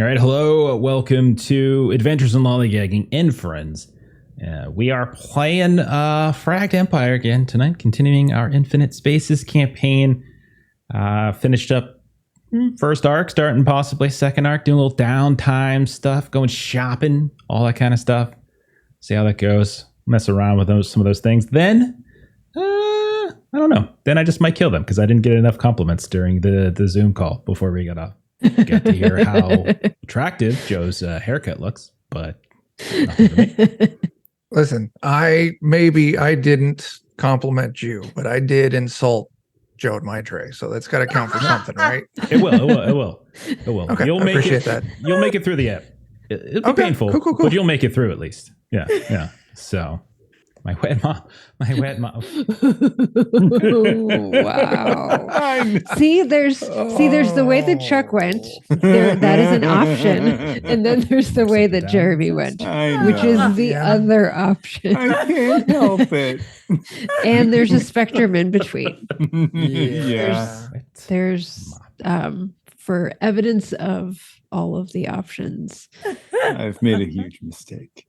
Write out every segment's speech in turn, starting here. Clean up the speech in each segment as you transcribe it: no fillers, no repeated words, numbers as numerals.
All right, hello, welcome to Adventures in Lollygagging and Friends. We are playing Fragged Empire again tonight, continuing our Infinite Spaces campaign. Finished up first arc, starting possibly second arc, doing a little downtime stuff, going shopping, all that kind of stuff. See how that goes. Mess around with some of those things. Then, I don't know. Then I just might kill them because I didn't get enough compliments during the Zoom call before we got off. Get to hear how attractive Joe's haircut looks, but nothing for me. Listen, I didn't compliment you, but I did insult Joe at my tray, so that's got to count for something, right? It will. Okay, You'll I make appreciate it. that. You'll make it through the app. It'll be painful, cool. but you'll make it through at least. Yeah. So, my wet mom. Wow. See, there's the way that Chuck went. That is an option, and then there's the way that Jeremy went, which is the other option. I can't help it. And there's a spectrum in between. Yeah. There's for evidence of all of the options. I've made a huge mistake.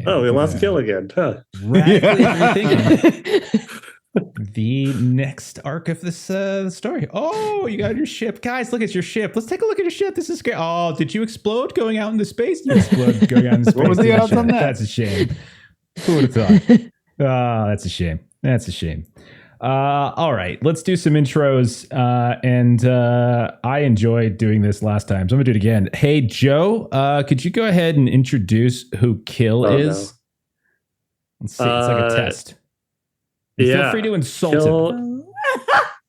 We lost Kill again. Huh? Radically rethinking the next arc of this story. Oh, you got your ship. Guys, look at your ship. Let's take a look at your ship. This is great. Oh, did you explode going out into space? You exploded going out into space. What was the odds on that? That's a shame. Who would have thought? Oh, that's a shame. All right, let's do some intros. And I enjoyed doing this last time, so I'm gonna do it again. Hey, Joe, could you go ahead and introduce who Kill is? No. Let's see. It's like a test. Feel free to insult him.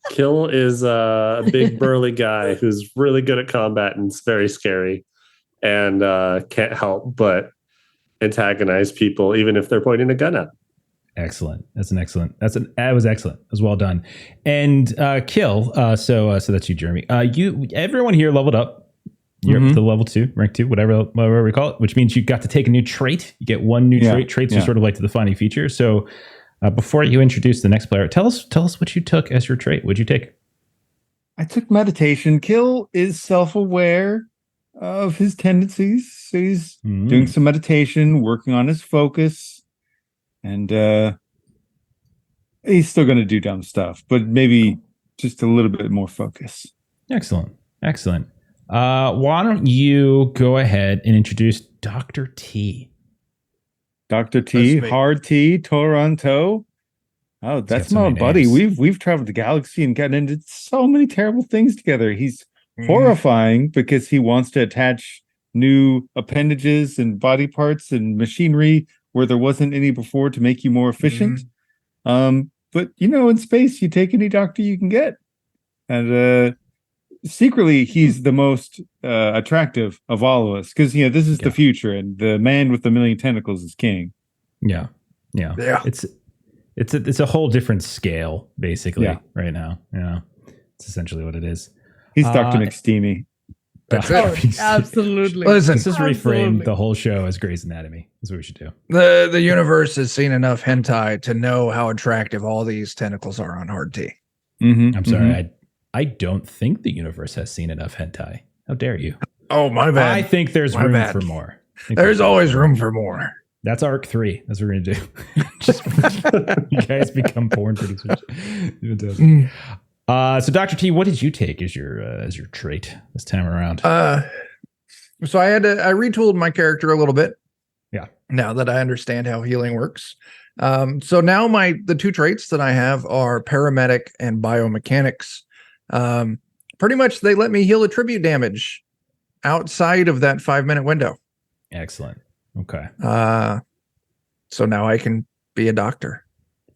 Kill is a big burly guy who's really good at combat and it's very scary, and can't help but antagonize people even if they're pointing a gun at. Excellent. That was excellent. It was well done. And Kill. So that's you, Jeremy. Everyone here leveled up. You're up to level 2, rank 2, whatever we call it, which means you got to take a new trait. You get one new trait. Traits are sort of like the defining feature. So before you introduce the next player, tell us what you took as your trait. What'd you take? I took meditation. Kill is self-aware of his tendencies. So he's doing some meditation, working on his focus. And he's still going to do dumb stuff, but maybe just a little bit more focus. Excellent. Why don't you go ahead and introduce Dr. T? Dr. T, Hard T, Toronto. Oh, that's my buddy. We've traveled the galaxy and gotten into so many terrible things together. He's horrifying because he wants to attach new appendages and body parts and machinery where there wasn't any before to make you more efficient. But, in space, you take any doctor you can get. And secretly, he's the most attractive of all of us because, this is the future and the man with the million tentacles is king. Yeah. It's a whole different scale, basically, right now. It's essentially what it is. He's Dr. McSteamy. That's it. Absolutely. Listen, let's just reframe the whole show as Grey's Anatomy. That's what we should do. The universe has seen enough hentai to know how attractive all these tentacles are on Hard T. I'm sorry. I don't think the universe has seen enough hentai. How dare you? Oh, my bad. I think there's room for more. There's always room for more. That's arc 3. That's what we're gonna do. Just you guys become porn producers. So Dr. T, what did you take as your trait this time around? So I retooled my character a little bit. Yeah. Now that I understand how healing works. So now the 2 traits that I have are paramedic and biomechanics. Pretty much they let me heal attribute damage outside of that 5-minute window. Excellent. Okay. So now I can be a doctor.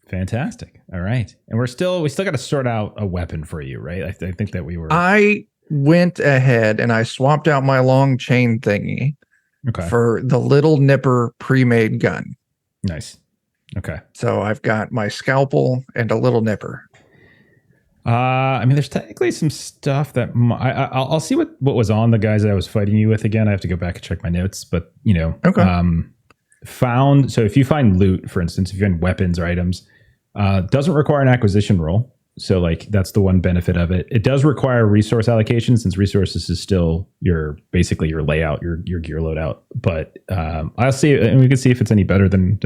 Fantastic. All right. And we still got to sort out a weapon for you, right? I think that I went ahead and I swapped out my long chain thingy for the little nipper pre-made gun. Nice. Okay. So I've got my scalpel and a little nipper. There's technically some stuff that I'll see what was on the guys that I was fighting you with again. I have to go back and check my notes, but so if you find loot, for instance, if you find weapons or items, doesn't require an acquisition roll. So like that's the one benefit of it. It does require resource allocation since resources is still basically your layout, your gear loadout. But I'll see, and we can see if it's any better than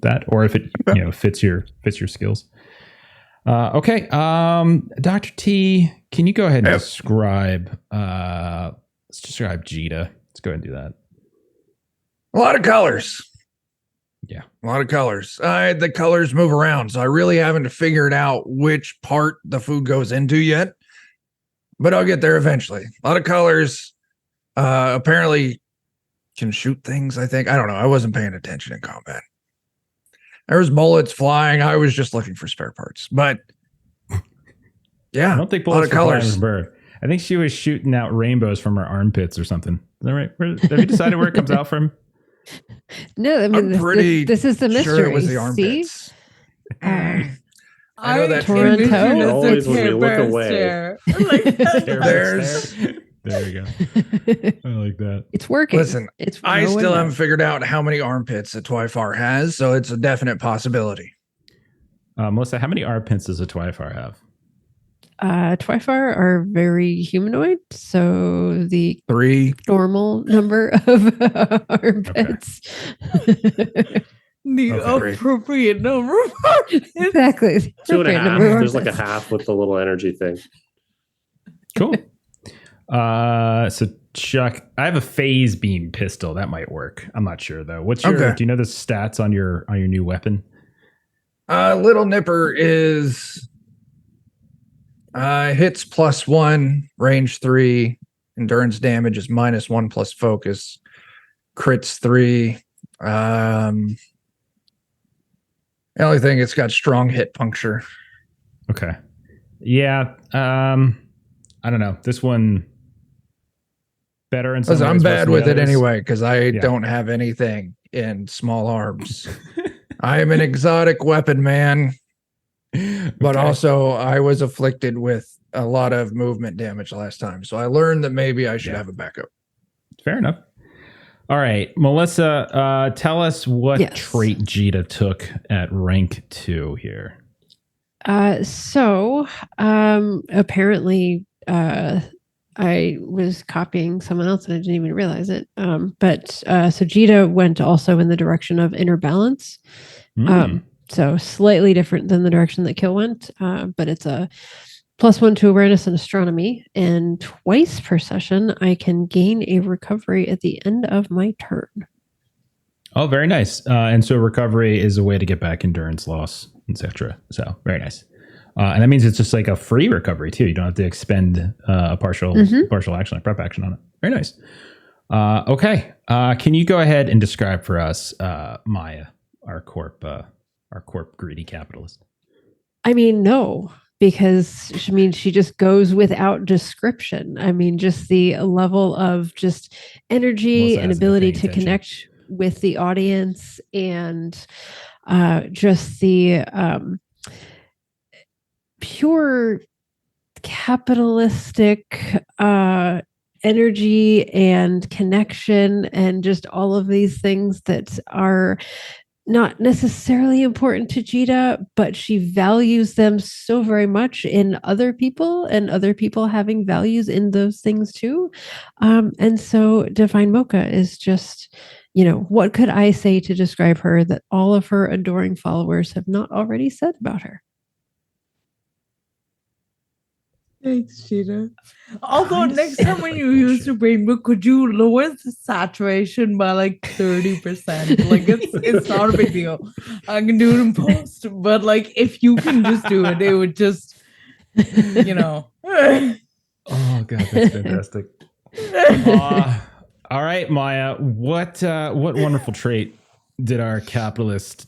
that, or if it fits your skills. Okay, Dr. T, can you go ahead and describe? Let's describe Jita. Let's go ahead and do that. A lot of colors. Yeah. A lot of colors. The colors move around, so I really haven't figured out which part the food goes into yet, but I'll get there eventually. A lot of colors. Apparently can shoot things, I think. I don't know. I wasn't paying attention in combat. There was bullets flying. I was just looking for spare parts, but yeah. I don't think bullets were flying from her. I think she was shooting out rainbows from her armpits or something. Is that right? Have you decided where it comes out from? No, I mean, this is the mystery. Sure it was the armpits. I know that Toronto. Always when we look away. There you go. I like that. It's working. Listen, I still haven't figured out how many armpits a Twyfar has, so it's a definite possibility. Melissa, how many armpits does a Twyfar have? Twyfar are very humanoid, so the 3 normal number of armpits. The appropriate number of armpits. Exactly. 2.5. There's like a half with the little energy thing. Cool. So Chuck, I have a phase beam pistol. That might work. I'm not sure though. What's your? Do you know the stats on your new weapon? Little Nipper is hits +1, range 3, endurance damage is -1 plus focus, crits 3. The only thing, it's got strong hit puncture. Okay. Yeah. I don't know. This one better in some ways. I'm bad with it anyway because I don't have anything in small arms. I am an exotic weapon man, but also I was afflicted with a lot of movement damage last time. So I learned that maybe I should have a backup. Fair enough. All right, Melissa, tell us what trait Jita took at rank 2 here. So apparently I was copying someone else and I didn't even realize it. But so Jita went also in the direction of inner balance. So slightly different than the direction that Kill went. But it's a +1 to awareness and astronomy. And twice per session, I can gain a recovery at the end of my turn. Oh, very nice. And so recovery is a way to get back endurance loss, etc. So very nice. And that means it's just like a free recovery too. You don't have to expend a partial action, like prep action on it. Very nice. Okay. Can you go ahead and describe for us Maya, our corp greedy capitalist? I mean, no, because she just goes without description. I mean, just the level of just energy and ability to connect with the audience, and just the pure capitalistic energy and connection, and just all of these things that are not necessarily important to Jita, but she values them so very much in other people, and other people having values in those things too. And so Divine Mocha is just, what could I say to describe her that all of her adoring followers have not already said about her? Thanks, Jita. Although next time when you use the rainbow, could you lower the saturation by like 30%? Like it's not a big deal. I can do it in post, but like if you can just do it, it would just, Oh God, that's fantastic. All right, Maya, what wonderful trait did our capitalist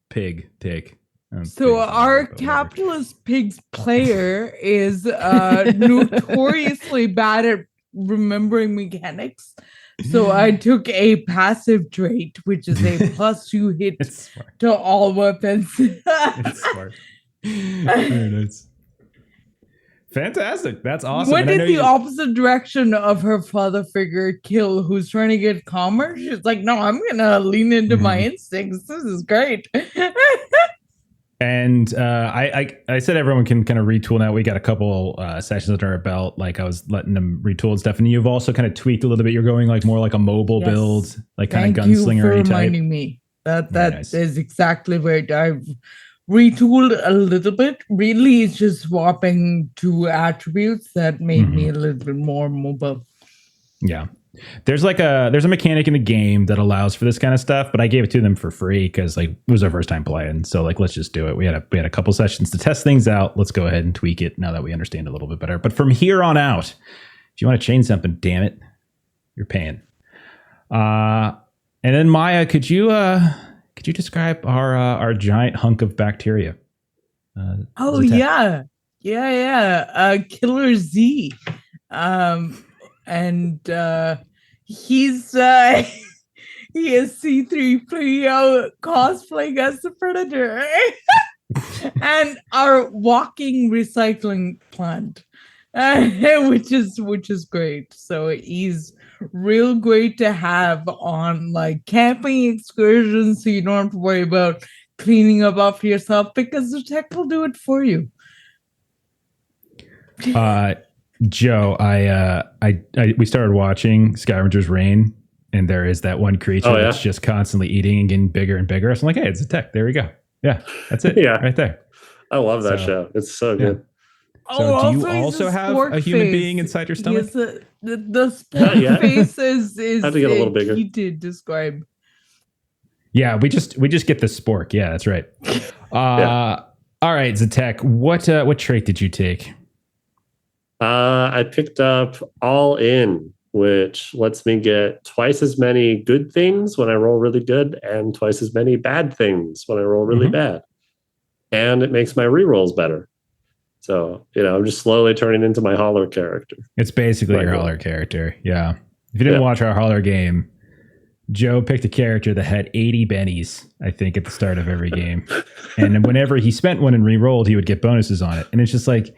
pig take? So our capitalist pigs player is notoriously bad at remembering mechanics. So I took a passive trait, which is a +2 hit to all weapons. It's smart. Very nice. Fantastic. That's awesome. Went in the opposite direction of her father figure, Kill, who's trying to get calmer. She's like, no, I'm going to lean into my instincts. This is great. And I said everyone can kind of retool now. We got a couple sessions under our belt. Like I was letting them retool and stuff. And you've also kind of tweaked a little bit. You're going like more like a mobile build, like kind of gunslinger type. Thank you for reminding me. That nice. is exactly right. I've retooled a little bit. Really, it's just swapping 2 attributes that made me a little bit more mobile. Yeah. There's a mechanic in the game that allows for this kind of stuff, but I gave it to them for free because like it was our first time playing. So like let's just do it. We had a couple sessions to test things out. Let's go ahead and tweak it now that we understand a little bit better. But from here on out, if you want to change something, damn it, you're paying. And then Maya, could you describe our giant hunk of bacteria? Zatek. Yeah. Killer Z. And he's he is C3PO cosplaying as the Predator and our walking recycling plant, which is great. So he's real great to have on like camping excursions, so you don't have to worry about cleaning up after yourself because the tech will do it for you. Joe, we started watching Scavenger's Reign, and there is that one creature that's just constantly eating and getting bigger and bigger. So I'm like, hey, it's a tech. There we go. Yeah, that's it. Yeah, right there. I love that show. It's so good. So do you also have a human being inside your stomach? The sport face is I have to get a little bigger. He did describe. Yeah, we just get the spork. Yeah, that's right. All right, Zatek, what trait did you take? I picked up All In, which lets me get twice as many good things when I roll really good and twice as many bad things when I roll really bad. And it makes my rerolls better. So, I'm just slowly turning into my holler character. It's basically your holler character. Yeah. If you didn't watch our holler game, Joe picked a character that had 80 bennies, I think, at the start of every game. And whenever he spent one and re-rolled, he would get bonuses on it. And it's just like,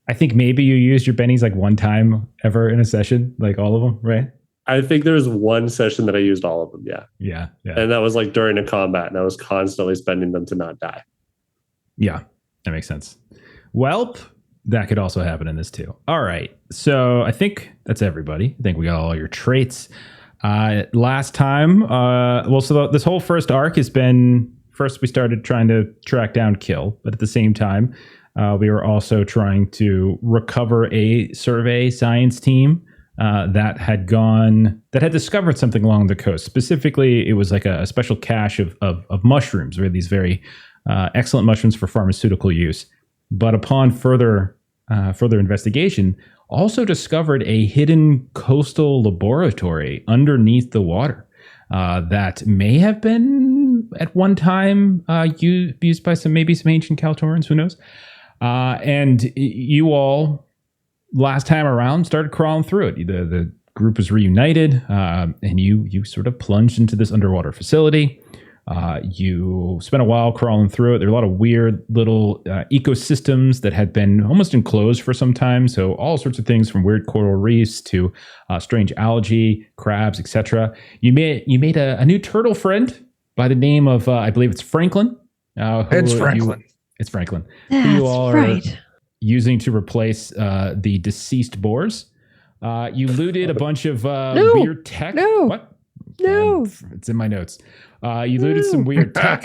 I think maybe you used your bennies like one time ever in a session, like all of them, right? I think there was one session that I used all of them, Yeah. And that was like during a combat, and I was constantly spending them to not die. Yeah, that makes sense. Welp, that could also happen in this too. All right, so I think that's everybody. I think we got all your traits. Last time, this whole first arc has been, first we started trying to track down Kill, but at the same time, we were also trying to recover a survey science team that had discovered something along the coast. Specifically, it was like a special cache of mushrooms, or these very excellent mushrooms for pharmaceutical use. But upon further investigation, also discovered a hidden coastal laboratory underneath the water that may have been at one time used by some ancient Kaltorans, who knows? And you all, last time around, started crawling through it. The group was reunited, and you sort of plunged into this underwater facility. You spent a while crawling through it. There were a lot of weird little ecosystems that had been almost enclosed for some time. So all sorts of things from weird coral reefs to strange algae, crabs, etc. You made a new turtle friend by the name of, I believe it's Franklin. It's Franklin. It's Franklin. That's who you all right. are using to replace the deceased boars. You looted a bunch of weird tech. No. What? No. It's in my notes. You looted some weird tech.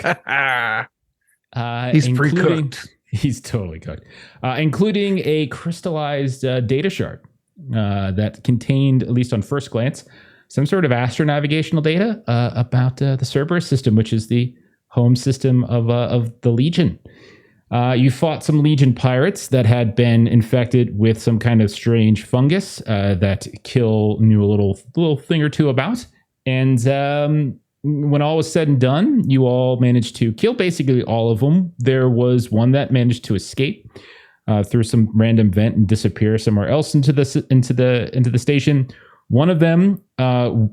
He's pre-cooked. He's totally cooked. Including a crystallized data shard that contained, at least on first glance, some sort of astronavigational data about the Cerberus system, which is the home system of the Legion. You fought some Legion pirates that had been infected with some kind of strange fungus that Kill knew a little thing or two about. And when all was said and done, you all managed to kill basically all of them. There was one that managed to escape through some random vent and disappear somewhere else into the station. One of them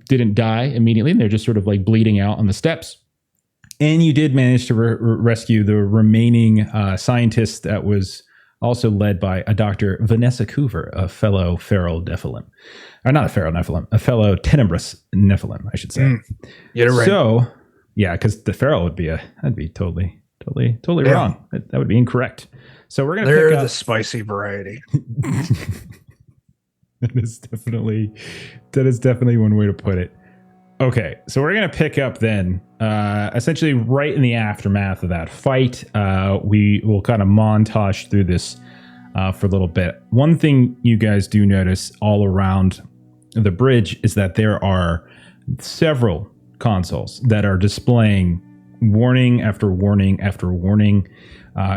didn't die immediately. They're just sort of like bleeding out on the steps. And you did manage to rescue the remaining scientist that was also led by a Dr. Vanessa Coover, a fellow feral Nephilim. Or not a feral Nephilim, a fellow tenebrous Nephilim, I should say. Get it right. So, yeah, because the feral would be that'd be totally Totally Yeah. wrong. That would be incorrect. So we're gonna They're pick up the spicy variety. that is definitely one way to put it. Okay, so we're gonna pick up then, essentially right in the aftermath of that fight. We will kind of montage through this for a little bit. One thing you guys do notice all around the bridge is that there are several consoles that are displaying warning after warning after warning.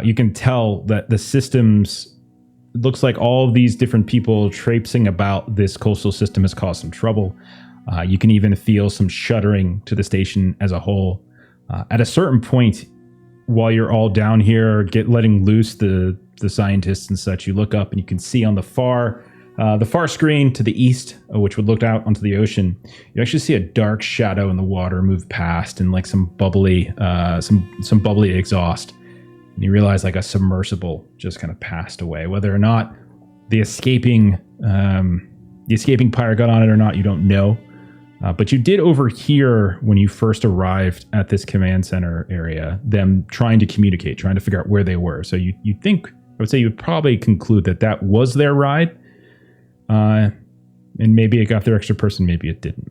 You can tell that the systems, looks like all of these different people traipsing about this coastal system has caused some trouble. You can even feel some shuddering to the station as a whole. At a certain point, while you're all down here letting loose the scientists and such, you look up and you can see on the far screen to the east, which would look out onto the ocean, you actually see a dark shadow in the water move past and like some bubbly exhaust. And you realize like a submersible just kind of passed away. Whether or not the escaping pirate got on it or not, you don't know. But you did overhear when you first arrived at this command center area, them trying to communicate, trying to figure out where they were. So you think, I would say you would probably conclude that was their ride. And maybe it got their extra person, maybe it didn't.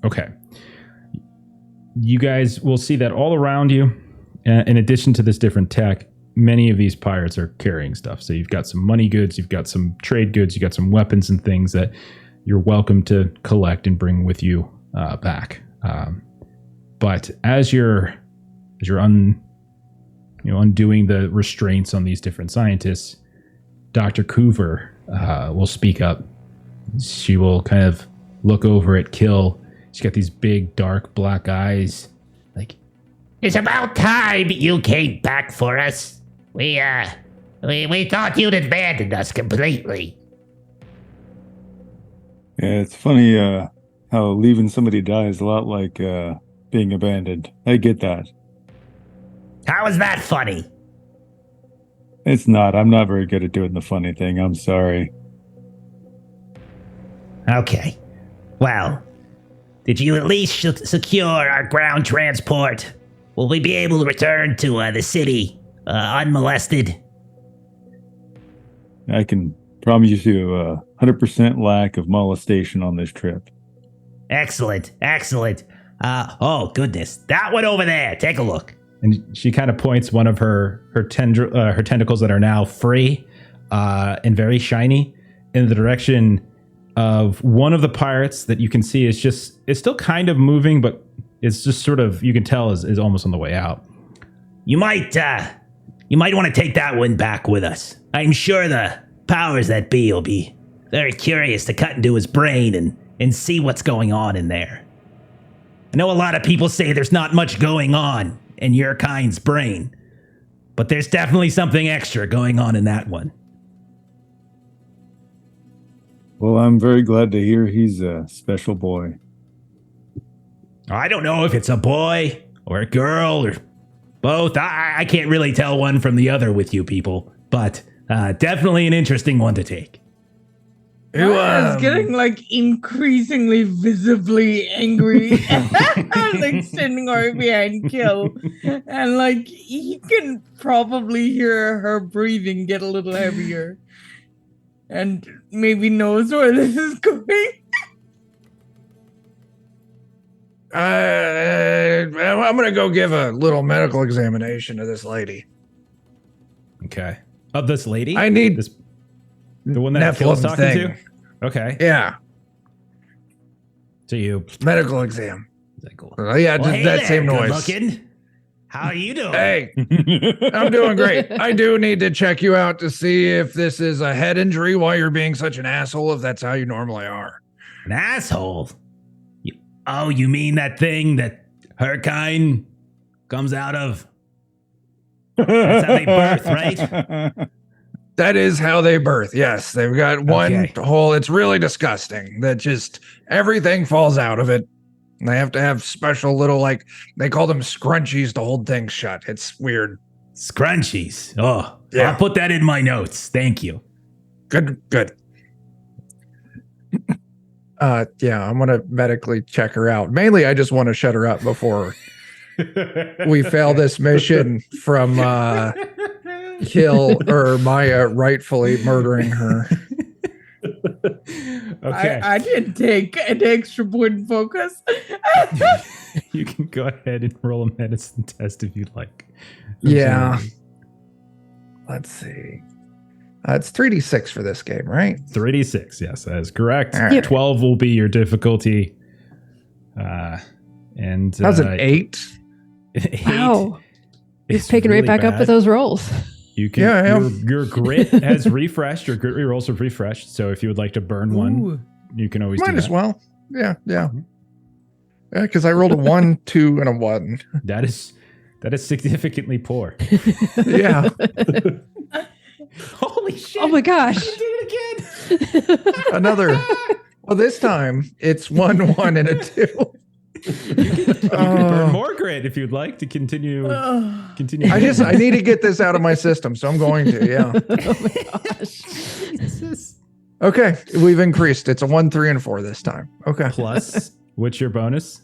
Okay. You guys will see that all around you, in addition to this different tech, many of these pirates are carrying stuff. So you've got some money goods, you've got some trade goods, you've got some weapons and things that you're welcome to collect and bring with you back. But as you're undoing the restraints on these different scientists, Dr. Coover will speak up. She will kind of look over at Kill. She's got these big, dark, black eyes. Like, it's about time you came back for us. We thought you'd abandoned us completely. Yeah, it's funny how leaving somebody die is a lot like being abandoned. I get that. How is that funny? It's not. I'm not very good at doing the funny thing. I'm sorry. Okay. Well, did you at least secure our ground transport? Will we be able to return to the city unmolested? I can promise you a 100% lack of molestation on this trip. Excellent. Oh, goodness. That one over there. Take a look. and she kind of points one of her tentacles that are now free and very shiny in the direction of one of the pirates that you can see it's still kind of moving, but it's just sort of, you can tell is almost on the way out. You might want to take that one back with us. I'm sure the powers that be will be very curious to cut into his brain and see what's going on in there. I know a lot of people say there's not much going on in your kind's brain, but there's definitely something extra going on in that one. Well, I'm very glad to hear he's a special boy. I don't know if it's a boy or a girl or both. I can't really tell one from the other with you people, but definitely an interesting one to take. It's getting like increasingly visibly angry, like standing right behind Kill, and like he can probably hear her breathing get a little heavier, and maybe knows where this is going. I'm gonna go give a little medical examination to this lady. Okay. Of this lady? I need this, the one that Phil's talking to? Okay. Yeah. So you medical exam. Is that cool? Yeah, Well, just hey that there, same noise. good-looking. How are you doing? Hey, I'm doing great. I do need to check you out to see if this is a head injury while you're being such an asshole, if that's how you normally are. An asshole? You mean that thing that her kind comes out of? That's how they birth, right? That is how they birth. Yes, they've got one hole. It's really disgusting that just everything falls out of it. And they have to have special little, like, they call them scrunchies to hold things shut. It's weird. Scrunchies. Oh, yeah. I'll put that in my notes. Thank you. Good. Yeah, I'm going to medically check her out. Mainly, I just want to shut her up before we fail this mission from Kill or Maya rightfully murdering her. Okay. I didn't take an extra point in focus. You can go ahead and roll a medicine test if you'd like. Yeah. Let's see. It's 3d6 for this game, right? 3d6, yes, that is correct. All right. 12 will be your difficulty. And That was an 8. 8 Wow. You're is picking really right back up bad. with those rolls. You can, Yeah, I am. your grit has refreshed. Your grit rerolls have refreshed. So if you would like to burn one, Ooh. you can always Might do as that. well. Yeah. Yeah, because I rolled a 1, 2, and a 1. That is significantly poor. Yeah. Holy shit! Oh my gosh. You did it again. Another. Well, this time it's 1, 1, and a 2. You can burn more grit if you'd like to continue. Continue. I need to get this out of my system, so I'm going to. Yeah. Oh my gosh. Jesus. Okay, we've increased. It's a 1, 3, and 4 this time. Okay. Plus, what's your bonus?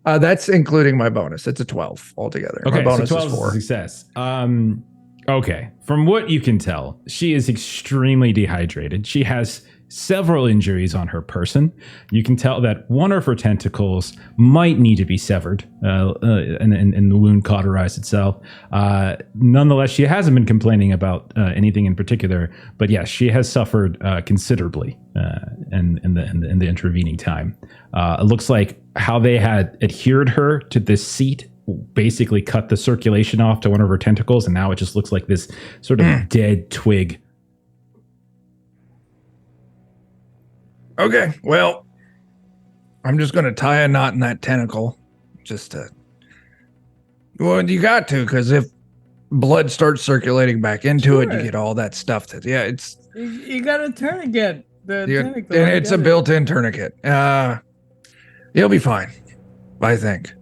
That's including my bonus. It's a 12 altogether. Okay, My bonus so 12 is is 4. a success. Okay, from what you can tell, she is extremely dehydrated. She has several injuries on her person. You can tell that one of her tentacles might need to be severed, and the wound cauterized itself. Nonetheless, she hasn't been complaining about anything in particular. But yes, she has suffered considerably in the intervening time. It looks like how they had adhered her to this seat basically cut the circulation off to one of her tentacles, and now it just looks like this sort of dead twig. Okay, well, I'm just going to tie a knot in that tentacle. Just to. Well, you got to, because if blood starts circulating back into it, you Sure. get all that stuff. It's You got a tourniquet. and it's a built-in tourniquet. You'll be fine, I think.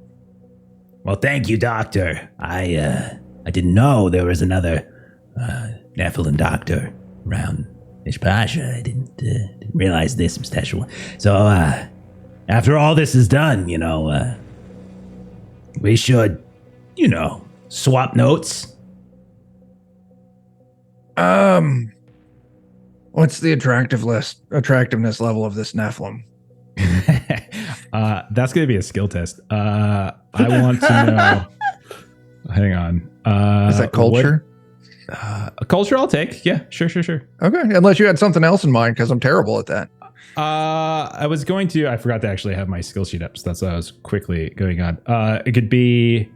Well, thank you, Doctor. I didn't know there was another Nephilim doctor around Ishpasha. I didn't realize this was special. So, after all this is done, we should, swap notes. What's the attractiveness level of this Nephilim? That's going to be a skill test. I want to know. Hang on. Is that culture? A culture I'll take. Yeah, sure. Okay, unless you had something else in mind, because I'm terrible at that. I was going to. I forgot to actually have my skill sheet up, so that's why I was quickly going on. It could be.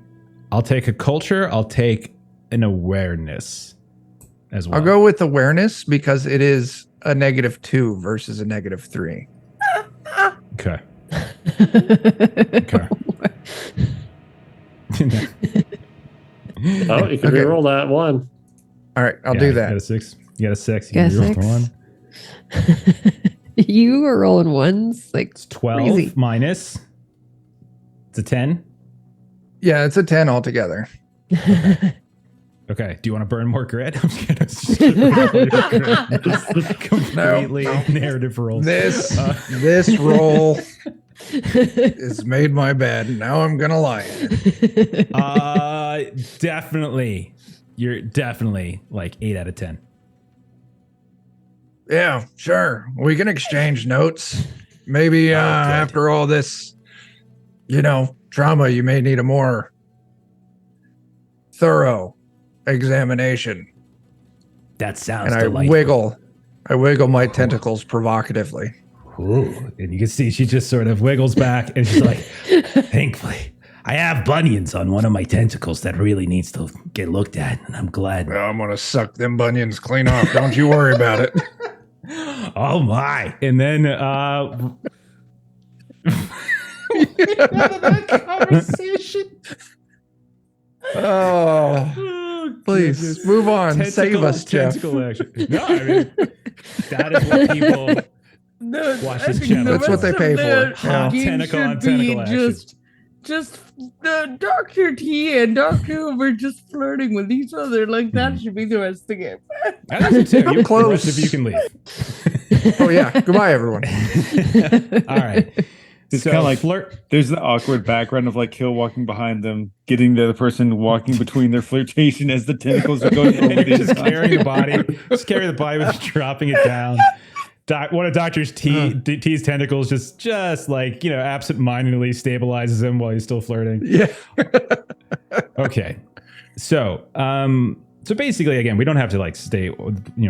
I'll take a culture. I'll take an awareness as well. I'll go with awareness because it is a -2 versus a -3. Okay. Oh, you can Okay. reroll that one. All right, I'll Yeah, do You got that. a 6. You got a 6. You Got a can reroll the 6. one. You were rolling ones like It's 12 crazy. minus. It's a 10. Yeah, it's a 10 altogether. Okay. Do you want to burn more grit? I'm just gonna completely No. narrative roll. This roll is made my bed. Now I'm gonna lie in it. Definitely. You're definitely like 8 out of 10. Yeah, sure. We can exchange notes. Maybe after all this, trauma, you may need a more thorough examination. That sounds And delightful. I wiggle my tentacles provocatively. Ooh. And you can see she just sort of wiggles back and she's like, Thankfully, I have bunions on one of my tentacles that really needs to get looked at, and I'm glad. Well, I'm gonna suck them bunions clean off. Don't you worry about it. oh my. And then conversation. Oh, please move on. Save us, Jeff. Tentacle action. No, I mean, that is what people No, Watch I this think channel. the That's what they rest pay of the for. Yeah. game Tentacle on should be tentacle action. just the Dr. T and Dr. Hoover just flirting with each other. Like that should be the rest of the game. I think so too. The close. rest of you can leave. Oh yeah. Goodbye, everyone. All right. It's So kind of like flirt. there's the awkward background of like Kill walking behind them, getting the other person walking between their flirtation as the tentacles are going over And you're the just carrying the body, with dropping it down. One of Doctor's T's tentacles just like, absent-mindedly stabilizes him while he's still flirting. Yeah. Okay. So, so basically, again, we don't have to like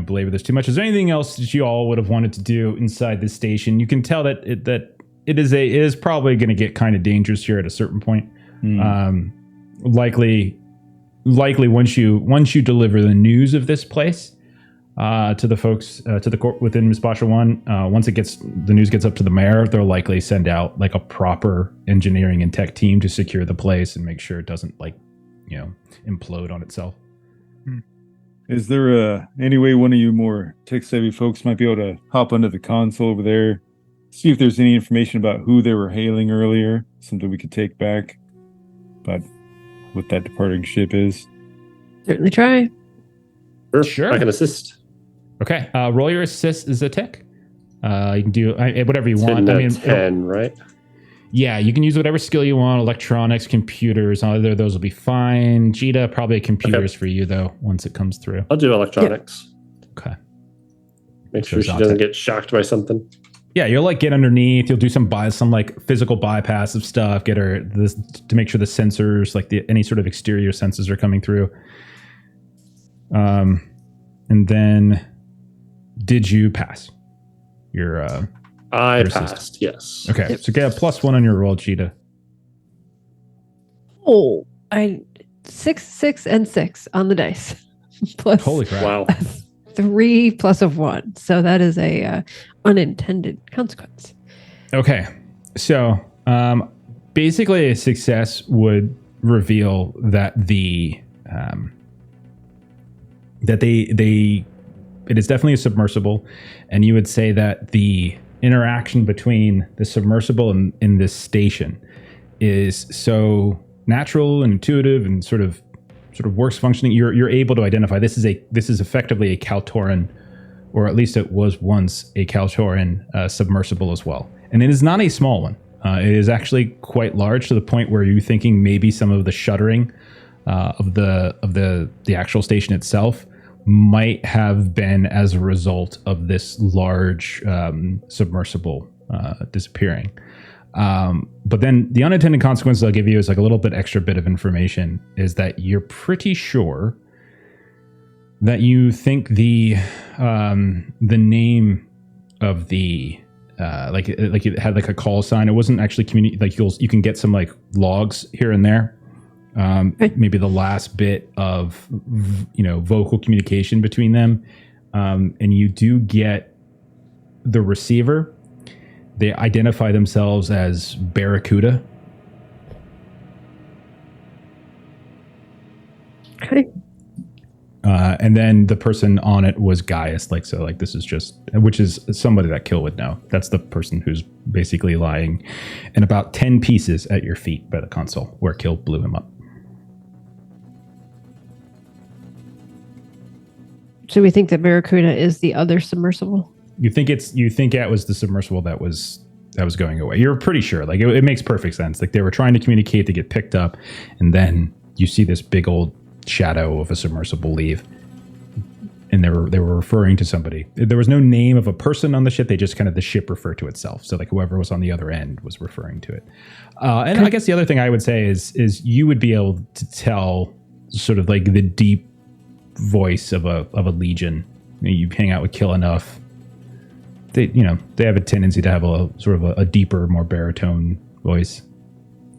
belabor this too much. Is there anything else that you all would have wanted to do inside this station? You can tell that it is probably going to get kind of dangerous here at a certain point. Likely once you deliver the news of this place to the folks to the court within Miss Basha 1, once the news gets up to the mayor, they'll likely send out like a proper engineering and tech team to secure the place and make sure it doesn't implode on itself. Is there any way one of you more tech-savvy folks might be able to hop onto the console over there, see if there's any information about who they were hailing earlier, something we could take back, about what that departing ship is? Certainly try. Sure. I can assist. Okay. Roll your assist as a tech. You can do whatever you want. 10, right? Yeah, you can use whatever skill you want. Electronics, computers, either of those will be fine. Jita, probably computers for you, though, once it comes through. I'll do electronics. Okay. Make sure she doesn't get shocked by something. Yeah, you'll get underneath. You'll do some physical bypass of stuff. Get her to make sure the sensors, any sort of exterior sensors, are coming through. And then, did you pass your? I passed. Yes. Okay, so get a +1 on your roll, Cheetah. Oh, 6 and 6 on the dice. Plus Holy crap! Wow. 3 plus of 1. So that is a unintended consequence. Okay, so basically a success would reveal that it is definitely a submersible, and you would say that the interaction between the submersible and in this station is so natural and intuitive and sort of works functioning. You're able to identify this is effectively a Kaltoran, or at least it was once a Kaltoran submersible as well, and it is not a small one. It is actually quite large, to the point where you're thinking maybe some of the shuttering of the actual station itself might have been as a result of this large submersible disappearing. But then the unintended consequence I'll give you is a little bit extra bit of information, is that you're pretty sure that you think the name of the it had a call sign. It wasn't actually you can get some logs here and there. Maybe the last bit of vocal communication between them, and you do get the receiver. They identify themselves as Barracuda. Okay. And then the person on it was Gaius. This is which is somebody that Kill would know. That's the person who's basically lying in about 10 pieces at your feet by the console where Kill blew him up. So we think that Barracuda is the other submersible? You think it was the submersible that was going away. You're pretty sure. It makes perfect sense. They were trying to communicate to get picked up, and then you see this big old shadow of a submersible leave. And they were referring to somebody. There was no name of a person on the ship. They just the ship referred to itself. So whoever was on the other end was referring to it. And I guess the other thing I would say is you would be able to tell sort of the deep voice of a legion. You hang out with Kill enough, they have a tendency to have a sort of a deeper, more baritone voice.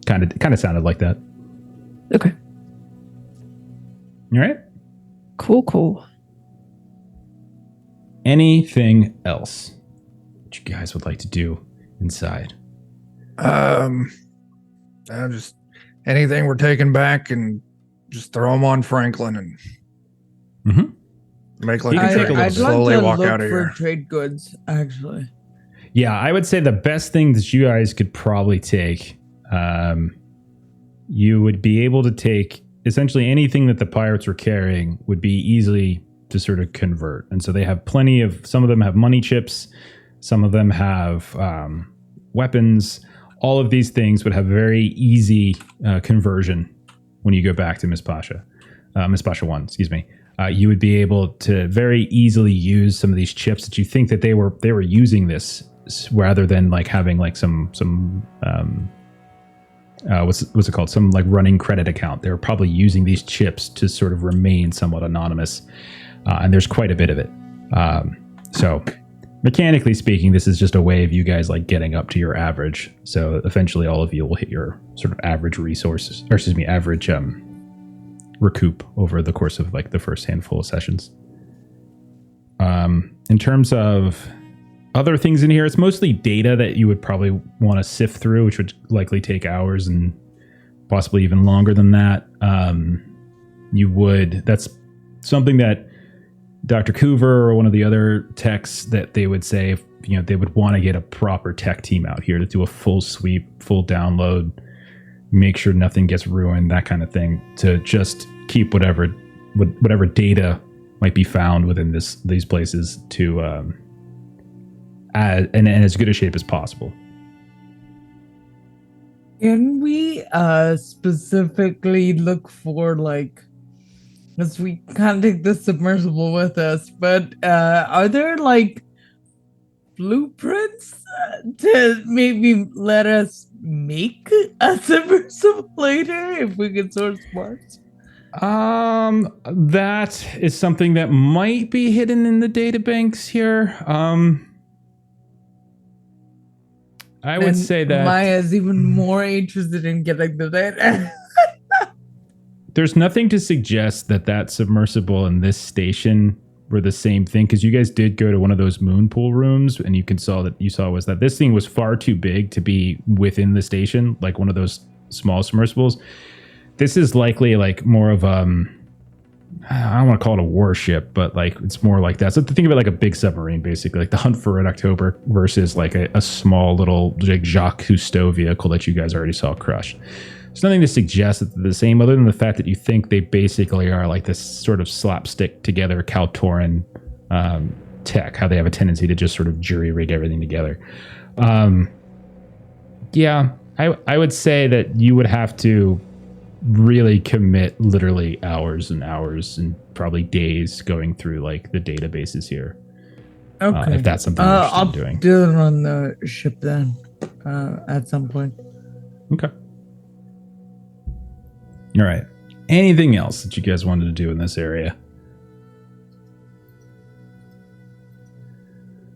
Kind of sounded like that. Okay. All right. Cool. Anything else that you guys would like to do inside? Just anything we're taking back, and just throw them on Franklin and make I'd slowly like to walk look out of for here. trade goods, actually. Yeah, I would say the best thing that you guys could probably take, you would be able to take essentially anything that the pirates were carrying would be easily to sort of convert. And so they have some of them have money chips, some of them have weapons. all of these things would have very easy conversion when you go back to Miss Pasha 1, excuse me. You would be able to very easily use some of these chips that you think that they were using this rather than like having like some what's it called? Some like running credit account. They were probably using these chips to sort of remain somewhat anonymous. And there's quite a bit of it. So mechanically speaking, this is just a way of you guys like getting up to your average. So eventually all of you will hit your sort of average resources, or excuse me, average recoup over the course of like the first handful of sessions. In terms of other things in here, it's mostly data that you would probably want to sift through, which would likely take hours and possibly even longer than that. That's something that Dr. Coover or one of the other techs that they would say, they would want to get a proper tech team out here to do a full sweep, full download, make sure nothing gets ruined, that kind of thing, to just keep whatever data might be found within these places to in as good a shape as possible. Can we specifically look for like, because we can't take the submersible with us, but are there like blueprints to maybe let us make a submersible later if we can source parts? That is something that might be hidden in the databanks here. I would say that Maya's even more interested in getting the data. There's nothing to suggest that submersible and this station were the same thing, because you guys did go to one of those moon pool rooms, and you saw that this thing was far too big to be within the station, like one of those small submersibles. This is likely like more of I don't want to call it a warship, but like it's more like that. So think of it like a big submarine, basically, like the Hunt for Red October versus like a small little like Jacques Cousteau vehicle that you guys already saw crushed. There's nothing to suggest that they're the same, other than the fact that you think they basically are like this sort of slapstick together Kaltoran tech, how they have a tendency to just sort of jury rig everything together. Yeah, I would say that you would have to really commit literally hours and hours and probably days going through like the databases here. Okay. If that's something you're interested in doing. I'll do it on the ship then at some point. Okay. All right. Anything else that you guys wanted to do in this area?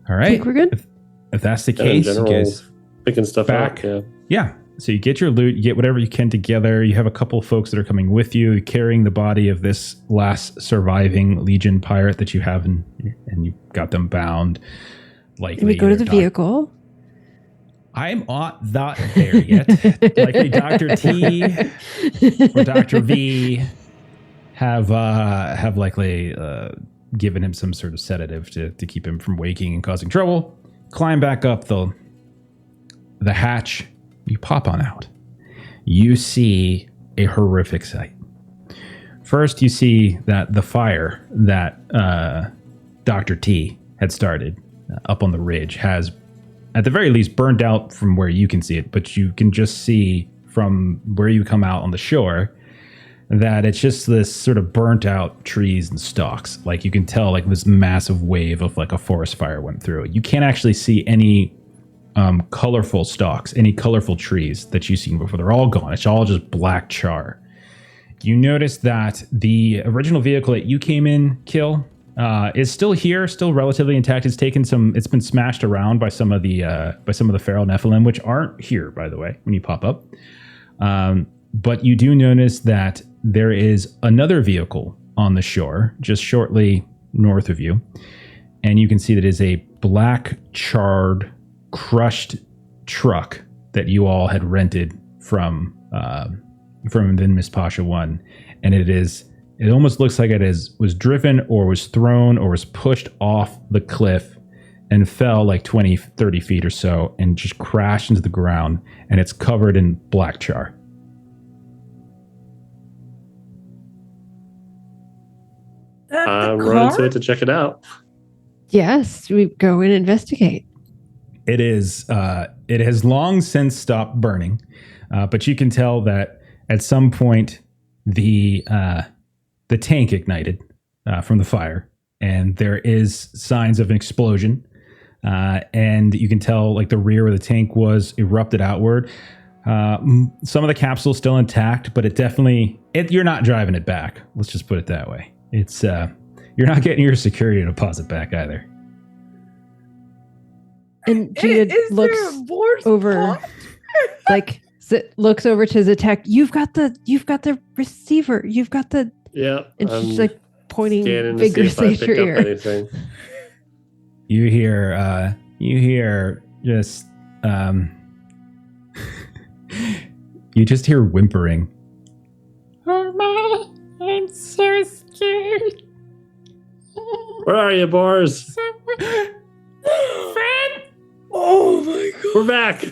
All right. I think we're good. If that's the case, general, you guys picking stuff back. up. Yeah. So you get your loot, you get whatever you can together. You have a couple of folks that are coming with you, carrying the body of this last surviving Legion pirate that you have, and you got them bound. Like we go to the vehicle. I'm not there yet. Likely Dr. T or Dr. V have likely given him some sort of sedative to keep him from waking and causing trouble. Climb back up the hatch. You pop on out. You see a horrific sight. First, you see that the fire that Dr. T had started up on the ridge has, at the very least, burned out from where you can see it, but you can just see from where you come out on the shore that it's just this sort of burnt out trees and stalks. Like you can tell like this massive wave of like a forest fire went through it. You can't actually see any colorful stalks, any colorful trees that you've seen before. They're all gone. It's all just black char. You notice that the original vehicle that you came in, Kill, is still here, still relatively intact. It's been smashed around by some of the feral Nephilim, which aren't here, by the way, when you pop up. But you do notice that there is another vehicle on the shore, just shortly north of you. And you can see that it is a black, charred, crushed truck that you all had rented from within Miss Pasha 1. And it almost looks like it was driven or was thrown or was pushed off the cliff and fell like 20, 30 feet or so and just crashed into the ground, and it's covered in black char. I'm running to it to check it out. Yes, we go and investigate. It is. It has long since stopped burning, but you can tell that at some point the tank ignited from the fire, and there is signs of an explosion. And you can tell like the rear of the tank was erupted outward. Some of the capsule's still intact, but it definitely you're not driving it back. Let's just put it that way. It's you're not getting your security deposit back either. And Gina looks over, like looks over to Zatek. You've got the receiver. You've got the And she's like pointing vigorously at your ear. Anything. You hear just you just hear whimpering. Oh my, I'm so scared. Where are you, Boris? Fred? Oh my god. We're back.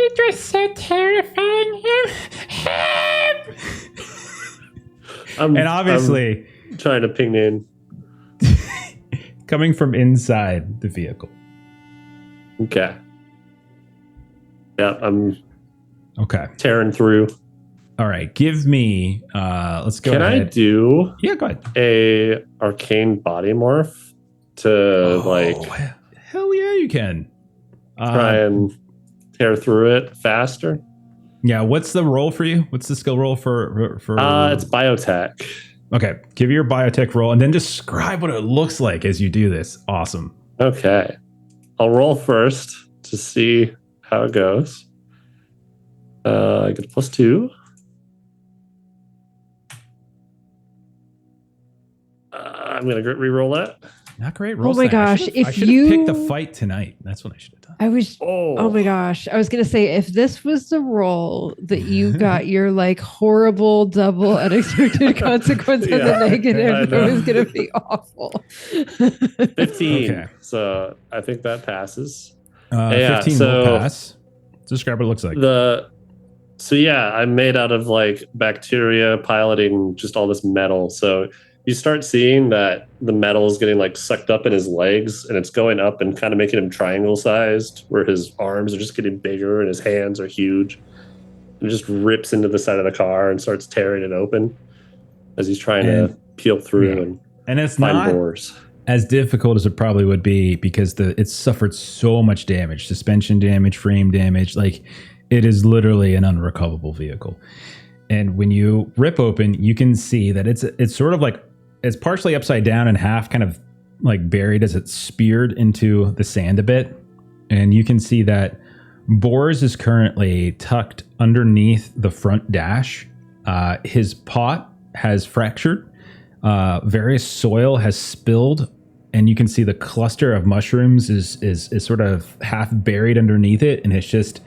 It was so terrifying. And obviously, I'm trying to ping in. Coming from inside the vehicle. Okay. Yeah, I'm tearing through. All right, give me. Let's go. Can ahead. I do? Yeah, go ahead. A arcane body morph to Hell yeah, you can. Try and tear through it faster. Yeah. What's the roll for you? What's the skill roll for? It's biotech. Okay, give your biotech roll and then describe what it looks like as you do this. Awesome. Okay, I'll roll first to see how it goes. I get a +2. I'm gonna re-roll that. Not great roll. Oh my gosh! I should have picked a fight tonight. That's what I should have done. I was. Oh my gosh! I was gonna say if this was the roll that you got your like horrible double unexpected consequence as a negative, it was gonna be awful. 15. Okay. So I think that passes. 15 will pass. Describe what it looks like. I'm made out of like bacteria piloting just all this metal. So you start seeing that the metal is getting like sucked up in his legs, and it's going up and kind of making him triangle sized, where his arms are just getting bigger and his hands are huge. It just rips into the side of the car and starts tearing it open as he's trying to peel through and it's find not doors. As difficult as it probably would be because it's suffered so much damage, suspension damage, frame damage. Like it is literally an unrecoverable vehicle. And when you rip open, you can see that it's sort of like it's partially upside down and half kind of like buried as it's speared into the sand a bit. And you can see that Boris is currently tucked underneath the front dash. His pot has fractured. Various soil has spilled, and you can see the cluster of mushrooms is sort of half buried underneath it, and it's just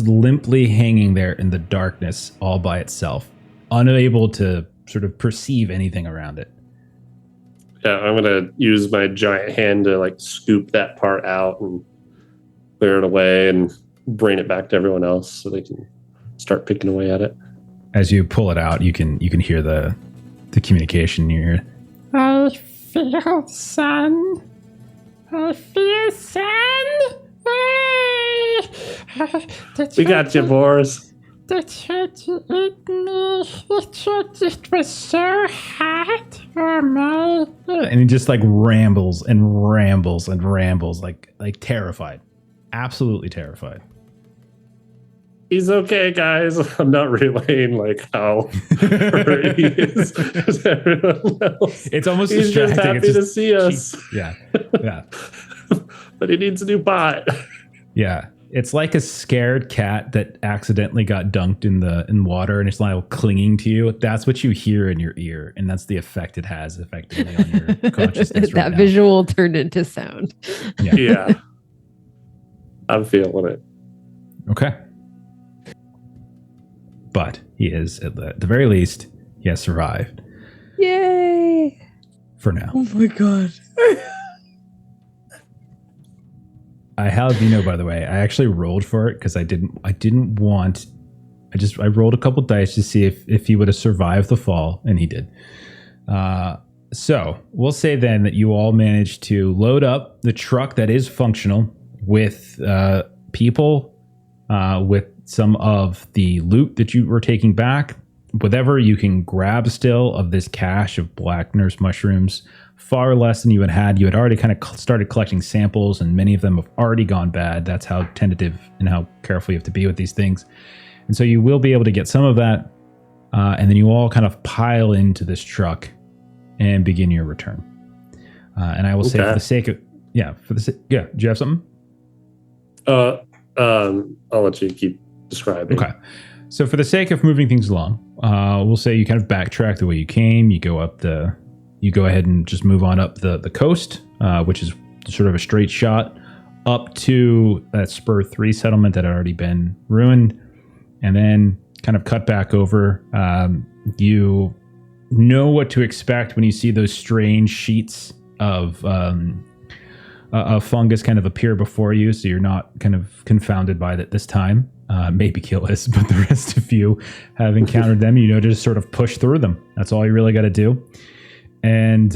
limply hanging there in the darkness all by itself, unable to sort of perceive anything around it. Yeah, I'm gonna use my giant hand to like scoop that part out and clear it away and bring it back to everyone else so they can start picking away at it. As you pull it out, you can hear the communication in your ear. I feel sun. I feel sun. We got you, Boris. They tried to eat me. It was so hot. Oh my. And he just like rambles and rambles and rambles, like terrified. Absolutely terrified. He's okay, guys. I'm not relaying like how hurt he is to everyone else. It's almost He's distracting. just happy to see us. Yeah. But he needs a new pot. Yeah. It's like a scared cat that accidentally got dunked in water and it's now clinging to you. That's what you hear in your ear, and that's the effect it has effectively on your consciousness. That visual turned into sound. Yeah. I'm feeling it. Okay. But he is, at the very least, he has survived. Yay! For now. Oh my god. I have, by the way, I actually rolled for it because I rolled a couple dice to see if he would have survived the fall, and he did. So we'll say then that you all managed to load up the truck that is functional with people, with some of the loot that you were taking back, whatever you can grab still of this cache of black nurse mushrooms, far less than you had. You had already kind of started collecting samples, and many of them have already gone bad. That's how tentative and how careful you have to be with these things. And so you will be able to get some of that, and then you all kind of pile into this truck and begin your return. And I will say, for the sake of, do you have something? I'll let you keep describing. Okay. So for the sake of moving things along, we'll say you kind of backtrack the way you came. You go ahead and just move on up the coast, which is sort of a straight shot up to that Spur 3 settlement that had already been ruined, and then kind of cut back over. You know what to expect when you see those strange sheets of fungus kind of appear before you, so you're not kind of confounded by that this time. Maybe Killis, but the rest of you have encountered them. You know, just sort of push through them. That's all you really got to do. And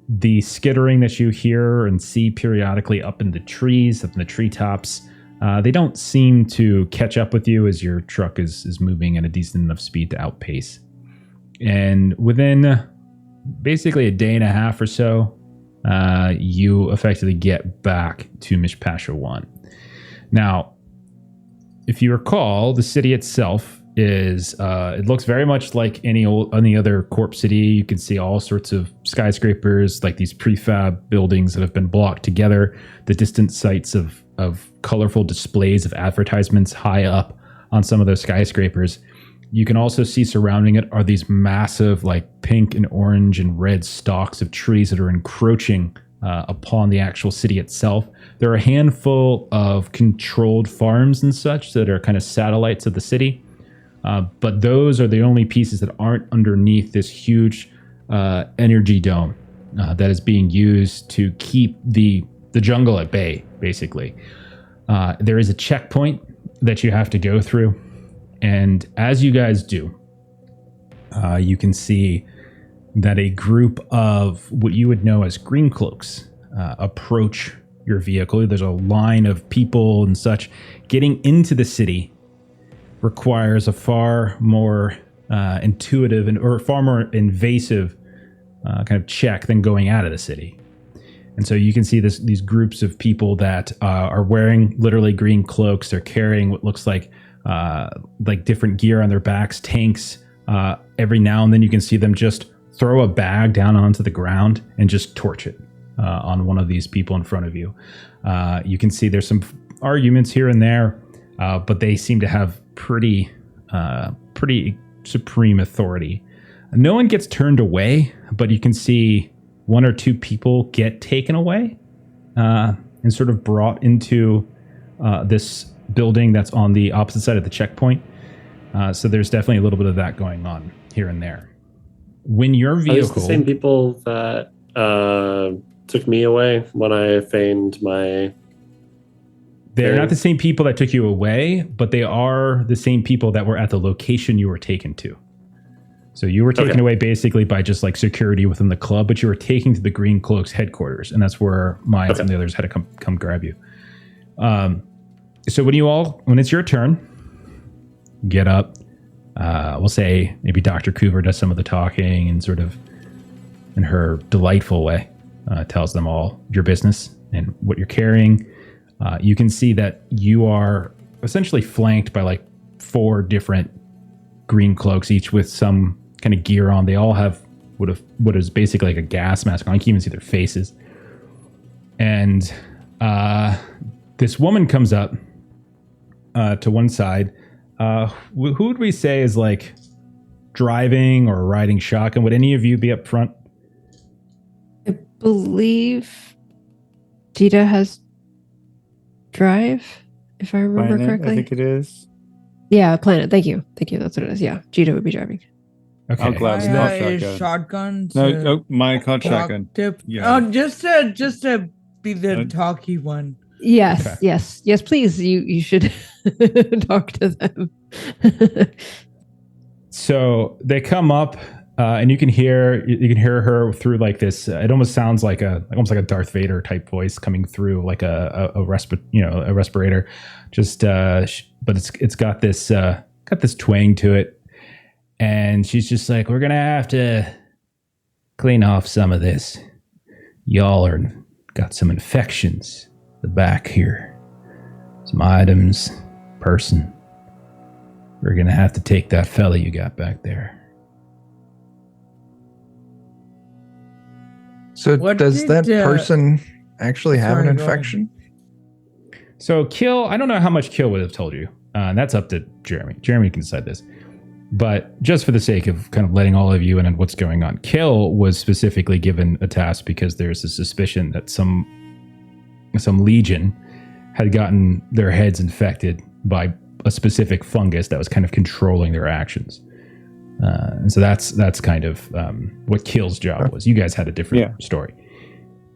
the skittering that you hear and see periodically up in the trees, up in the treetops, they don't seem to catch up with you as your truck is moving at a decent enough speed to outpace. And within basically a day and a half or so, you effectively get back to Mishpasha 1. Now, if you recall, the city itself is, it looks very much like any other corp city. You can see all sorts of skyscrapers, like these prefab buildings that have been blocked together, the distant sites of colorful displays of advertisements high up on some of those skyscrapers. You can also see surrounding it are these massive, like pink and orange and red stalks of trees that are encroaching upon the actual city itself. There are a handful of controlled farms and such that are kind of satellites of the city, but those are the only pieces that aren't underneath this huge energy dome that is being used to keep the jungle at bay, basically. There is a checkpoint that you have to go through. And as you guys do, you can see that a group of what you would know as green cloaks approach your vehicle. There's a line of people and such. Getting into the city requires a far more intuitive or far more invasive kind of check than going out of the city. And so you can see these groups of people that are wearing literally green cloaks. They're carrying what looks like different gear on their backs, tanks. Every now and then you can see them just throw a bag down onto the ground and just torch it on one of these people in front of you. You can see there's some arguments here and there, but they seem to have pretty supreme authority. No one gets turned away, but you can see one or two people get taken away and sort of brought into this building that's on the opposite side of the checkpoint. So there's definitely a little bit of that going on here and there. When your vehicle... Are these the same people that took me away when I feigned my... They're not the same people that took you away, but they are the same people that were at the location you were taken to. So you were taken away basically by just like security within the club, but you were taken to the Green Cloaks headquarters, and that's where Miles and the others had to come grab you. So when it's your turn, get up. We'll say maybe Dr. Coover does some of the talking and sort of in her delightful way tells them all your business and what you're carrying. You can see that you are essentially flanked by like 4 different green cloaks, each with some kind of gear on. They all have what is basically like a gas mask on. You can even see their faces. And this woman comes up to one side. Who would we say is like driving or riding shotgun? Would any of you be up front? I believe Gita has drive, if I remember correctly. I think it is. Yeah, Planet. Thank you. That's what it is. Yeah, Gita would be driving. Okay. I'll gladly shotgun. No, mine called shotgun. Tip. Yeah. Oh, just to be the talky one. Yes, Okay. yes, please. You should talk to them. So they come up. and you can hear her through like this. It almost sounds like almost like a Darth Vader type voice coming through like a respirator. Just but it's got this twang to it, and she's just like, we're gonna have to clean off some of this. Y'all got some infections. The back here, some items, person. We're gonna have to take that fella you got back there. So does that person actually have an infection? So Kill, I don't know how much Kill would have told you. That's up to Jeremy. Jeremy can decide this. But just for the sake of kind of letting all of you in on what's going on, Kill was specifically given a task because there's a suspicion that some legion had gotten their heads infected by a specific fungus that was kind of controlling their actions. And so that's kind of what Kill's job was. You guys had a different story.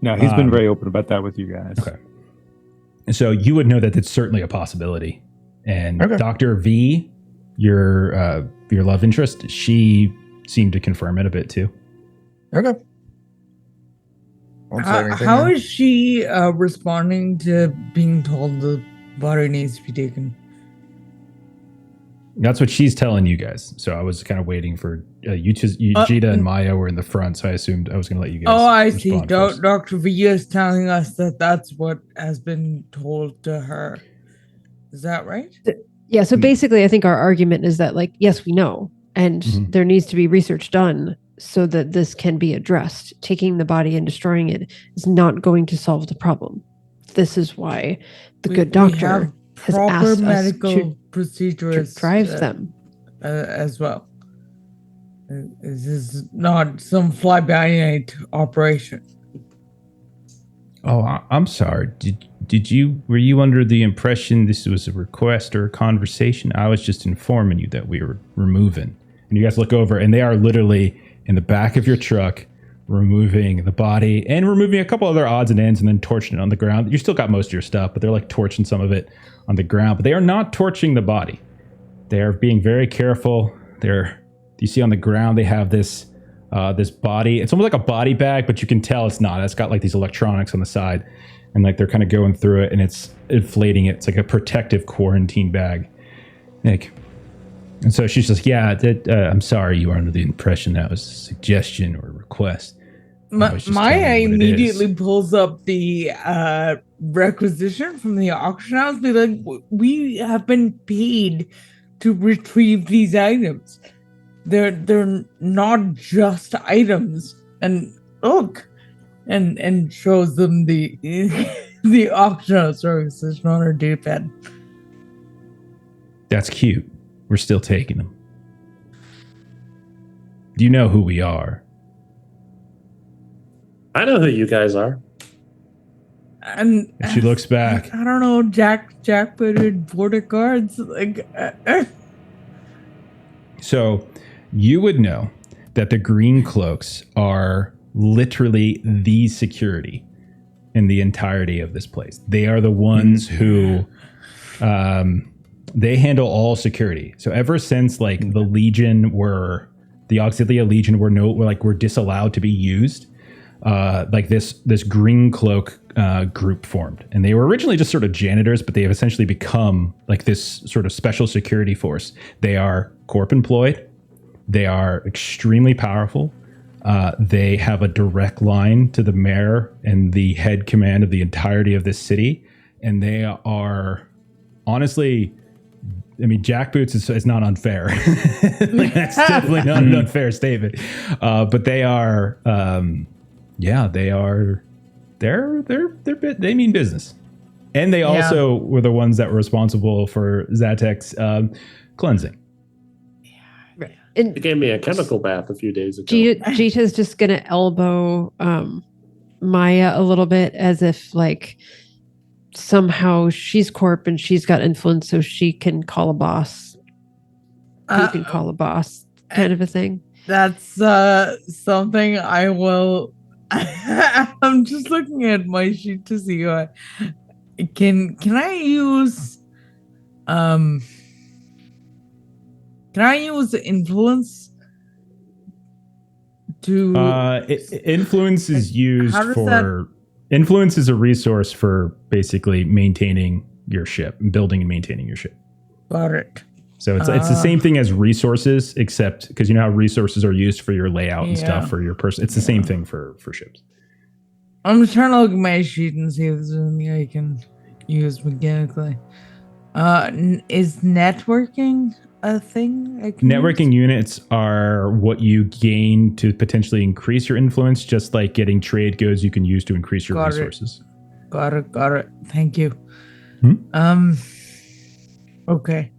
No, he's been very open about that with you guys. Okay. So you would know that it's certainly a possibility. And Dr. V, your love interest, she seemed to confirm it a bit too. Okay. How is she responding to being told the body needs to be taken? That's what she's telling you guys. So I was kind of waiting for Jita and Maya were in the front, so I assumed I was going to let you guys. Oh, I see. Dr. V is telling us that that's what has been told to her. Is that right? Yeah. So basically, I think our argument is that, like, yes, we know, and there needs to be research done so that this can be addressed. Taking the body and destroying it is not going to solve the problem. This is why the good doctor has asked medical us procedures to drive them as well. This is not some fly-by-night operation. Oh, I'm sorry. Were you under the impression this was a request or a conversation? I was just informing you that we were removing. And you guys look over, and they are literally in the back of your truck, removing the body and removing a couple other odds and ends and then torching it on the ground. You still got most of your stuff, but they're like torching some of it on the ground. But they are not torching the body. They are being very careful. You see on the ground, they have this body. It's almost like a body bag, but you can tell it's not. It's got like these electronics on the side, and like they're kind of going through it, and it's inflating it. It's like a protective quarantine bag. And so she's just, I'm sorry you were under the impression that was a suggestion or a request. Maya immediately pulls up the requisition from the auction house. Be like, we have been paid to retrieve these items. They're not just items. And look, and shows them the the auction house requisition on her D-pad. That's cute. We're still taking them. Do you know who we are? I know who you guys are. And she looks back. I don't know, jackbooted border guards. So you would know that the green cloaks are literally the security in the entirety of this place. They are the ones who they handle all security. So ever since like the Legion the Auxilia Legion were disallowed to be used, like this green cloak group formed. And they were originally just sort of janitors, but they have essentially become like this sort of special security force. They are corp employed. They are extremely powerful. They have a direct line to the mayor and the head command of the entirety of this city. And they are honestly, I mean, jackboots is not unfair. Like, that's definitely not an unfair statement. But they are, they mean business. And they also were the ones that were responsible for Zatek's cleansing. It gave me a chemical bath a few days ago. Jita's just going to elbow Maya a little bit as if like somehow she's corp and she's got influence so she can call a boss. You can call a boss kind of a thing. That's something I will... I'm just looking at my sheet to see what... Can I use... Can I use influence to influence is used for influence is a resource for basically maintaining your ship, building and maintaining your ship. Got it. So it's the same thing as resources, except because you know how resources are used for your layout and stuff for your person. It's the same thing for ships. I'm just trying to look at my sheet and see if there's anything I can use mechanically. Is networking a thing? Networking units are what you gain to potentially increase your influence, just like getting trade goods you can use to increase your resources. Got it. Thank you. Okay.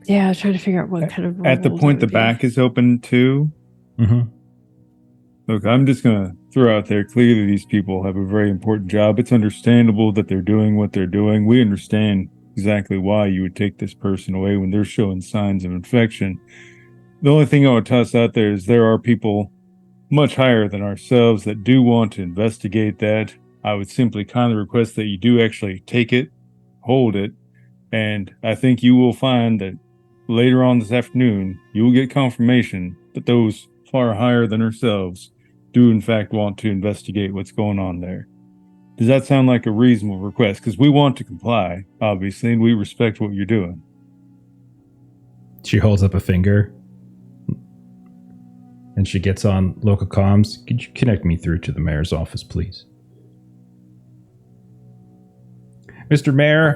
Yeah, I was trying to figure out what kind of at the point the back is open too. Look, I'm just gonna throw out there, clearly these people have a very important job. It's understandable that they're doing what they're doing. We understand exactly why you would take this person away when they're showing signs of infection. The only thing I would toss out there is there are people much higher than ourselves that do want to investigate that. I would simply kindly request that you do actually take it, hold it, and I think you will find that later on this afternoon, you will get confirmation that those far higher than ourselves do in fact want to investigate what's going on there. Does that sound like a reasonable request? Because we want to comply, obviously, and we respect what you're doing. She holds up a finger and she gets on local comms. Could you connect me through to the mayor's office, please? Mr. Mayor,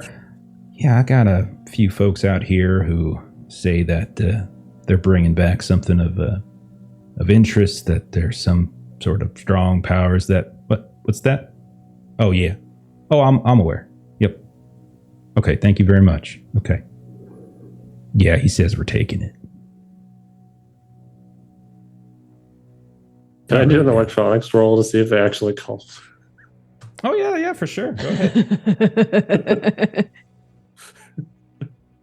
yeah, I got a few folks out here who say that they're bringing back something of interest, that there's some sort of strong powers that... What's that? Oh, yeah. Oh, I'm aware. Yep. Okay, thank you very much. Okay. Yeah, he says we're taking it. Can I do an electronics roll to see if they actually call? Oh, yeah, for sure. Go ahead.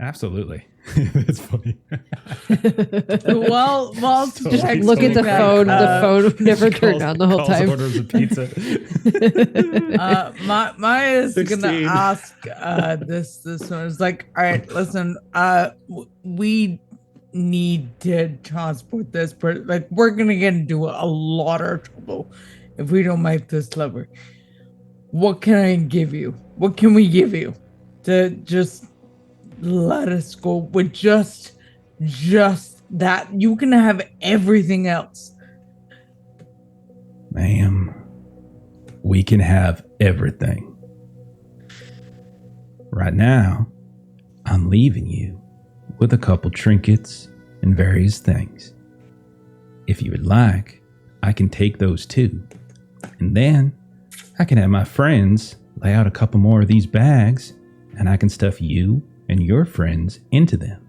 Absolutely. That's funny. Well, just look at the phone. The phone never turned on the whole time. Orders a pizza. Maya is gonna ask this one. It's like, all right, listen, we need to transport this, but like we're gonna get into a lot of trouble if we don't make this lever. What can I give you? What can we give you to just let us go with just that? You can have everything else. Ma'am, we can have everything. Right now, I'm leaving you with a couple trinkets and various things. If you would like, I can take those too. And then I can have my friends lay out a couple more of these bags and I can stuff you and your friends into them.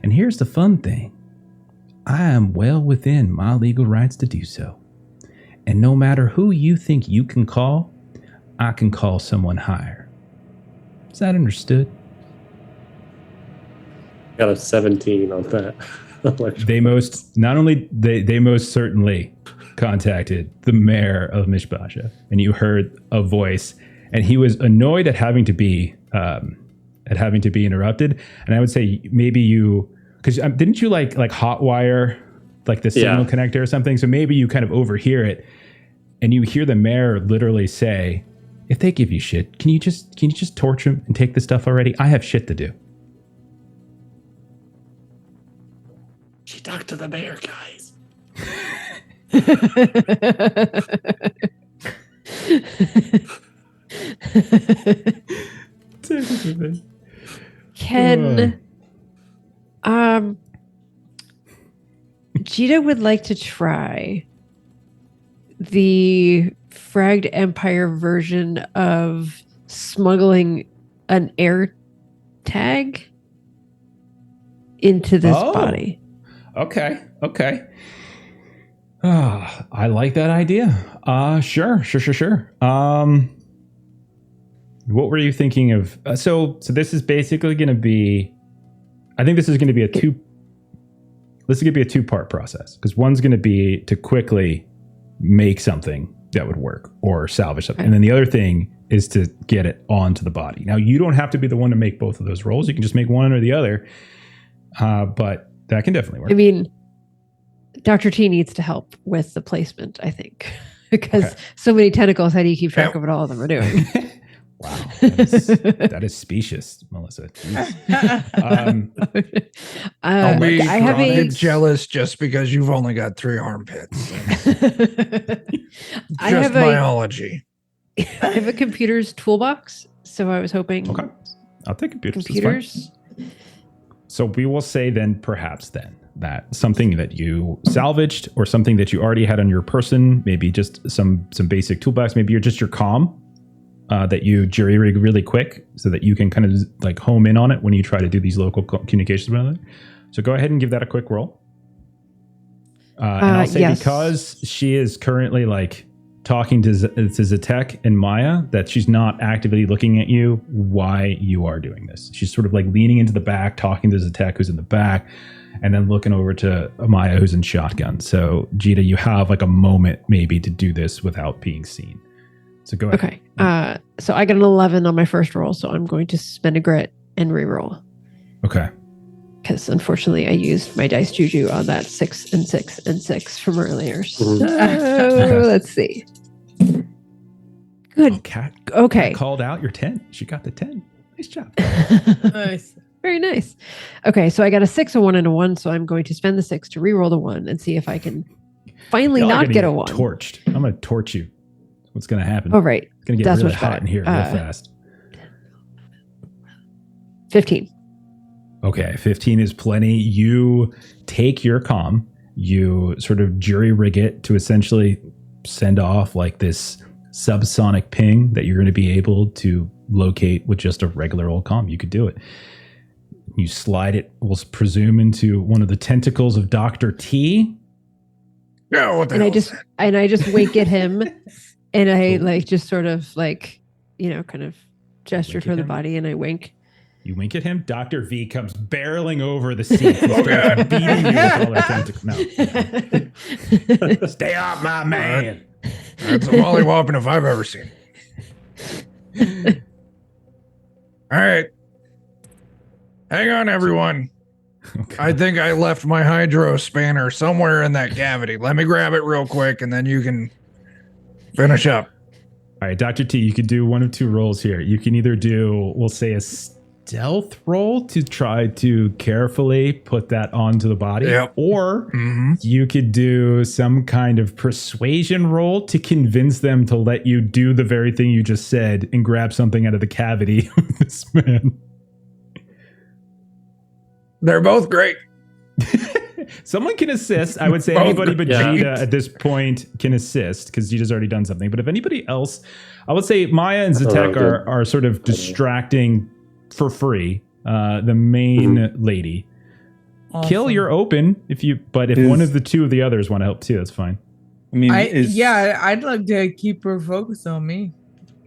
And here's the fun thing. I am well within my legal rights to do so. And no matter who you think you can call, I can call someone higher. Is that understood? Got a 17 on that. They most certainly contacted the mayor of Mishbasha, and you heard a voice, and he was annoyed at having to be interrupted. And I would say maybe you, because didn't you like hotwire like the signal connector or something? So maybe you kind of overhear it, and you hear the mayor literally say, "If they give you shit, can you just torch them and take the stuff already? I have shit to do." She talked to the mayor, guys. Ken, Jita would like to try the Fragged Empire version of smuggling an air tag into this body. Okay. I like that idea. Sure. What were you thinking of? So this is basically going to be, I think this is going to be a two-part process, because one's going to be to quickly make something that would work or salvage something. And then the other thing is to get it onto the body. Now, you don't have to be the one to make both of those rolls. You can just make one or the other. But that can definitely work. I mean, Dr. T needs to help with the placement, I think, because so many tentacles. How do you keep track of what all of them are doing? Wow, that is specious, Melissa. Don't be I have a jealous just because you've only got 3 armpits. I Just have biology. I have a computer's toolbox, so I was hoping. Okay, I'll take computers. Computers. So we will say then, perhaps then, that something that you salvaged or something that you already had on your person, maybe just some basic toolbox, maybe you're just your comm that you jury rig really quick so that you can kind of like home in on it when you try to do these local communications with it. So go ahead and give that a quick roll. And I'll say because she is currently like talking to Zatek and Maya, that she's not actively looking at you why you are doing this. She's sort of like leaning into the back, talking to Zatek, who's in the back, and then looking over to Maya, who's in shotgun. So Jita, you have like a moment maybe to do this without being seen. So go ahead. Okay. So I got an 11 on my first roll, so I'm going to spend a grit and reroll. Okay. Because unfortunately I used my dice juju on that 6 and 6 and 6 from earlier. So let's see. Good. Oh, Kat, Okay. Kat called out your 10. She got the 10. Nice job. Nice. Very nice. Okay, so I got a 6, a 1, and a 1, so I'm going to spend the 6 to reroll the 1 and see if I can finally Y'all are not gonna get a 1. Torched. I'm going to torch you. What's going to happen? Oh, right. It's going to get That's really much hot better. in here real fast. 15. Okay, 15 is plenty. You take your comm, you sort of jury rig it to essentially send off like this subsonic ping that you're going to be able to locate with just a regular old comm. You could do it. You slide it, we'll presume, into one of the tentacles of Dr. T. Yeah, what the And hell I just wink at him, and I like just sort of like, kind of gesture Wink at toward the him? body, and I wink. You wink at him. Dr. V comes barreling over the seat and starts beating you with all that tentacle. No. Stay off my man. That's a mollywopping if I've ever seen. All right. Hang on, everyone. Okay. I think I left my hydro spanner somewhere in that cavity. Let me grab it real quick, and then you can finish up. All right, Dr. T, you could do one of two rolls here. You can either do, we'll say, a stealth roll to try to carefully put that onto the body, or you could do some kind of persuasion roll to convince them to let you do the very thing you just said and grab something out of the cavity of this man. They're both great. Someone can assist. I would say anybody but Jita at this point can assist because Jita's already done something. But if anybody else, I would say Maya and Zatek are sort of distracting for free the main lady. Awesome. Kill, you're open but if one of the two of the others want to help too, that's fine. I mean, I'd like to keep her focused on me.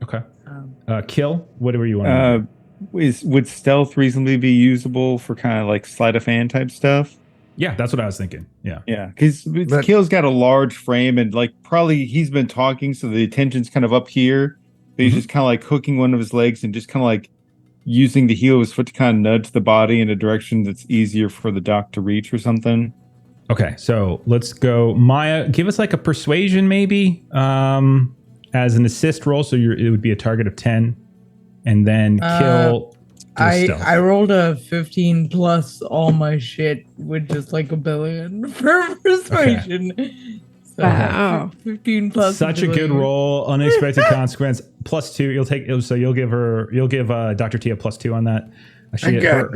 Okay. Kill, whatever you want to do. Would stealth reasonably be usable for kind of like sleight of hand type stuff? Yeah, that's what I was thinking. Yeah. Yeah, because Kill's got a large frame and like probably he's been talking, so the attention's kind of up here. But he's just kind of like hooking one of his legs and just kind of like using the heel of his foot to kind of nudge the body in a direction that's easier for the doc to reach or something. Okay, so let's go. Maya, give us like a persuasion maybe as an assist roll. So it would be a target of 10. And then Kill. I rolled a 15 plus all my shit with just like $1 billion for persuasion. Okay. So Wow. 15 plus. Such a good roll. Unexpected consequence. +2. You'll give Dr. T a +2 on that.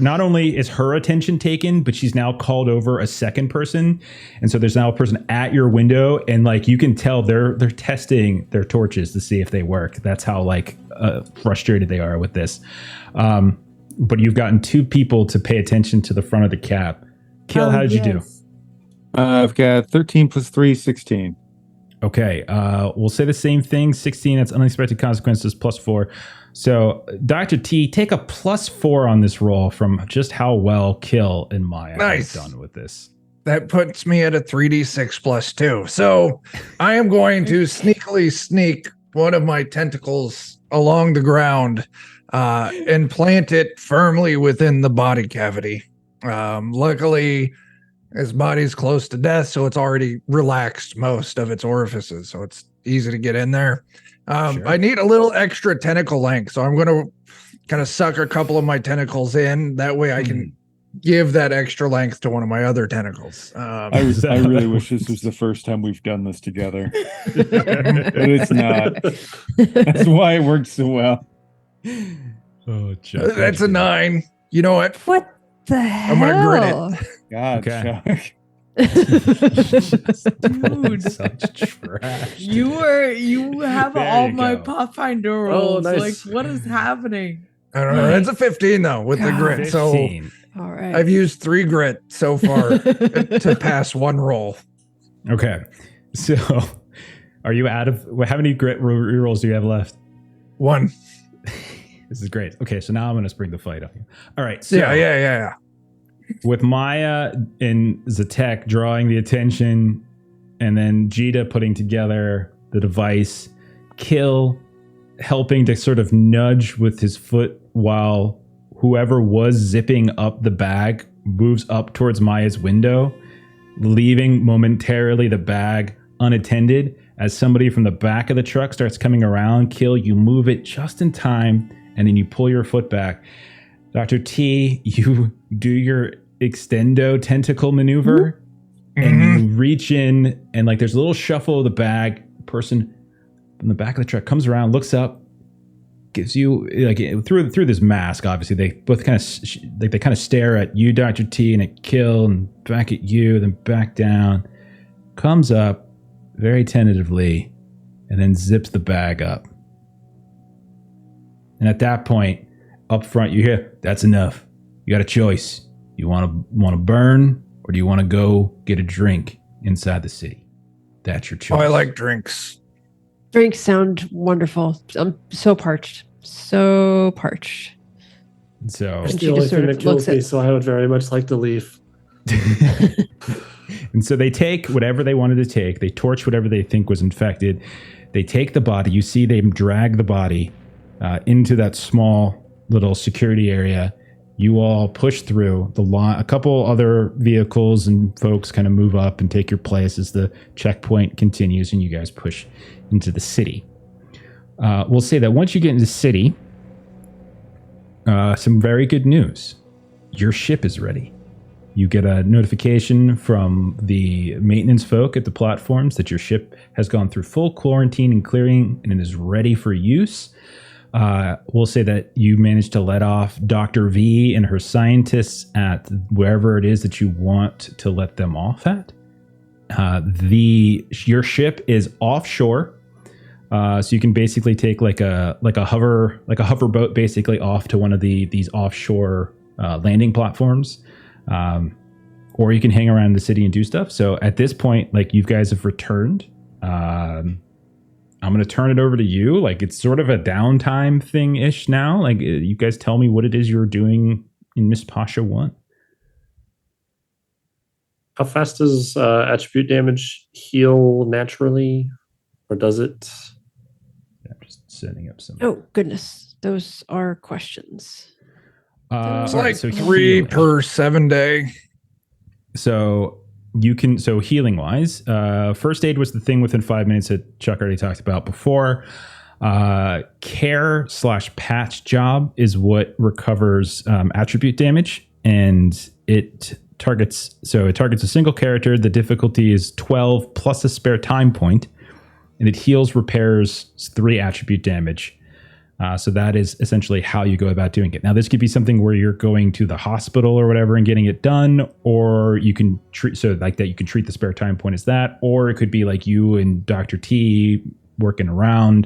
Not only is her attention taken, but she's now called over a second person, and so there's now a person at your window, and like you can tell they're testing their torches to see if they work. That's how like frustrated they are with this. But you've gotten 2 people to pay attention to the front of the cap. Kill, how did you do? I've got 13 plus 3, 16. Okay, we'll say the same thing. 16. That's unexpected consequences +4. So, Dr. T, take a +4 on this roll from just how well Kill and Maya have done with this. That puts me at a 3d6 +2. So I am going to sneakily sneak one of my tentacles along the ground and plant it firmly within the body cavity. Luckily, His body's close to death, so it's already relaxed most of its orifices, so it's easy to get in there. Sure. I need a little extra tentacle length, so I'm going to kind of suck a couple of my tentacles in. That way I can give that extra length to one of my other tentacles. I really wish this was the first time we've done this together, but it's not. That's why it works so well. Oh, Chuck, that's a 9. You know what? What the hell? I'm going to grit it. God, Okay. Chuck. Dude. Such trash. You have There all you my go. Pathfinder rolls. nice. Like, what is happening? I don't know. That's a 15 though with the grit. 15. All right. So I've used 3 grit so far to pass 1 roll. Okay. So are you out of how many grit rerolls do you have left? 1. This is great. Okay, so now I'm going to spring the fight on you. All right. So Yeah. with Maya and Zatek drawing the attention, and then Jita putting together the device, Kill helping to sort of nudge with his foot while whoever was zipping up the bag moves up towards Maya's window, leaving momentarily the bag unattended. As somebody from the back of the truck starts coming around, Kill, you move it just in time, and then you pull your foot back. Dr. T, you do your extendo tentacle maneuver, and you reach in, and like there's a little shuffle of the bag. Person from the back of the truck comes around, looks up, gives you like through this mask. Obviously, they both kind of they kind of stare at you, Dr. T, and at Kill, and back at you, then back down. Comes up very tentatively, and then zips the bag up. And at that point, up front, you hear, "That's enough. You got a choice. You want to burn, or do you want to go get a drink inside the city? That's your choice." Oh, I like drinks. Drinks sound wonderful. I'm so parched. So parched. So, It's And the she only just sort thing of that kills looks me, at- so I would very much like to leave. and so they take whatever they wanted to take. They torch whatever they think was infected. They take the body. You see them drag the body into that small little security area. You all push through the line. A couple other vehicles and folks kind of move up and take your place as the checkpoint continues, and you guys push into the city. We'll say that once you get into the city, some very good news. Your ship is ready. You get a notification from the maintenance folk at the platforms that your ship has gone through full quarantine and clearing and is ready for use. We'll say that you managed to let off Dr. V and her scientists at wherever it is that you want to let them off at. Your ship is offshore, so you can basically take like a hoverboat basically off to one of these offshore landing platforms, or you can hang around the city and do stuff. So at this point, like you guys have returned. I'm going to turn it over to you. Like it's sort of a downtime thing-ish now. Like you guys tell me what it is you're doing in Miss Pasha 1. How fast does attribute damage heal naturally? Or does it? I'm just setting up some. Oh, goodness. Those are questions. It's all like right, so 3 healing. per 7 day. So you can, healing wise, first aid was the thing within 5 minutes that Chuck already talked about before. Care/patch job is what recovers attribute damage, and it targets a single character. The difficulty is 12 plus a spare time point, and it heals, repairs 3 attribute damage. So that is essentially how you go about doing it. Now, this could be something where you're going to the hospital or whatever and getting it done, or you can treat you can treat the spare time point as that, or it could be like you and Dr. T working around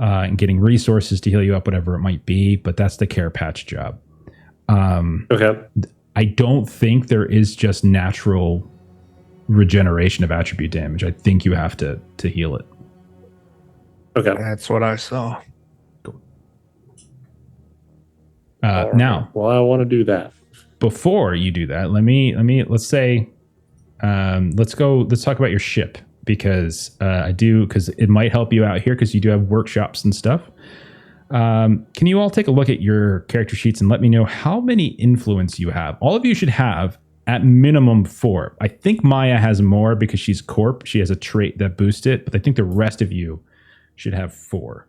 and getting resources to heal you up, whatever it might be. But that's the care patch job. Okay. I don't think there is just natural regeneration of attribute damage. I think you have to heal it. Okay. That's what I saw. All right. Now, Well, I want to do that. before you do that, let's talk about your ship, because because it might help you out here, because you do have workshops and stuff. Can you all take a look at your character sheets and let me know how many influence you have? All of you should have at minimum 4. I think Maya has more because she's corp. She has a trait that boosts it, but I think the rest of you should have 4.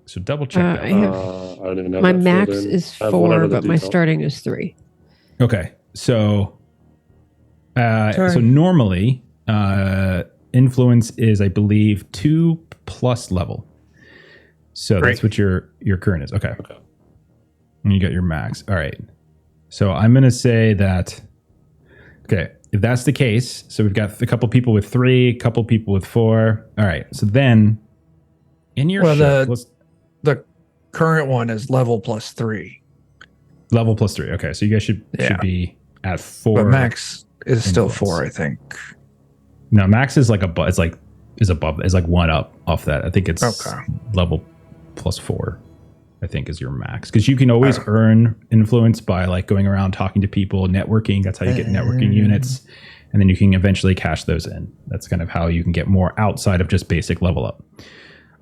So double check that. I have, I don't even know. my that max filled in. is I have 4, whatever the but my default. starting is 3. Okay, so normally influence is, I believe, 2 plus level. So Great. that's what your current is. Okay. And you got your max. All right. So I'm going to say that, okay, if that's the case, so we've got a couple people with 3, a couple people with 4. All right. So then in your ship, the current one is level plus 3. level plus 3. Okay. So you guys should be at 4. But max is still influence. 4, I think. No, max is like above. It's like 1 up off that. I think it's level plus 4. I think is your max, because you can always earn influence by like going around talking to people, networking. That's how you get networking units, and then you can eventually cash those in. That's kind of how you can get more outside of just basic level up.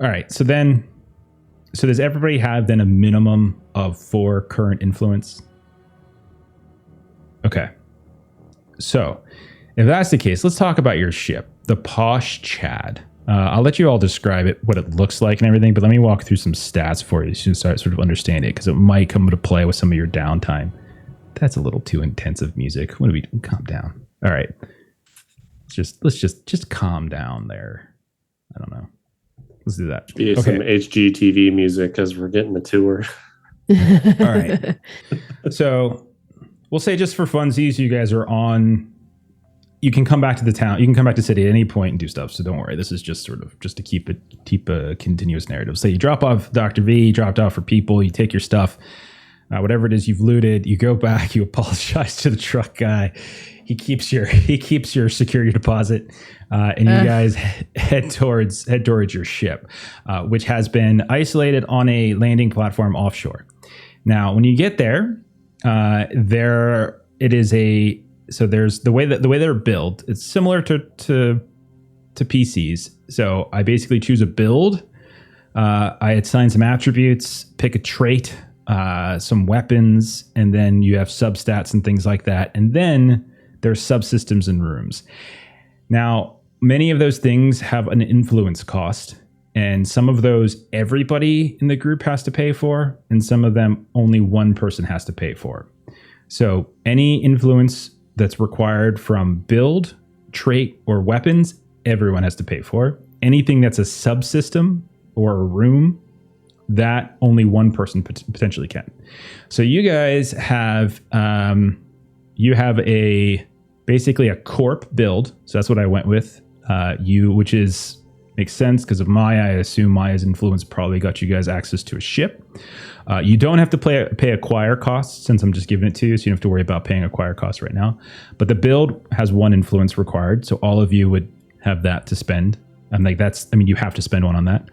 All right, so does everybody have then a minimum of 4 current influence? Okay, so if that's the case, let's talk about your ship, the Posh Chad. I'll let you all describe it, what it looks like and everything, but let me walk through some stats for you so you start sort of understanding it, because it might come into play with some of your downtime. That's a little too intensive music. What do we do? Calm down. All right. Let's just calm down there. I don't know. Let's do that. Be some HGTV music as we're getting the tour. All right. So we'll say, just for funsies, you guys are on. You can come back to the town. You can come back to the city at any point and do stuff. So don't worry. This is just sort of just to keep a continuous narrative. So you drop off Dr. V, you dropped off for people, you take your stuff, whatever it is you've looted, you go back, you apologize to the truck guy. He keeps your security deposit, and you guys head towards your ship, which has been isolated on a landing platform offshore. Now, when you get there, so there's the way they're built. It's similar to PCs. So I basically choose a build. I assign some attributes, pick a trait, some weapons, and then you have substats and things like that. And then there's subsystems and rooms. Now, many of those things have an influence cost, and some of those everybody in the group has to pay for, and some of them only one person has to pay for. So any influence that's required from build, trait, or weapons, everyone has to pay for. Anything that's a subsystem or a room, that only one person potentially can. So you guys have basically a corp build. So that's what I went with. Which makes sense because of Maya. I assume Maya's influence probably got you guys access to a ship. You don't have to pay acquire costs, since I'm just giving it to you, so you don't have to worry about paying acquire costs right now. But the build has 1 influence required, so all of you would have that to spend. You have to spend 1 on that.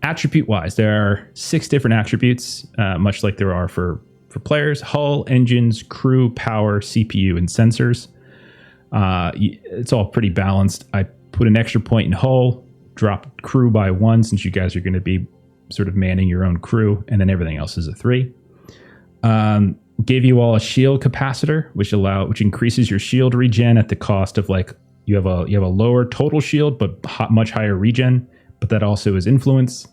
Attribute-wise, there are 6 different attributes, much like there are for players: hull, engines, crew, power, CPU, and sensors. It's all pretty balanced. I put an extra point in hull, drop crew by 1, since you guys are going to be sort of manning your own crew, and then everything else is a 3. Gave you all a shield capacitor, which increases your shield regen at the cost of, like, you have a lower total shield but much higher regen, but that also is influence.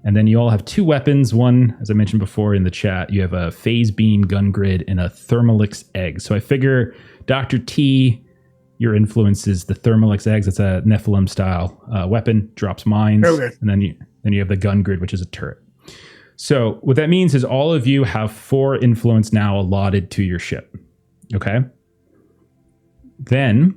And then you all have 2 weapons. One, as I mentioned before in the chat, you have a phase beam gun grid and a Thermalix egg. So I figure Dr. T, your influence is the Thermalix eggs. It's a Nephilim style weapon, drops mines. Okay. And then you have the gun grid, which is a turret. So what that means is all of you have 4 influence now allotted to your ship. Okay. Then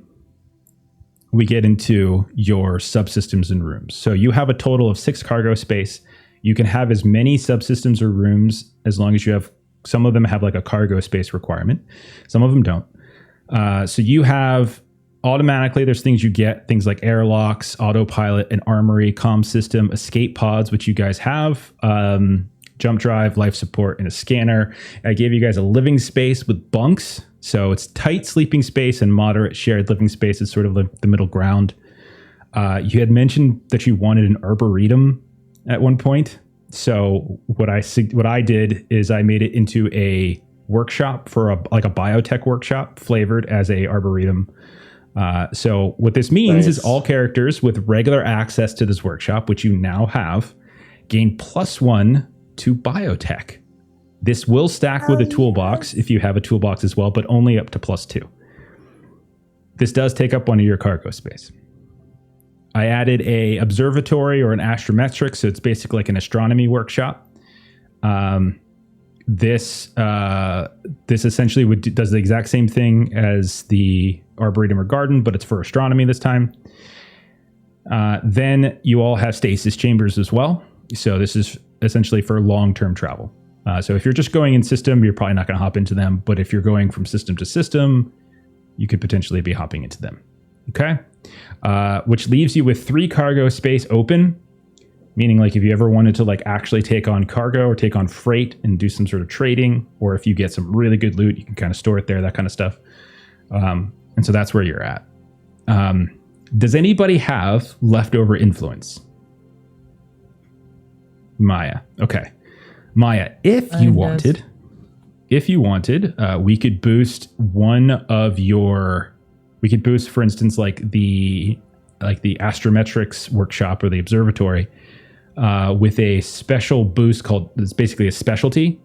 we get into your subsystems and rooms. So you have a total of 6 cargo space. You can have as many subsystems or rooms as long as you have. Some of them have like a cargo space requirement. Some of them don't. So you have automatically, there's things you get, things like airlocks, autopilot, an armory, comm system, escape pods, which you guys have, jump drive, life support, and a scanner. I gave you guys a living space with bunks. So it's tight sleeping space and moderate shared living space is sort of the middle ground. You had mentioned that you wanted an arboretum at one point. So what I did is I made it into a workshop for a biotech workshop flavored as a arboretum. So what this means is all characters with regular access to this workshop, which you now have, gain +1 to biotech. This will stack with a toolbox if you have a toolbox as well, but only up to +2. This does take up one of your cargo space. I added a observatory or an astrometric, so it's basically like an astronomy workshop. This essentially does the exact same thing as the Arboretum or Garden, but it's for astronomy this time. Then you all have stasis chambers as well. So this is essentially for long-term travel. So if you're just going in system, you're probably not going to hop into them. But if you're going from system to system, you could potentially be hopping into them. Okay? Which leaves you with 3 cargo space open. Meaning, like, if you ever wanted to, like, actually take on cargo or take on freight and do some sort of trading, or if you get some really good loot, you can kind of store it there, that kind of stuff. And so that's where you're at. Does anybody have leftover influence? Maya. Okay. Maya, if you wanted, we could boost one of your... We could boost, for instance, like the astrometrics workshop or the observatory, with a special boost called, it's basically a specialty,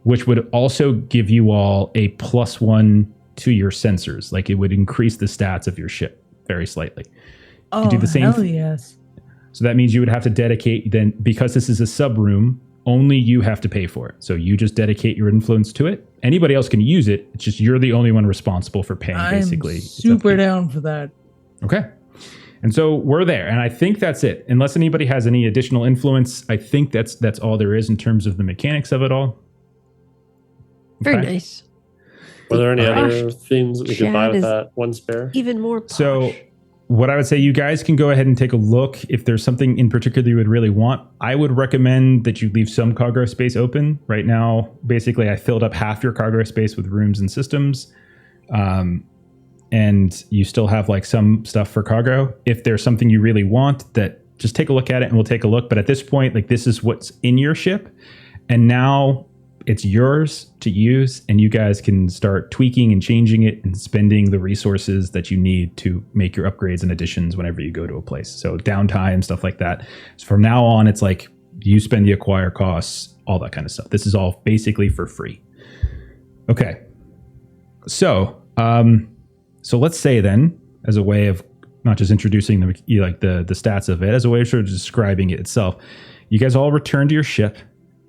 which would also give you all a +1 to your sensors. Like, it would increase the stats of your ship very slightly. You could do the same hell yes. So that means you would have to dedicate, then, because this is a sub room, only you have to pay for it. So you just dedicate your influence to it. Anybody else can use it. It's just you're the only one responsible for paying, basically. I'm super down for that. Okay. And so we're there, and I think that's it. Unless anybody has any additional influence, I think that's all there is in terms of the mechanics of it all. Okay. Very nice. Were there any other things that we could buy with that 1 spare? Even more posh. So what I would say, you guys can go ahead and take a look. If there's something in particular you would really want, I would recommend that you leave some cargo space open. Right now, basically, I filled up half your cargo space with rooms and systems. And you still have like some stuff for cargo. If there's something you really want, that just take a look at it and we'll take a look. But at this point, like, this is what's in your ship. And now it's yours to use, and you guys can start tweaking and changing it and spending the resources that you need to make your upgrades and additions whenever you go to a place. So downtime, stuff like that. So from now on, it's like you spend the acquire costs, all that kind of stuff. This is all basically for free. Okay. So, so let's say then, as a way of not just introducing the stats of it, as a way of sort of describing it itself, you guys all return to your ship,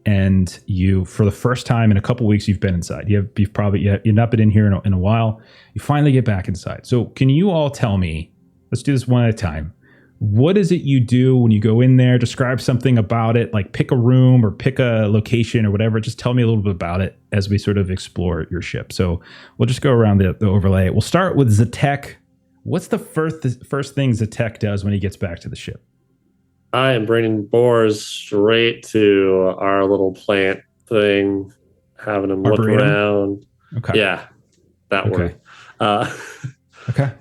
and you, for the first time in a couple weeks, you've been inside. You've not been in here in a while. You finally get back inside. So can you all tell me? Let's do this one at a time. What is it you do when you go in there? Describe something about it, like pick a room or pick a location or whatever. Just tell me a little bit about it as we sort of explore your ship. So we'll just go around the overlay. We'll start with Zatek. What's the first thing Zatek does when he gets back to the ship? I am bringing boars straight to our little plant thing, having them look around. Okay. Yeah, that word. Okay.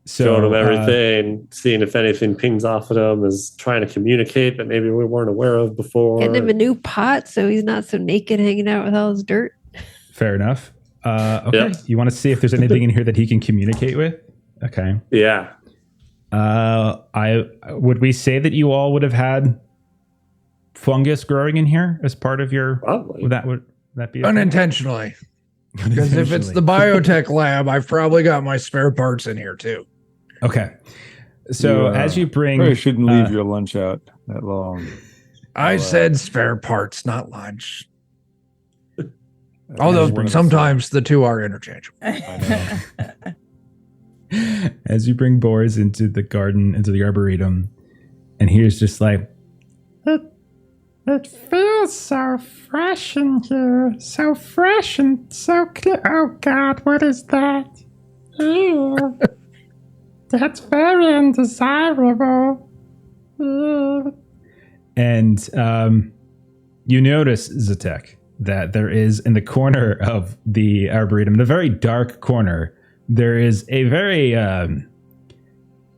So, showing them everything, seeing if anything pings off of them, is trying to communicate that maybe we weren't aware of before. Getting him a new pot so he's not so naked hanging out with all his dirt. Fair enough. Okay. Yep. You want to see if there's anything in here that he can communicate with? Okay. Yeah. Would we say that you all would have had fungus growing in here as part of your? Probably. Would that be unintentionally? Because if it's the biotech lab, I've probably got my spare parts in here too. Okay. So as you bring, probably shouldn't leave your lunch out that long. I said spare parts, not lunch. Although sometimes the two are interchangeable. I know. As you bring boars into the garden, into the arboretum, and here's just like, it feels so fresh in here, so fresh and so clear. Oh God, what is that? Ew. That's very undesirable. Ew. And you notice, Zatek, that there is in the corner of the arboretum, in a very dark corner, there is a very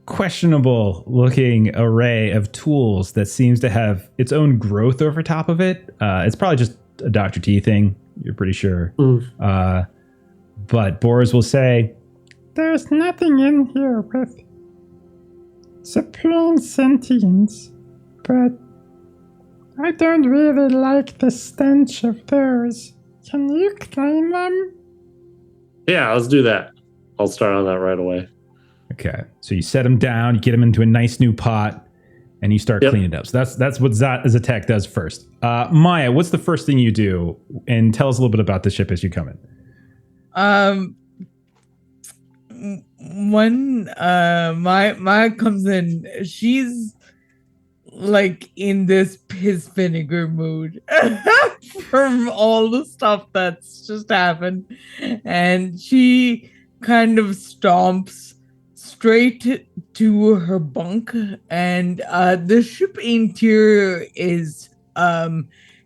questionable looking array of tools that seems to have its own growth over top of it. It's probably just a Dr. T thing. You're pretty sure. But Boris will say, there's nothing in here with supreme sentience, but I don't really like the stench of those. Can you clean them? Yeah, let's do that. I'll start on that right away. Okay. So you set them down, you get them into a nice new pot, and you start cleaning it up. So that's what Zatek does first. Maya, what's the first thing you do? And tell us a little bit about the ship as you come in. When Maya comes in, she's like in this piss vinegar mood from all the stuff that's just happened, and she kind of stomps straight to her bunk. And the ship interior is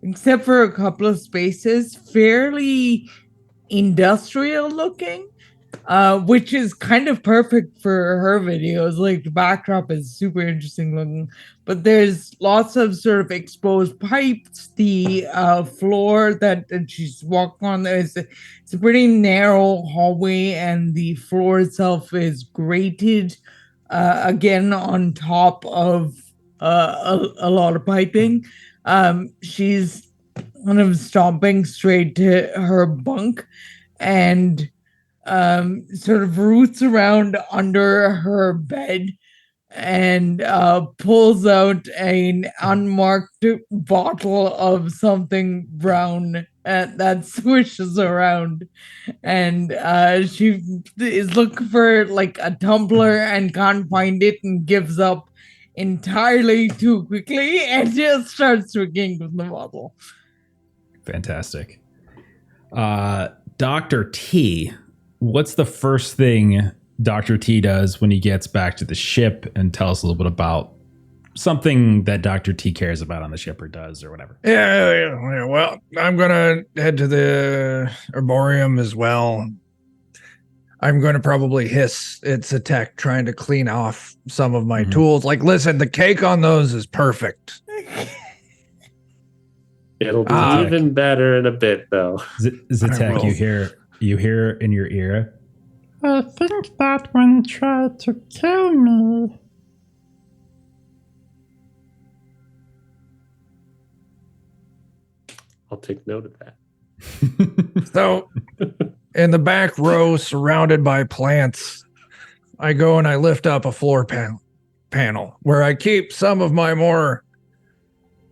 except for a couple of spaces, fairly industrial looking, which is kind of perfect for her videos. Like the backdrop is super interesting looking, but there's lots of sort of exposed pipes. The floor that she's walking on, it's a pretty narrow hallway, and the floor itself is grated again on top of a lot of piping. She's kind of stomping straight to her bunk and sort of roots around under her bed and pulls out an unmarked bottle of something brown that swishes around. And she is looking for like a tumbler and can't find it and gives up entirely too quickly and just starts drinking from the bottle. Fantastic. Dr. T, what's the first thing Dr. T does when he gets back to the ship? And tell us a little bit about something that Dr. T cares about on the ship or does or whatever. Yeah. Well, I'm going to head to the Arboreum as well. I'm going to probably hiss at Zatek trying to clean off some of my tools. Like, listen, the cake on those is perfect. It'll be even better in a bit, though. Zatek, you hear in your ear, I think that one tried to kill me. I'll take note of that. So, in the back row, surrounded by plants, I go and I lift up a floor panel where I keep some of my more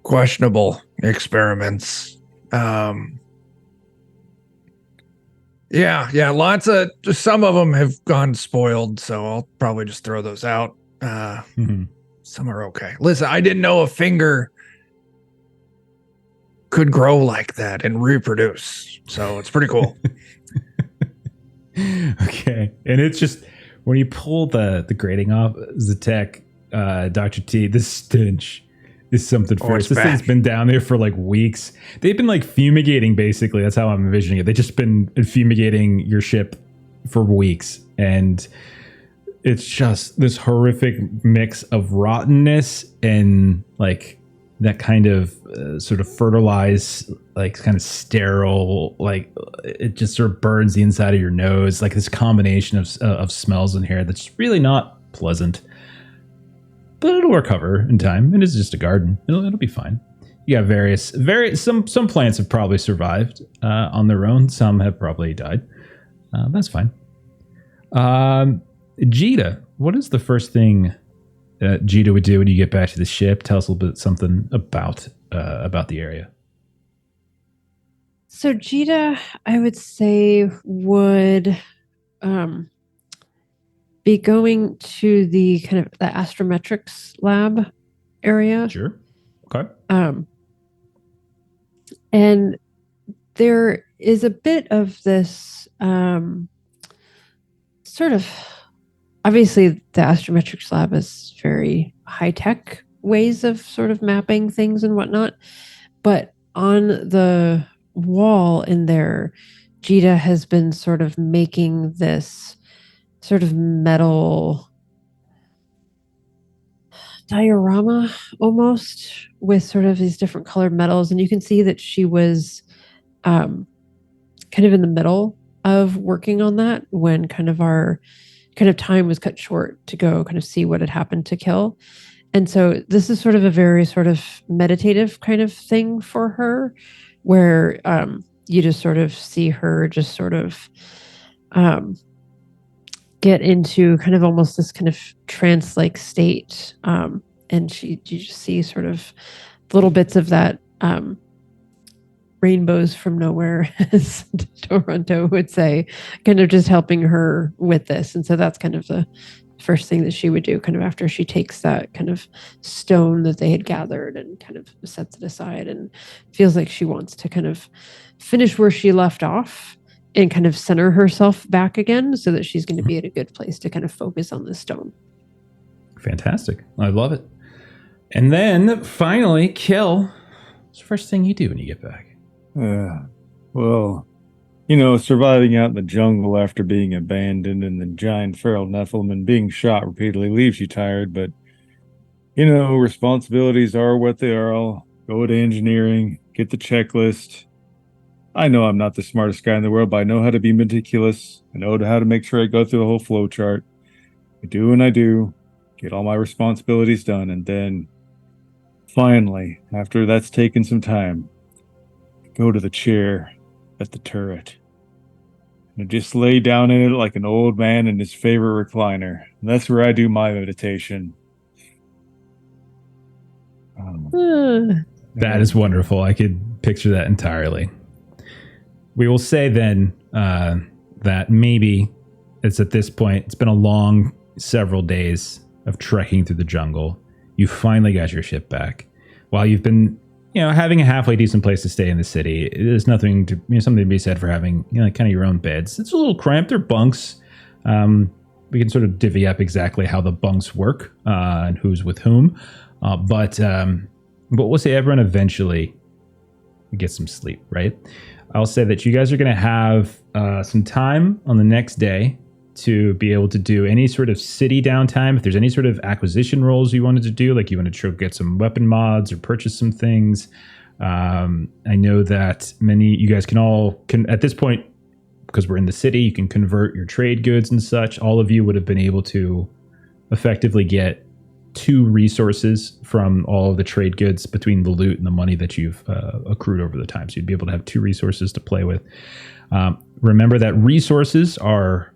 questionable experiments. Lots of, some of them have gone spoiled, so I'll probably just throw those out. Some are okay. Listen, I didn't know a finger could grow like that and reproduce, so it's pretty cool. Okay. And it's just when you pull the grating off, Zatek, Dr. T, the stench is something fierce. This thing's been down there for like weeks. They've been like fumigating, basically. That's how I'm envisioning it. They've just been fumigating your ship for weeks. And it's just this horrific mix of rottenness and like that kind of sort of fertilized, like kind of sterile, like it just sort of burns the inside of your nose. Like this combination of smells in here that's really not pleasant. But it'll recover in time. It is just a garden. It'll be fine. You got various some plants have probably survived on their own. Some have probably died. That's fine. Jita, what is the first thing that Jita would do when you get back to the ship? Tell us a little bit something about the area. So Jita, I would say, would be going to the kind of the astrometrics lab area. Sure. Okay. And there is a bit of this sort of, obviously the astrometrics lab is very high tech ways of sort of mapping things and whatnot. But on the wall in there, Jita has been sort of making this sort of metal diorama almost with sort of these different colored metals. And you can see that she was kind of in the middle of working on that when kind of our kind of time was cut short to go kind of see what had happened to Kill. And so this is sort of a very sort of meditative kind of thing for her, where you just sort of see her just sort of get into kind of almost this kind of trance-like state. And you just see sort of little bits of that rainbows from nowhere, as Toronto would say, kind of just helping her with this. And so that's kind of the first thing that she would do kind of after she takes that kind of stone that they had gathered and kind of sets it aside and feels like she wants to kind of finish where she left off and kind of center herself back again so that she's going to be at a good place to kind of focus on this stone. Fantastic. I love it. And then finally, Kill. What's the first thing you do when you get back? Well, surviving out in the jungle after being abandoned and the giant feral Nephilim and being shot repeatedly leaves you tired, but, responsibilities are what they are. I'll go to engineering, get the checklist. I know I'm not the smartest guy in the world, but I know how to be meticulous. I know how to make sure I go through the whole flow chart. I do and I do, get all my responsibilities done, and then finally, after that's taken some time, go to the chair at the turret and just lay down in it like an old man in his favorite recliner. And that's where I do my meditation. That is wonderful. I could picture that entirely. We will say then that maybe it's at this point, it's been a long several days of trekking through the jungle. You finally got your ship back. While you've been having a halfway decent place to stay in the city, there's something to be said for having, kind of your own beds. It's a little cramped. They're bunks. We can sort of divvy up exactly how the bunks work and who's with whom. But we'll say everyone eventually gets some sleep, right? I'll say that you guys are going to have some time on the next day to be able to do any sort of city downtime. If there's any sort of acquisition roles you wanted to do, like you want to get some weapon mods or purchase some things. I know that you guys can at this point, because we're in the city, you can convert your trade goods and such. All of you would have been able to effectively get 2 resources from all of the trade goods between the loot and the money that you've accrued over the time. So you'd be able to have 2 resources to play with. Remember that resources are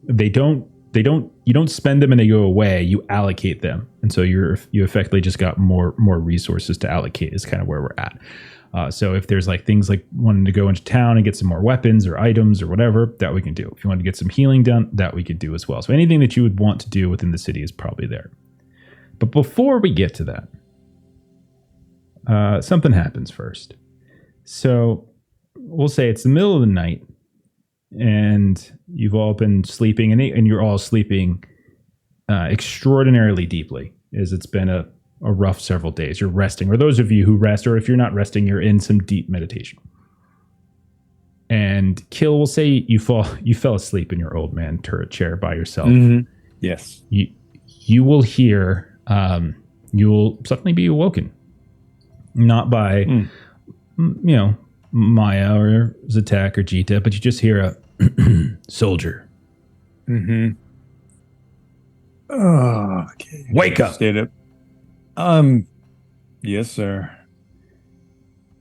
you don't spend them and they go away. You allocate them, and so you effectively just got more resources to allocate. Is kind of where we're at. So if there's like things like wanting to go into town and get some more weapons or items or whatever, that we can do. If you want to get some healing done, that we could do as well. So anything that you would want to do within the city is probably there. But before we get to that, something happens first. So we'll say it's the middle of the night. And you've all been sleeping, and you're all sleeping extraordinarily deeply, as it's been a rough several days. You're resting, or those of you who rest, or if you're not resting, you're in some deep meditation. And Kill will say you fell asleep in your old man turret chair by yourself. Mm-hmm. Yes. You will hear, you will suddenly be awoken, not by, Maya or Zatek or Jita, but you just hear a soldier. Mm-hmm. Oh, okay. Wake up. Stand up. Yes, sir.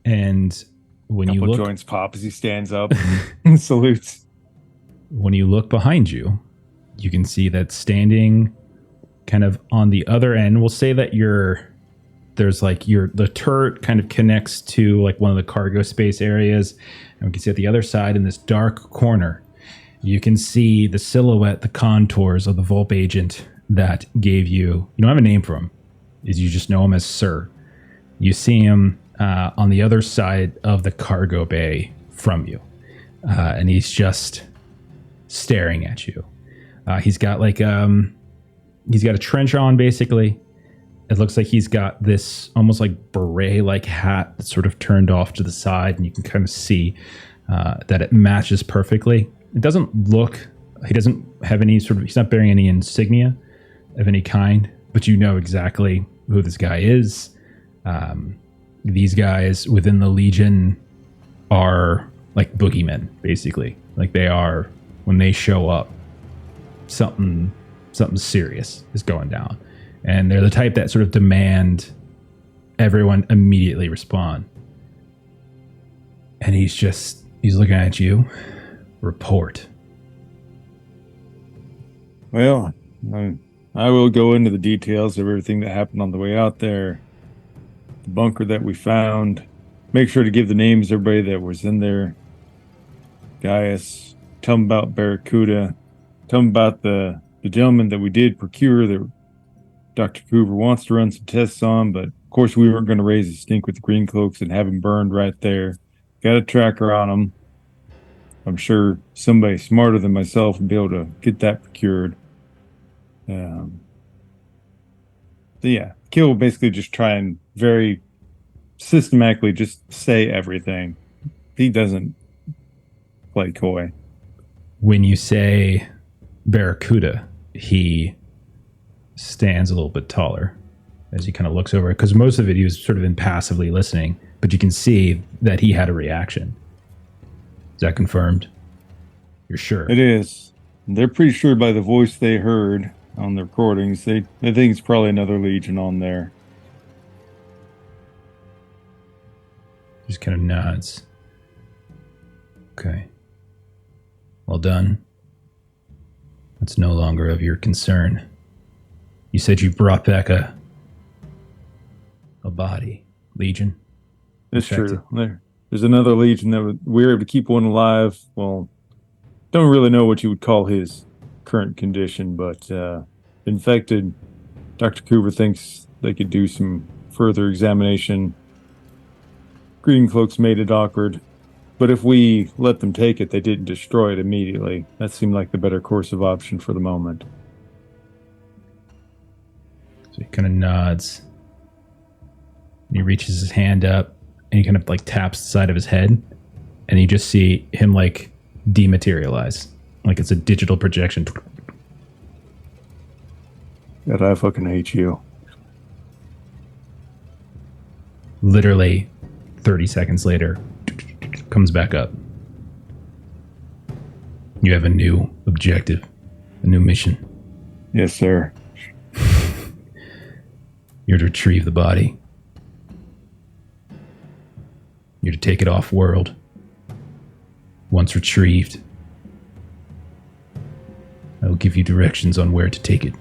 And when you look, joints pop as he stands up and salutes. When you look behind you, you can see that standing kind of on the other end, we'll say that the turret kind of connects to like one of the cargo space areas, and we can see at the other side in this dark corner, you can see the silhouette, the contours of the Volp agent that gave you don't have a name for him, is you just know him as Sir. You see him on the other side of the cargo bay from you, and he's just staring at you. He's got a trench on basically. It looks like he's got this almost like beret-like hat that's sort of turned off to the side, and you can kind of see that it matches perfectly. It doesn't look, he doesn't have any he's not bearing any insignia of any kind, but you know exactly who this guy is. These guys within the Legion are like boogeymen, basically. Like they are, when they show up, something serious is going down. And they're the type that sort of demand everyone immediately respond. And he's looking at you. Report. Well, I will go into the details of everything that happened on the way out there. The bunker that we found. Make sure to give the names of everybody that was in there. Gaius, tell them about Barracuda. Tell them about the gentleman that we did procure that Dr. Coover wants to run some tests on, but of course we weren't going to raise a stink with the green cloaks and have him burned right there. Got a tracker on him. I'm sure somebody smarter than myself would be able to get that procured. So yeah, Kill will basically just try and very systematically just say everything. He doesn't play coy. When you say Barracuda, he stands a little bit taller as he kind of looks over, because most of it he was sort of impassively listening, but you can see that he had a reaction. Is that confirmed? You're sure? It is. They're pretty sure by the voice they heard on the recordings. They think it's probably another Legion on there. Just kind of nods. Okay. Well done. That's no longer of your concern. You said you brought back a body. Legion? That's true. There's another Legion that we were able to keep one alive. Well, don't really know what you would call his current condition, but infected. Dr. Coover thinks they could do some further examination. Green Cloaks made it awkward, but if we let them take it, they didn't destroy it immediately. That seemed like the better course of option for the moment. So he kind of nods. And he reaches his hand up and he kind of like taps the side of his head, and you just see him like dematerialize. Like it's a digital projection. God, I fucking hate you. Literally 30 seconds later, comes back up. You have a new objective, a new mission. Yes, sir. You're to retrieve the body. You're to take it off world. Once retrieved, I will give you directions on where to take it.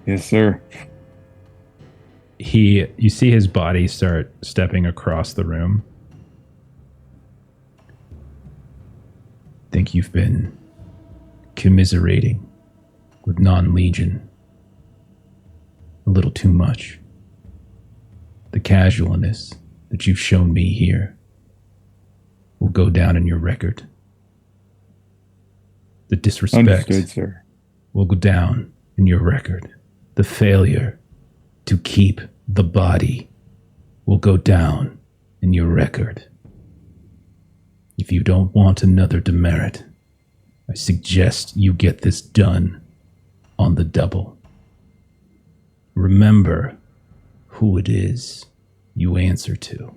Yes, sir. You see his body start stepping across the room. Think you've been commiserating with non-Legion a little too much. The casualness that you've shown me here will go down in your record. The disrespect Understood, sir. will go down in your record. The failure to keep the body will go down in your record. If you don't want another demerit, I suggest you get this done on the double. Remember who it is you answer to.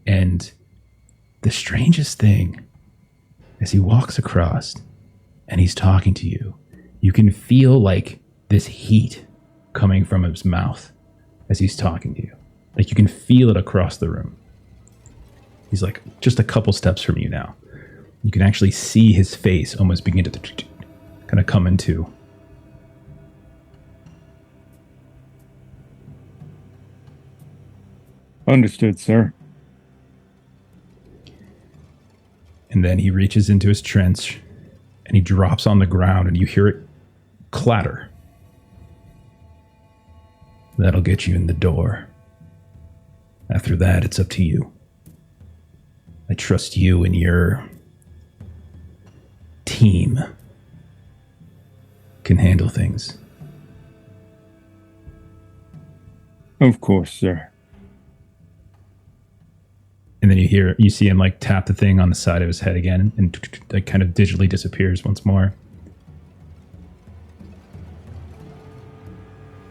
And the strangest thing, as he walks across and he's talking to you, you can feel like this heat coming from his mouth as he's talking to you. Like you can feel it across the room. He's like just a couple steps from you now. You can actually see his face almost begin to kind of come into. Understood, sir. And then he reaches into his trench and he drops on the ground and you hear it clatter. That'll get you in the door. After that, it's up to you. I trust you and your team can handle things. Of course, sir. And then you see him like tap the thing on the side of his head again, and like kind of digitally disappears once more.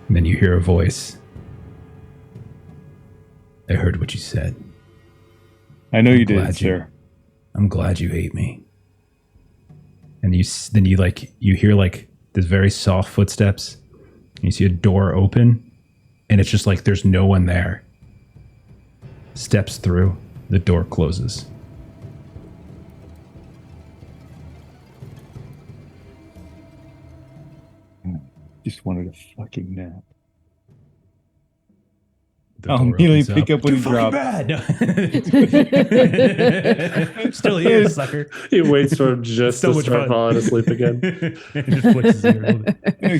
And then you hear a voice. I heard what you said. I know you did, sir. I'm glad you hate me. And you hear like this very soft footsteps. And you see a door open, and it's just like there's no one there. Steps through, the door closes. Just wanted a fucking nap. The I'll door immediately opens pick up when Too he fucking drops. bad. No. Still here, sucker. He waits for him just So to much start fun. falling asleep again. It just flicks his ear.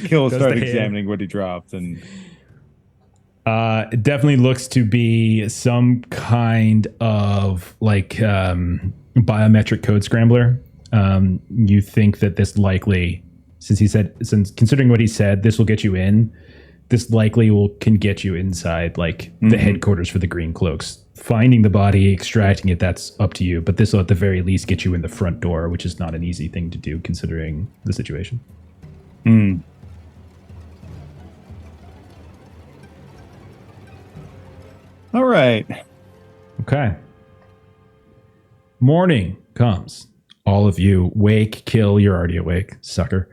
Kill Goes start the hand. examining what he dropped, and It definitely looks to be some kind of like biometric code scrambler. You think that this likely, since considering what he said, this will get you in. This likely can get you inside like the headquarters for the Green Cloaks. Finding the body, extracting it, that's up to you. But this will at the very least get you in the front door, which is not an easy thing to do considering the situation. all right. Okay. Morning comes. All of you wake, kill. You're already awake, sucker.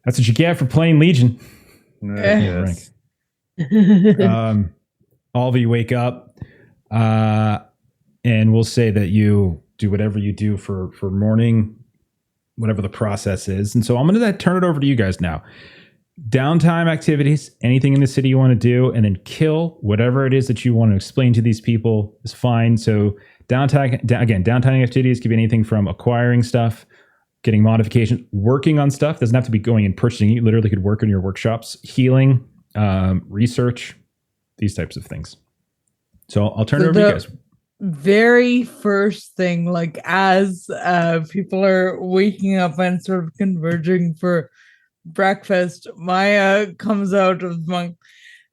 That's what you get for playing Legion. Yes. All of you wake up, and we'll say that you do whatever you do for morning, whatever the process is. And so I'm going to turn it over to you guys now. Downtime activities, anything in the city you want to do, and then kill whatever it is that you want to explain to these people is fine. So downtime activities could be anything from acquiring stuff, getting modifications, working on stuff. Doesn't have to be going and purchasing. You literally could work in your workshops, healing, research, these types of things. So I'll turn it over to you guys. Very first thing, like as people are waking up and sort of converging for breakfast, Maya comes out of monk.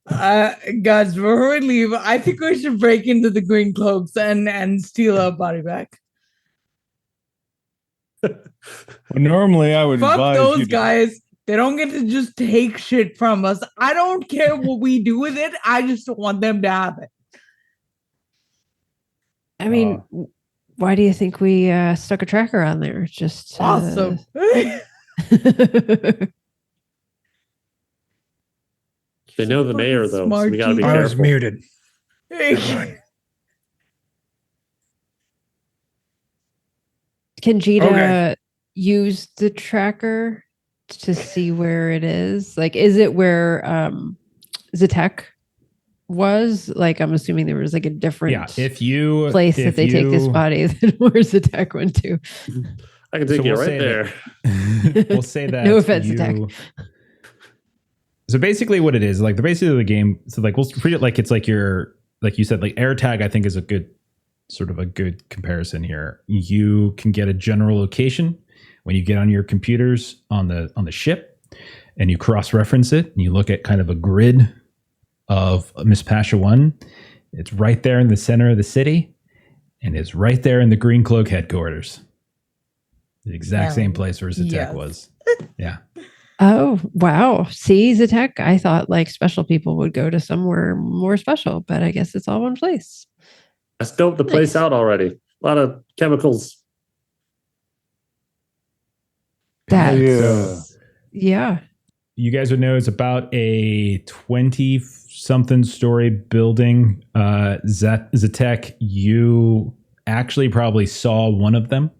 Guys, before we leave, I think we should break into the Green Cloaks and steal a body back. Well, normally I would Fuck advise those you to- guys. They don't get to just take shit from us. I don't care what we do with it. I just want them to have it. I mean, why do you think we stuck a tracker on there? Just Awesome. They know the mayor, though, so we gotta be I was careful. muted. Can Jita Okay. use the tracker to see where it is? Like, is it where Zatek was? Like, I'm assuming there was like a different place that they take this body than where Zatek went to. I can take you right there. We'll say that. No offense, Zatek. So basically what it is, like the basics of the game, so like we'll treat it like it's like your, like you said, like AirTag I think is a good comparison here. You can get a general location when you get on your computers on the ship and you cross-reference it and you look at kind of a grid of Miss Pasha 1. It's right there in the center of the city and it's right there in the Green Cloak headquarters. The exact same place where Zatek was. Yeah. Oh, wow. See, Zatek, I thought like special people would go to somewhere more special, but I guess it's all one place. I scoped the place out already. A lot of chemicals. That's, yeah. You guys would know it's about a 20-something story building. Zatek, you actually probably saw one of them,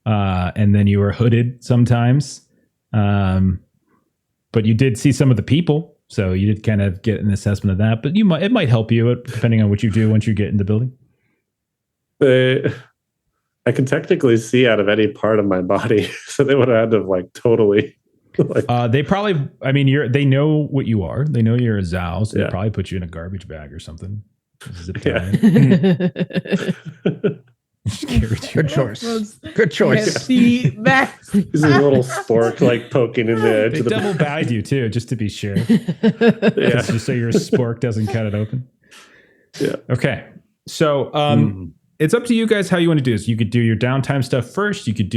and then you were hooded sometimes. But you did see some of the people, so you did kind of get an assessment of that. But it might help you depending on what you do once you get in the building. I can technically see out of any part of my body, so they would have had to like totally. They probably. I mean, they know what you are. They know you're a Zhou, so they probably put you in a garbage bag or something. Zip Good choice. Good choice. He's a little spork like poking in the edge. They of the double bagged you too, just to be sure. Just so your spork doesn't cut it open. Yeah. Okay. So it's up to you guys how you want to do this. You could do your downtime stuff first. You could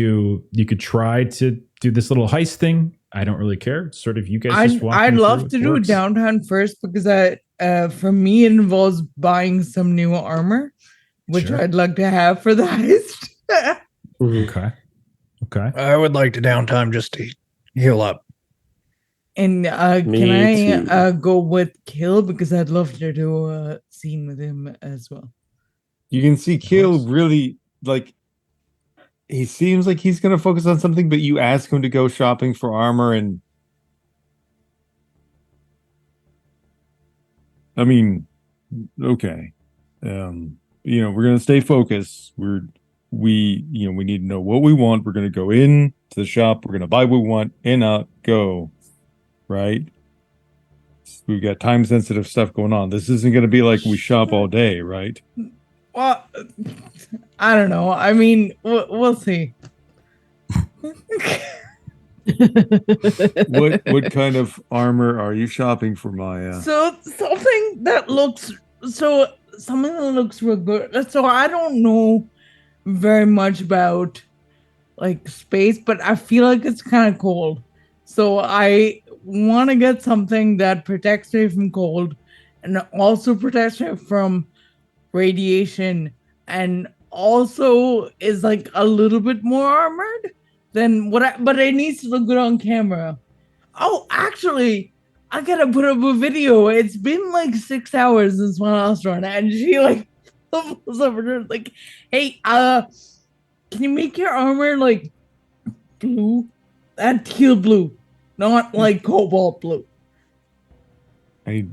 try to do this little heist thing. I don't really care. It's sort of you guys just walk. I'd love to do downtime first because for me it involves buying some new armor, which I'd like to have for the heist. Okay. I would like to downtime just to heal up. And can I go with Kill because I'd love to do a scene with him as well. You can see Kill really like he seems like he's going to focus on something, but you ask him to go shopping for armor, and I mean, okay, we're going to stay focused. We need to know what we want. We're going to go in to the shop. We're going to buy what we want. In, out, go. Right? We've got time sensitive stuff going on. This isn't going to be like we shop all day, right? Well, I don't know. I mean, we'll see. What kind of armor are you shopping for, Maya? So something that looks real good. So I don't know very much about like space, but I feel like it's kind of cold. So I want to get something that protects me from cold and also protects me from radiation and also is like a little bit more armored than but it needs to look good on camera. Oh, actually, I gotta put up a video. It's been like 6 hours since my last run, and she like was over like, hey, can you make your armor like blue? That teal blue, not like cobalt blue. I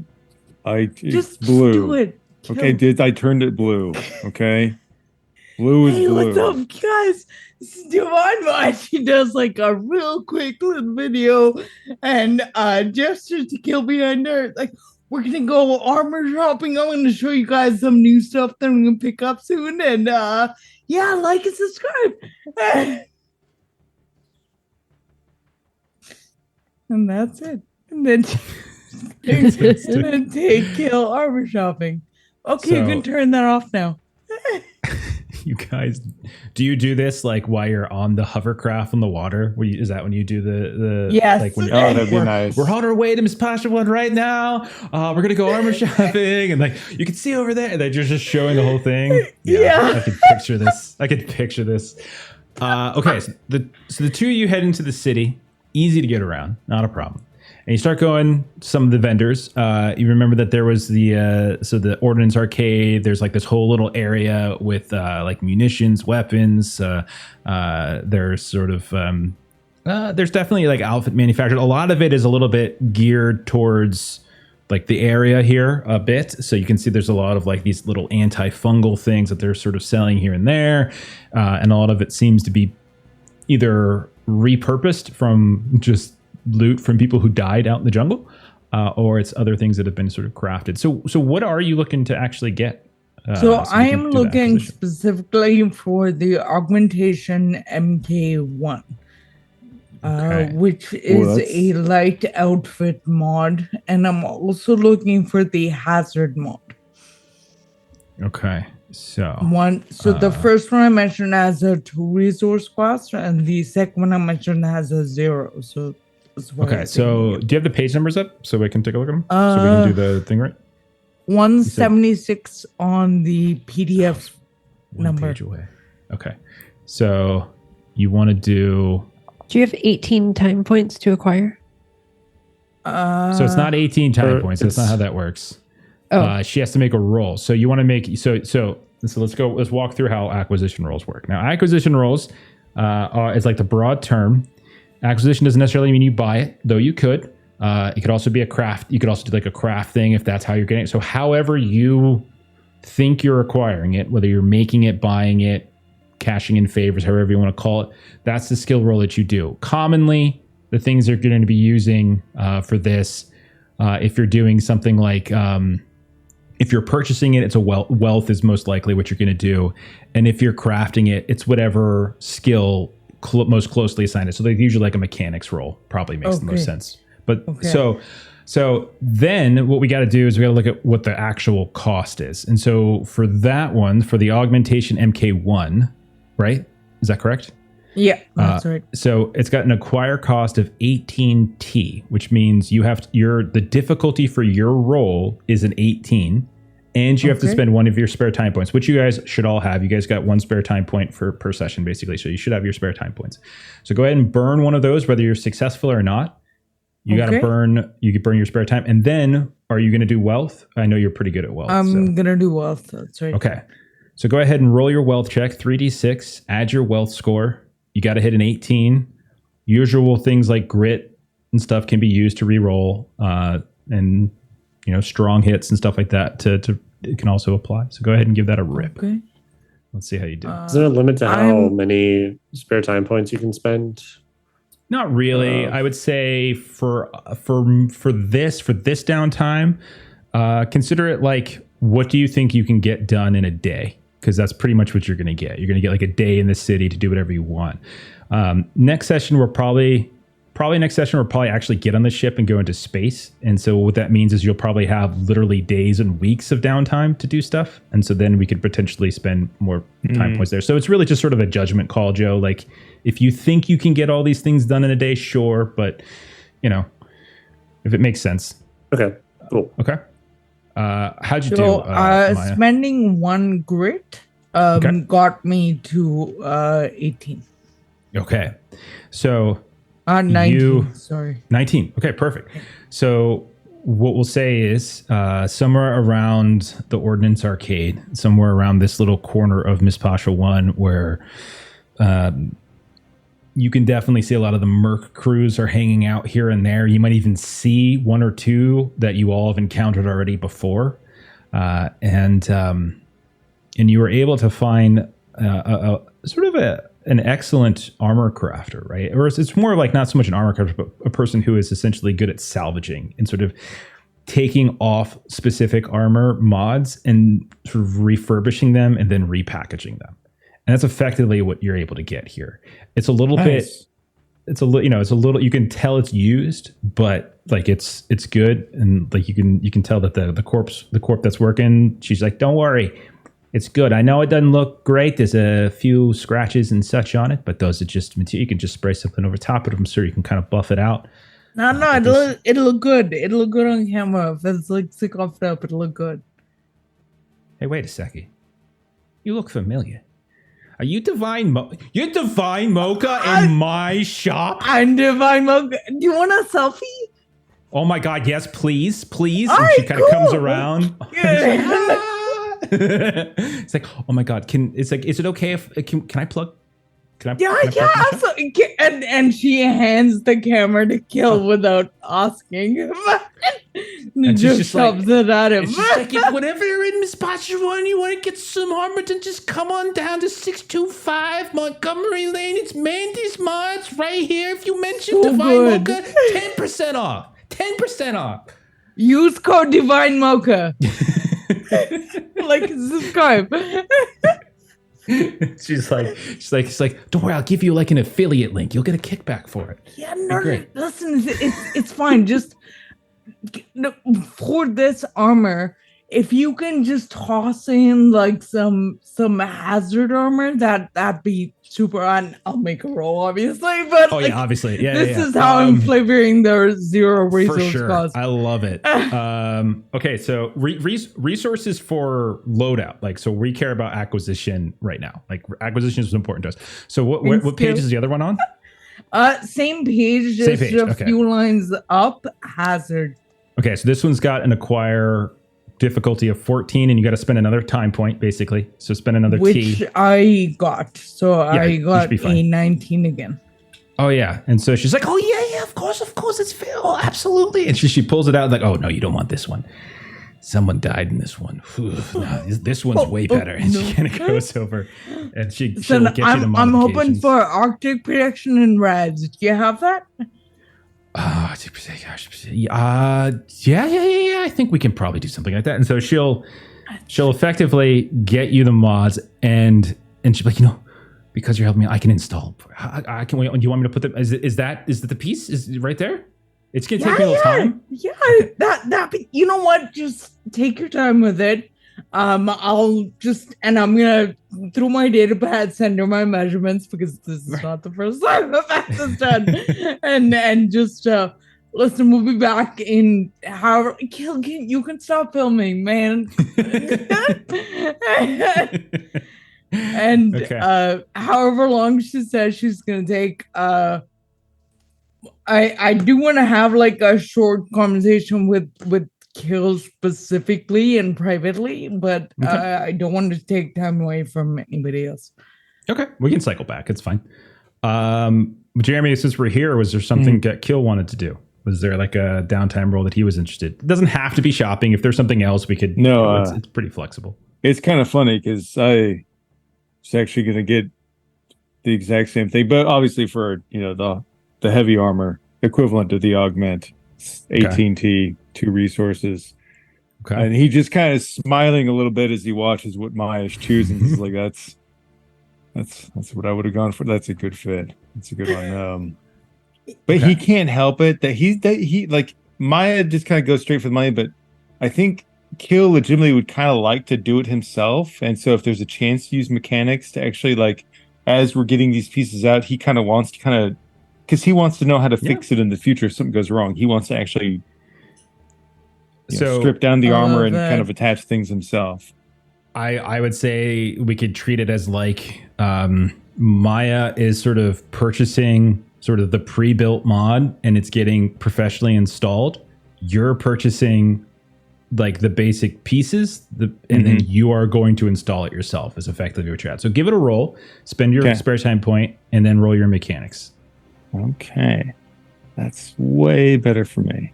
just blue. Do it. Okay, I turned it blue. Okay, blue is blue. What's up, guys? This is Divine Mind. She does like a real quick little video and gestures to Kill behind her. Like, we're gonna go armor shopping. I'm gonna show you guys some new stuff that I'm gonna pick up soon. And yeah, like and subscribe. And that's it. And then take Kill armor shopping. Okay, you can turn that off now. You guys, do you do this like while you're on the hovercraft on the water? Is that when you do the yes? Like when that'd be nice. We're on our way to Miss Pasha One right now. We're gonna go armor shopping, and like you can see over there, and they're just showing the whole thing. Yeah. I could picture this. Okay, so the two of you head into the city. Easy to get around, not a problem. And you start going to some of the vendors. You remember that there was the Ordnance Arcade. There's like this whole little area with like munitions, weapons. There's sort of there's definitely like outfit manufactured. A lot of it is a little bit geared towards like the area here a bit. So you can see there's a lot of like these little antifungal things that they're sort of selling here and there. And a lot of it seems to be either repurposed from just loot from people who died out in the jungle, or it's other things that have been sort of crafted. So what are you looking to actually get? So I am looking specifically for the augmentation MK1, which is a light outfit mod, and I'm also looking for the hazard mod. Okay. So the first one I mentioned has a 2 resource cost, and the second one I mentioned has a 0. So okay, so do you have the page numbers up so we can take a look at them? So we can do the thing right? 176 on the PDF number. Page away. Okay, so you want to do... Do you have 18 time points to acquire? So it's not 18 time points. That's not how that works. She has to make a roll. So you want to make... So let's walk through how acquisition rolls work. Now, acquisition rolls is like the broad term. Acquisition doesn't necessarily mean you buy it, though you could. It could also be a craft. You could also do like a craft thing if that's how you're getting it. So however you think you're acquiring it, whether you're making it, buying it, cashing in favors, however you want to call it, that's the skill roll that you do. Commonly, the things you're going to be using for this, if you're doing something like... if you're purchasing it, it's a wealth is most likely what you're going to do. And if you're crafting it, it's whatever skill most closely assigned it. So they usually like a mechanics roll probably makes the most sense. But so So then what we got to do is we got to look at what the actual cost is. And so for that one, for the augmentation MK1, right? Is that correct? Yeah, that's right. So it's got an acquire cost of 18T, which means you have the difficulty for your roll is an 18, and you have to spend one of your spare time points, which you guys should all have. You guys got one spare time point per session, basically. So you should have your spare time points. So go ahead and burn one of those, whether you're successful or not. You got to burn. You can burn your spare time, and then are you going to do wealth? I know you're pretty good at wealth. I'm gonna do wealth. That's right. Okay. So go ahead and roll your wealth check, 3d6. Add your wealth score. You got to hit an 18. Usual things like grit and stuff can be used to re-roll, and strong hits and stuff like that. It can also apply. So go ahead and give that a rip. Okay. Let's see how you do. Is there a limit to how many spare time points you can spend? Not really. I would say for this downtime, consider it like, what do you think you can get done in a day? Because that's pretty much what you're going to get. You're going to get like a day in the city to do whatever you want. Next session, we'll probably actually get on the ship and go into space. And so what that means is you'll probably have literally days and weeks of downtime to do stuff. And so then we could potentially spend more time points there. So it's really just sort of a judgment call, Joe. Like, if you think you can get all these things done in a day, sure. But, if it makes sense. Okay, cool. Okay. How'd you do? Spending one grit got me to 18. Okay. So 19. Sorry. 19. Okay, perfect. So what we'll say is somewhere around the Ordnance Arcade, somewhere around this little corner of Miss Pasha 1, where you can definitely see a lot of the Merc crews are hanging out here and there. You might even see one or two that you all have encountered already before. And you were able to find a sort of an excellent armor crafter, right? Or it's more like not so much an armor crafter, but a person who is essentially good at salvaging and sort of taking off specific armor mods and sort of refurbishing them and then repackaging them. And that's effectively what you're able to get here. It's a little bit, you can tell it's used, but like it's good. And like you can tell that the corp that's working, she's like, don't worry, it's good. I know it doesn't look great. There's a few scratches and such on it, but those are just material. You can just spray something over top of them so you can kind of buff it out. No, it'll look good. It'll look good on camera. If it's like sick off up, it'll look good. Hey, wait a second. You look familiar. Are you Divine You're Divine Mocha in my shop? I'm Divine Mocha. Do you want a selfie? Oh my God, yes, please. And right, she kind of comes around. Yeah. It's like, oh my God, is it okay if can I plug? Yeah, absolutely. And she hands the camera to Kill without asking him. And just she's shoves it at him. She's like, if whenever you're in Miss Pasha 1, you want to get some armor, then just come on down to 625 Montgomery Lane. It's Mandy's Mods right here. If you mention Divine Mocha, 10% off. 10% off. Use code Divine Mocha. Like, subscribe. She's like, don't worry, I'll give you like an affiliate link. You'll get a kickback for it. Yeah, no, listen, it's fine. Just for this armor, if you can just toss in like some hazard armor, that'd be super. And I'll make a roll, obviously. But obviously, this is how I'm flavoring their zero resource for sure. cost. I love it. Okay, so resources for loadout. Like, so we care about acquisition right now. Like, acquisition is important to us. So what page is the other one on? Same page, just a few lines up. Hazard. Okay, so this one's got an acquire difficulty of 14, and you got to spend another time point, basically. So spend another Which T. I got. So I got a 19 again. Oh, yeah. And so she's like, oh, yeah, of course, it's fair. Oh, absolutely. And she pulls it out like, oh, no, you don't want this one. Someone died in this one. No, this one's way better. And she kind of goes over and she'll get you the modifications. I'm hoping for Arctic protection and reds. Do you have that? Yeah. I think we can probably do something like that. And so she'll effectively get you the mods, and she'll be like, because you're helping me, I can install. Do you want me to put them? Is that the piece? Is it right there? It's gonna take me a little time. Yeah, that you know what? Just take your time with it. I'm gonna through my data pad send her my measurements because this is not the first time I've had this done. and just listen, we'll be back in however. You can stop filming, man. And Okay. however long she says she's gonna take, I do want to have like a short conversation with Kill specifically and privately, but I don't want to take time away from anybody else. Okay, we can cycle back. It's fine. Jeremy, since we're here, was there something that Kill wanted to do? Was there like a downtime role that he was interested? It doesn't have to be shopping. If there's something else, we could. No, it's pretty flexible. It's kind of funny because I was actually going to get the exact same thing, but obviously for the heavy armor equivalent to the augment, 18T, 2 resources. Okay, and he just kind of smiling a little bit as he watches what Maya's choosing. He's like, that's what I would have gone for. That's a good fit. That's a good one. But he can't help it that he like Maya just kind of goes straight for the money, but I think Kill legitimately would kind of like to do it himself. And so if there's a chance to use mechanics to actually, like, as we're getting these pieces out, he kind of wants to because he wants to know how to fix it in the future if something goes wrong. He wants to actually strip down the armor and kind of attach things himself. I would say we could treat it as like Maya is sort of purchasing sort of the pre-built mod and it's getting professionally installed. You're purchasing like the basic pieces and then you are going to install it yourself is effectively what you're at. So give it a roll, spend your spare time point, and then roll your mechanics. Okay. That's way better for me.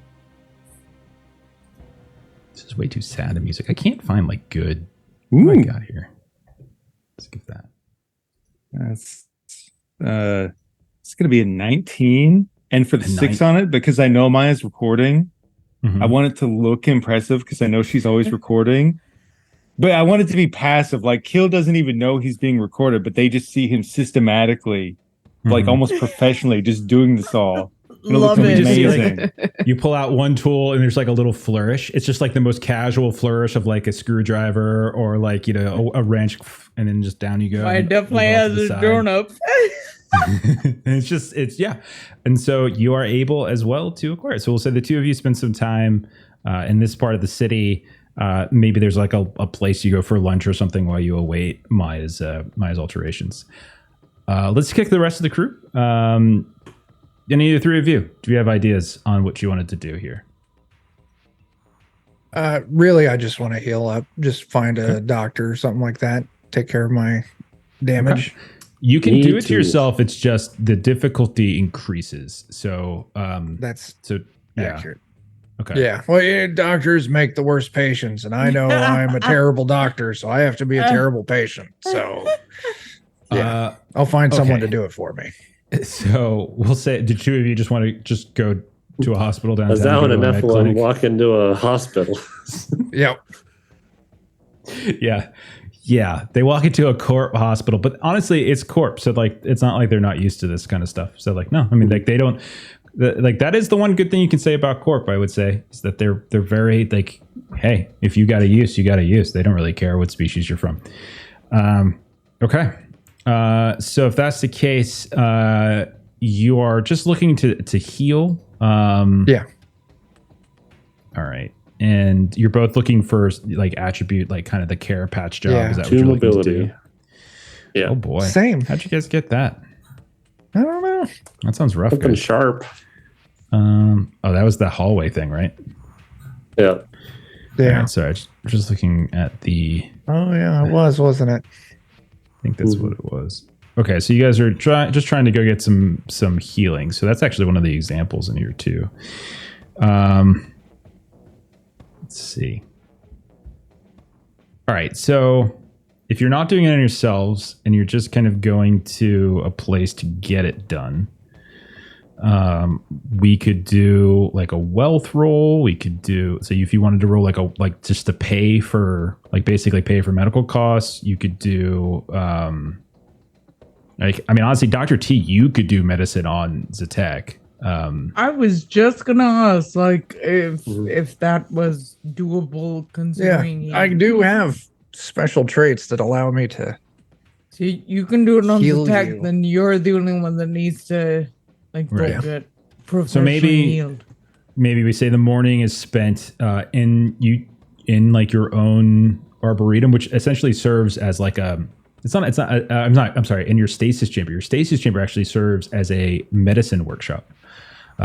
This is way too sad, the music. I can't find like good. What do I got here? Let's give that. That's it's gonna be a 19. And for the 6 on it, because I know Maya's recording, I want it to look impressive because I know she's always recording. But I want it to be passive. Like Kill doesn't even know he's being recorded, but they just see him systematically, like almost professionally, just doing this all. Love it. Amazing. You pull out one tool and there's like a little flourish. It's just like the most casual flourish of like a screwdriver or like a wrench, and then just down you go. I definitely has a grown up. And so you are able as well to acquire. So we'll say the two of you spend some time in this part of the city. Maybe there's like a place you go for lunch or something while you await Maya's alterations. Let's kick the rest of the crew. Any of the three of you, do you have ideas on what you wanted to do here? Really, I just want to heal up. Just find a doctor or something like that. Take care of my damage. Okay. You can do it to yourself. It's just the difficulty increases. So that's yeah. accurate. Okay. Yeah. Well, doctors make the worst patients, and I know I'm a terrible doctor, so I have to be a terrible patient. So yeah, I'll find someone to do it for me. So we'll say, did two of you just want to just go to a hospital downtown? Is that when a Nephilim walk into a hospital? Yep. Yeah. They walk into a corp hospital, but honestly, it's corp. So like, it's not like they're not used to this kind of stuff. So like, no, I mean, like they don't like, that is the one good thing you can say about corp, I would say, is that they're very like, hey, if you got a use, you got a use. They don't really care what species you're from. Okay. So if that's the case, you are just looking to heal. Yeah. All right. And you're both looking for like attribute, like kind of the care patch job. Yeah. Is that what you're looking to do? Yeah. Oh boy. Same. How'd you guys get that? I don't know. That sounds rough. Looking sharp. Oh, that was the hallway thing, right? Yeah. Yeah. Right, sorry. Just looking at the. Oh yeah, it was, wasn't it? I think that's what it was. Okay, so you guys are just trying to go get some healing. So that's actually one of the examples in here too. Let's see. All right, so if you're not doing it on yourselves and you're just kind of going to a place to get it done, we could do like a wealth roll. We could do, so if you wanted to roll like just to pay for, like basically pay for medical costs, you could do, like, I mean, honestly, Dr. T, you could do medicine on Zatek. I was just gonna ask, like, if that was doable, considering I do have special traits that allow me to. So you can do it on heal Zatek, you. then you're the only one that needs to like go Right. get professionally healed. Maybe we say the morning is spent in like your own arboretum, which essentially serves as like a. I'm sorry. In your stasis chamber actually serves as a medicine workshop.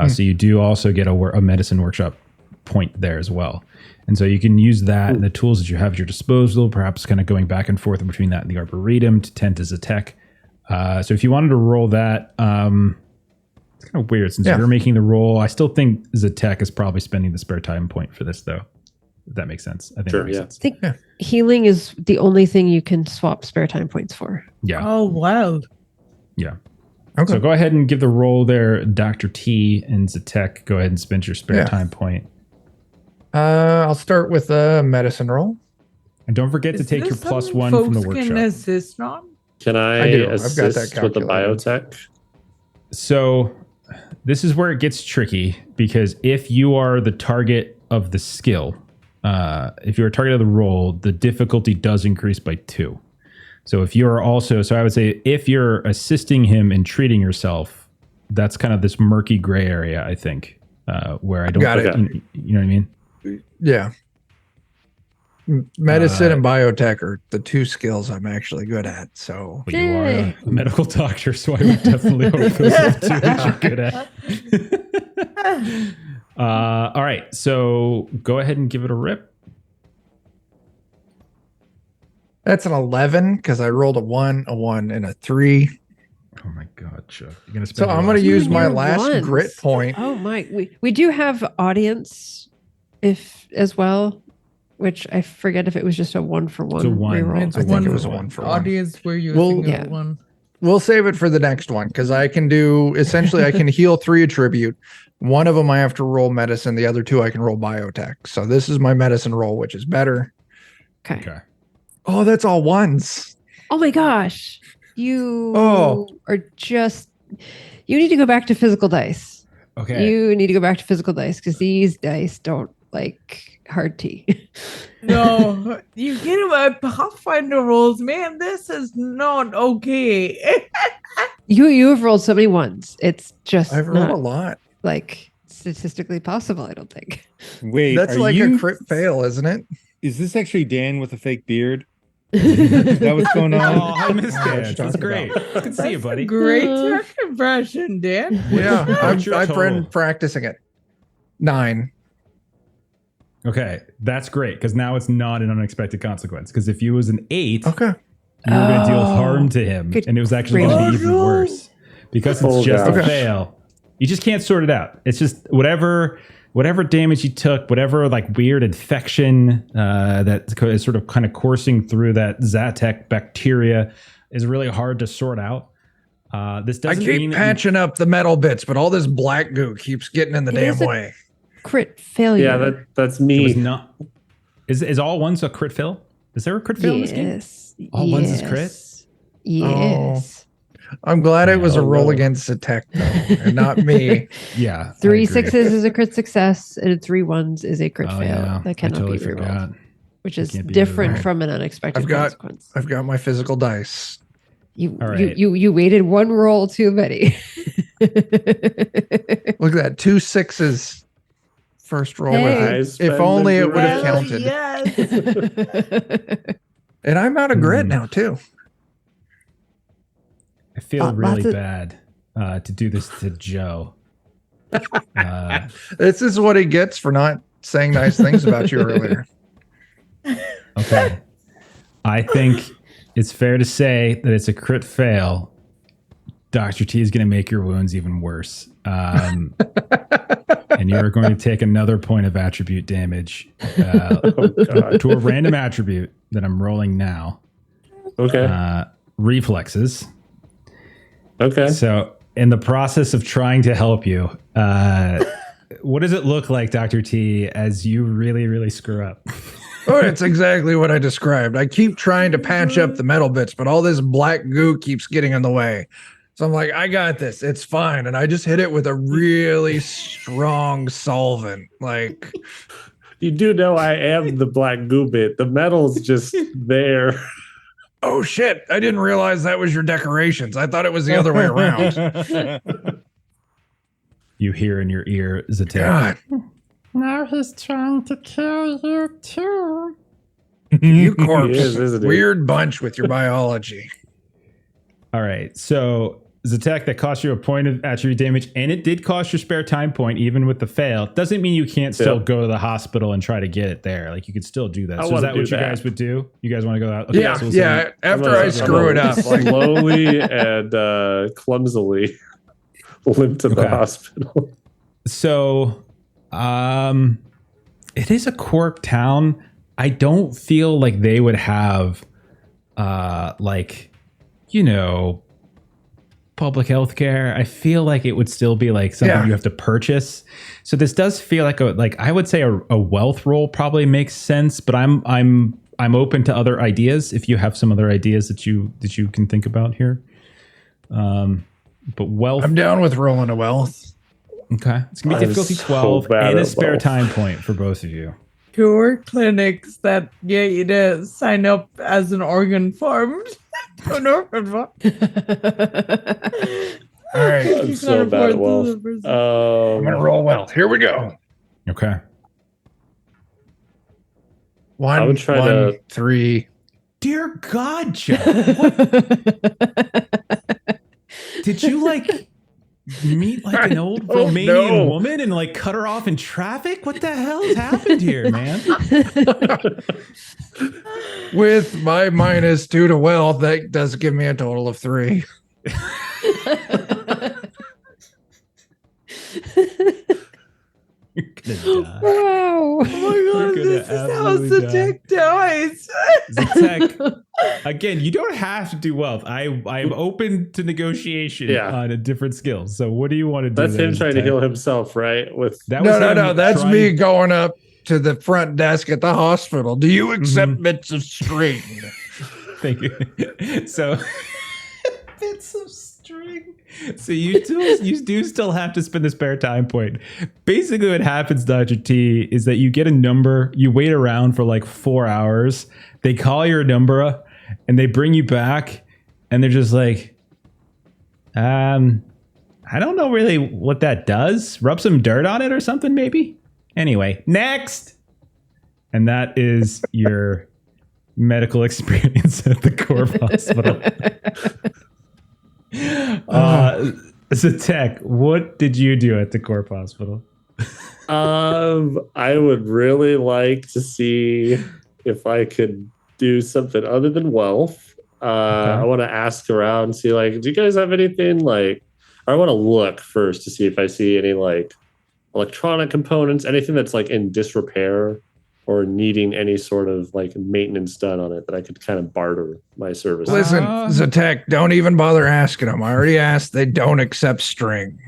So you do also get a medicine workshop point there as well. And so you can use that and the tools that you have at your disposal, perhaps kind of going back and forth between that and the arboretum to tend to Zatek. So if you wanted to roll that, it's kind of weird since you're making the roll. I still think Zatek is probably spending the spare time point for this, though. If that makes sense. I think that makes sense. I think healing is the only thing you can swap spare time points for. Yeah. Oh, wild. Yeah. Okay. So go ahead and give the roll there, Dr. T and Zatek. Go ahead and spend your spare time point. I'll start with a medicine roll. And don't forget to take your +1 from the workshop. Can assist on? Can I do. I've assist got that with the calculated. biotech? So this is where it gets tricky, because if you are the target of the skill, if you're a target of the roll, the difficulty does increase by 2. So if you're also, so I would say if you're assisting him in treating yourself, that's kind of this murky gray area, I think, where I don't, Got it. You know what I mean? Yeah. Medicine and biotech are the 2 skills I'm actually good at. So But you are a medical doctor, so I would definitely hope for those 2 that you're good at. All right, so go ahead and give it a rip. that's an 11 because I rolled a 1, and a 3. Oh my God, Chuck! You're gonna spend. So I'm going to You use and my your last ones. grit point. Oh my, we do have audience as well, which I forget if it was just a 1-for-1 It's a 1. reroll. It's I think one it was a 1-for-1. audience where you're Well, thinking yeah. of one. We'll save it for the next one because I can do essentially I can heal 3 attribute. One of them I have to roll medicine. The other 2 I can roll biotech. So this is my medicine roll, which is better. Okay. Oh, that's all ones. Oh my gosh. You Oh. are just, you need to go back to physical dice. Okay. You need to go back to physical dice because these dice don't like hard tea. No, you get my Pathfinder rolls, man. This is not okay. You have rolled so many ones. It's just I've rolled a not lot. like statistically possible, I don't think. Wait, That's are like you, a crit fail, isn't it? Is this actually Dan with a fake beard? Is that what's going Oh, on? I missed What you it. That's talking great. about? Good to see you, That's a buddy. great Uh, tech impression, Dan. Yeah, What's your I've been total? practicing it. 9. Okay, that's great because now it's not an unexpected consequence. Because if you was an 8, Okay. you were going to deal Oh, harm to him, good and it was actually going to be grief. even Oh, no. worse because it's Oh, just a gosh. fail. You just can't sort it out. It's just whatever damage you took, whatever like weird infection that is sort of kind of coursing through that Zatek bacteria is really hard to sort out. This I doesn't keep mean that patching up the metal bits, but all this black goo keeps getting in the It damn is a- way. Crit failure. Yeah, that's it was me. not. Is all ones a crit fail? Is there a crit fail in this game? Yes. All ones is crit? Yes. I'm glad it was a Oh, roll no. against the tech, though, and not me. Yeah. I 3 agree. 6s is a crit success, and 3 1s is a crit Oh, fail. yeah. That cannot I totally be rerolled, forgot. which That is can't be different rerolled. from an unexpected I've got- consequence. I've got my physical dice. You, All right. you waited 1 roll too many. Look at that, 2 6s. First roll. Hey. If only it would have Hell counted. yes. And I'm out of grit Hmm. now too. I feel Lots really of- bad to do this to Joe. This is what he gets for not saying nice things about you earlier. Okay. I think it's fair to say that it's a crit fail. Dr. T is going to make your wounds even worse. And you're going to take another point of attribute damage to a random attribute that I'm rolling now. Okay. Reflexes. Okay. So, in the process of trying to help you, what does it look like, Dr. T, as you really, really screw up? Oh, it's exactly what I described. I keep trying to patch up the metal bits, but all this black goo keeps getting in the way. So I'm like, I got this. It's fine. And I just hit it with a really strong solvent. Like, You do know I am the black goo bit. The metal's just there. oh shit, I didn't realize that was your decorations. I thought it was the other way around. You hear in your ear, Zatek. God, Now he's trying to kill you too. you corpse. He is, isn't he? Weird bunch with your biology. All right, so Zatek, that cost you a point of attribute damage, and it did cost your spare time point, even with the fail. Doesn't mean you can't still go to the hospital and try to get it there. Like, you could still do that. So is that what you guys would do? You guys want to go out? Okay, Yeah, so we'll yeah. say- After I screw it up, like, slowly and clumsily limp to the Okay. hospital. So, it is a Cork town. I don't feel like they would have, like, you know, public health care. I feel like it would still be like something you have to purchase. So this does feel like I would say a wealth roll probably makes sense, but I'm open to other ideas if you have some other ideas that you can think about here. But wealth, I'm down with rolling a wealth. okay. It's gonna be I'm difficulty so 12 bad and a at spare wealth. time point for both of you. Cure clinics that get you to sign up as an organ farm. An organ farm. All right, You I'm can't so bad at afford wealth. the person. I'm gonna roll wealth. Here we go. Okay. One, I would try one, to- 3. Dear God, Joe, did you like meet like an old Oh, Romanian no. woman and like cut her off in traffic? What the hell has happened here, man? With my -2 to wealth, that does give me a total of 3. You're gonna die. Wow. Oh my god, gonna this is how absolutely die. Zatek dies. Zatek, again, you don't have to do wealth. I'm open to negotiation on a different skill. So what do you want to do? That's there, him trying to Zatek? heal himself, right? With That was him No. That's trying- me going up to the front desk at the hospital. Do you accept bits of string? Thank you. So bits of string. So you do still have to spend the spare time point. Basically, what happens, Dr. T, is that you get a number, you wait around for like 4 hours, they call your number, and they bring you back, and they're just like, I don't know really what that does. Rub some dirt on it or something, maybe. Anyway, next. And that is your medical experience at the Corp Hospital. Zatek, what did you do at the Corp Hospital? I would really like to see if I could do something other than wealth. I want to ask around, see like, do you guys have anything like? I want to look first to see if I see any like electronic components, anything that's like in disrepair or needing any sort of like maintenance done on it that I could kind of barter my services. Listen, Zatek, don't even bother asking them. I already asked. They don't accept string.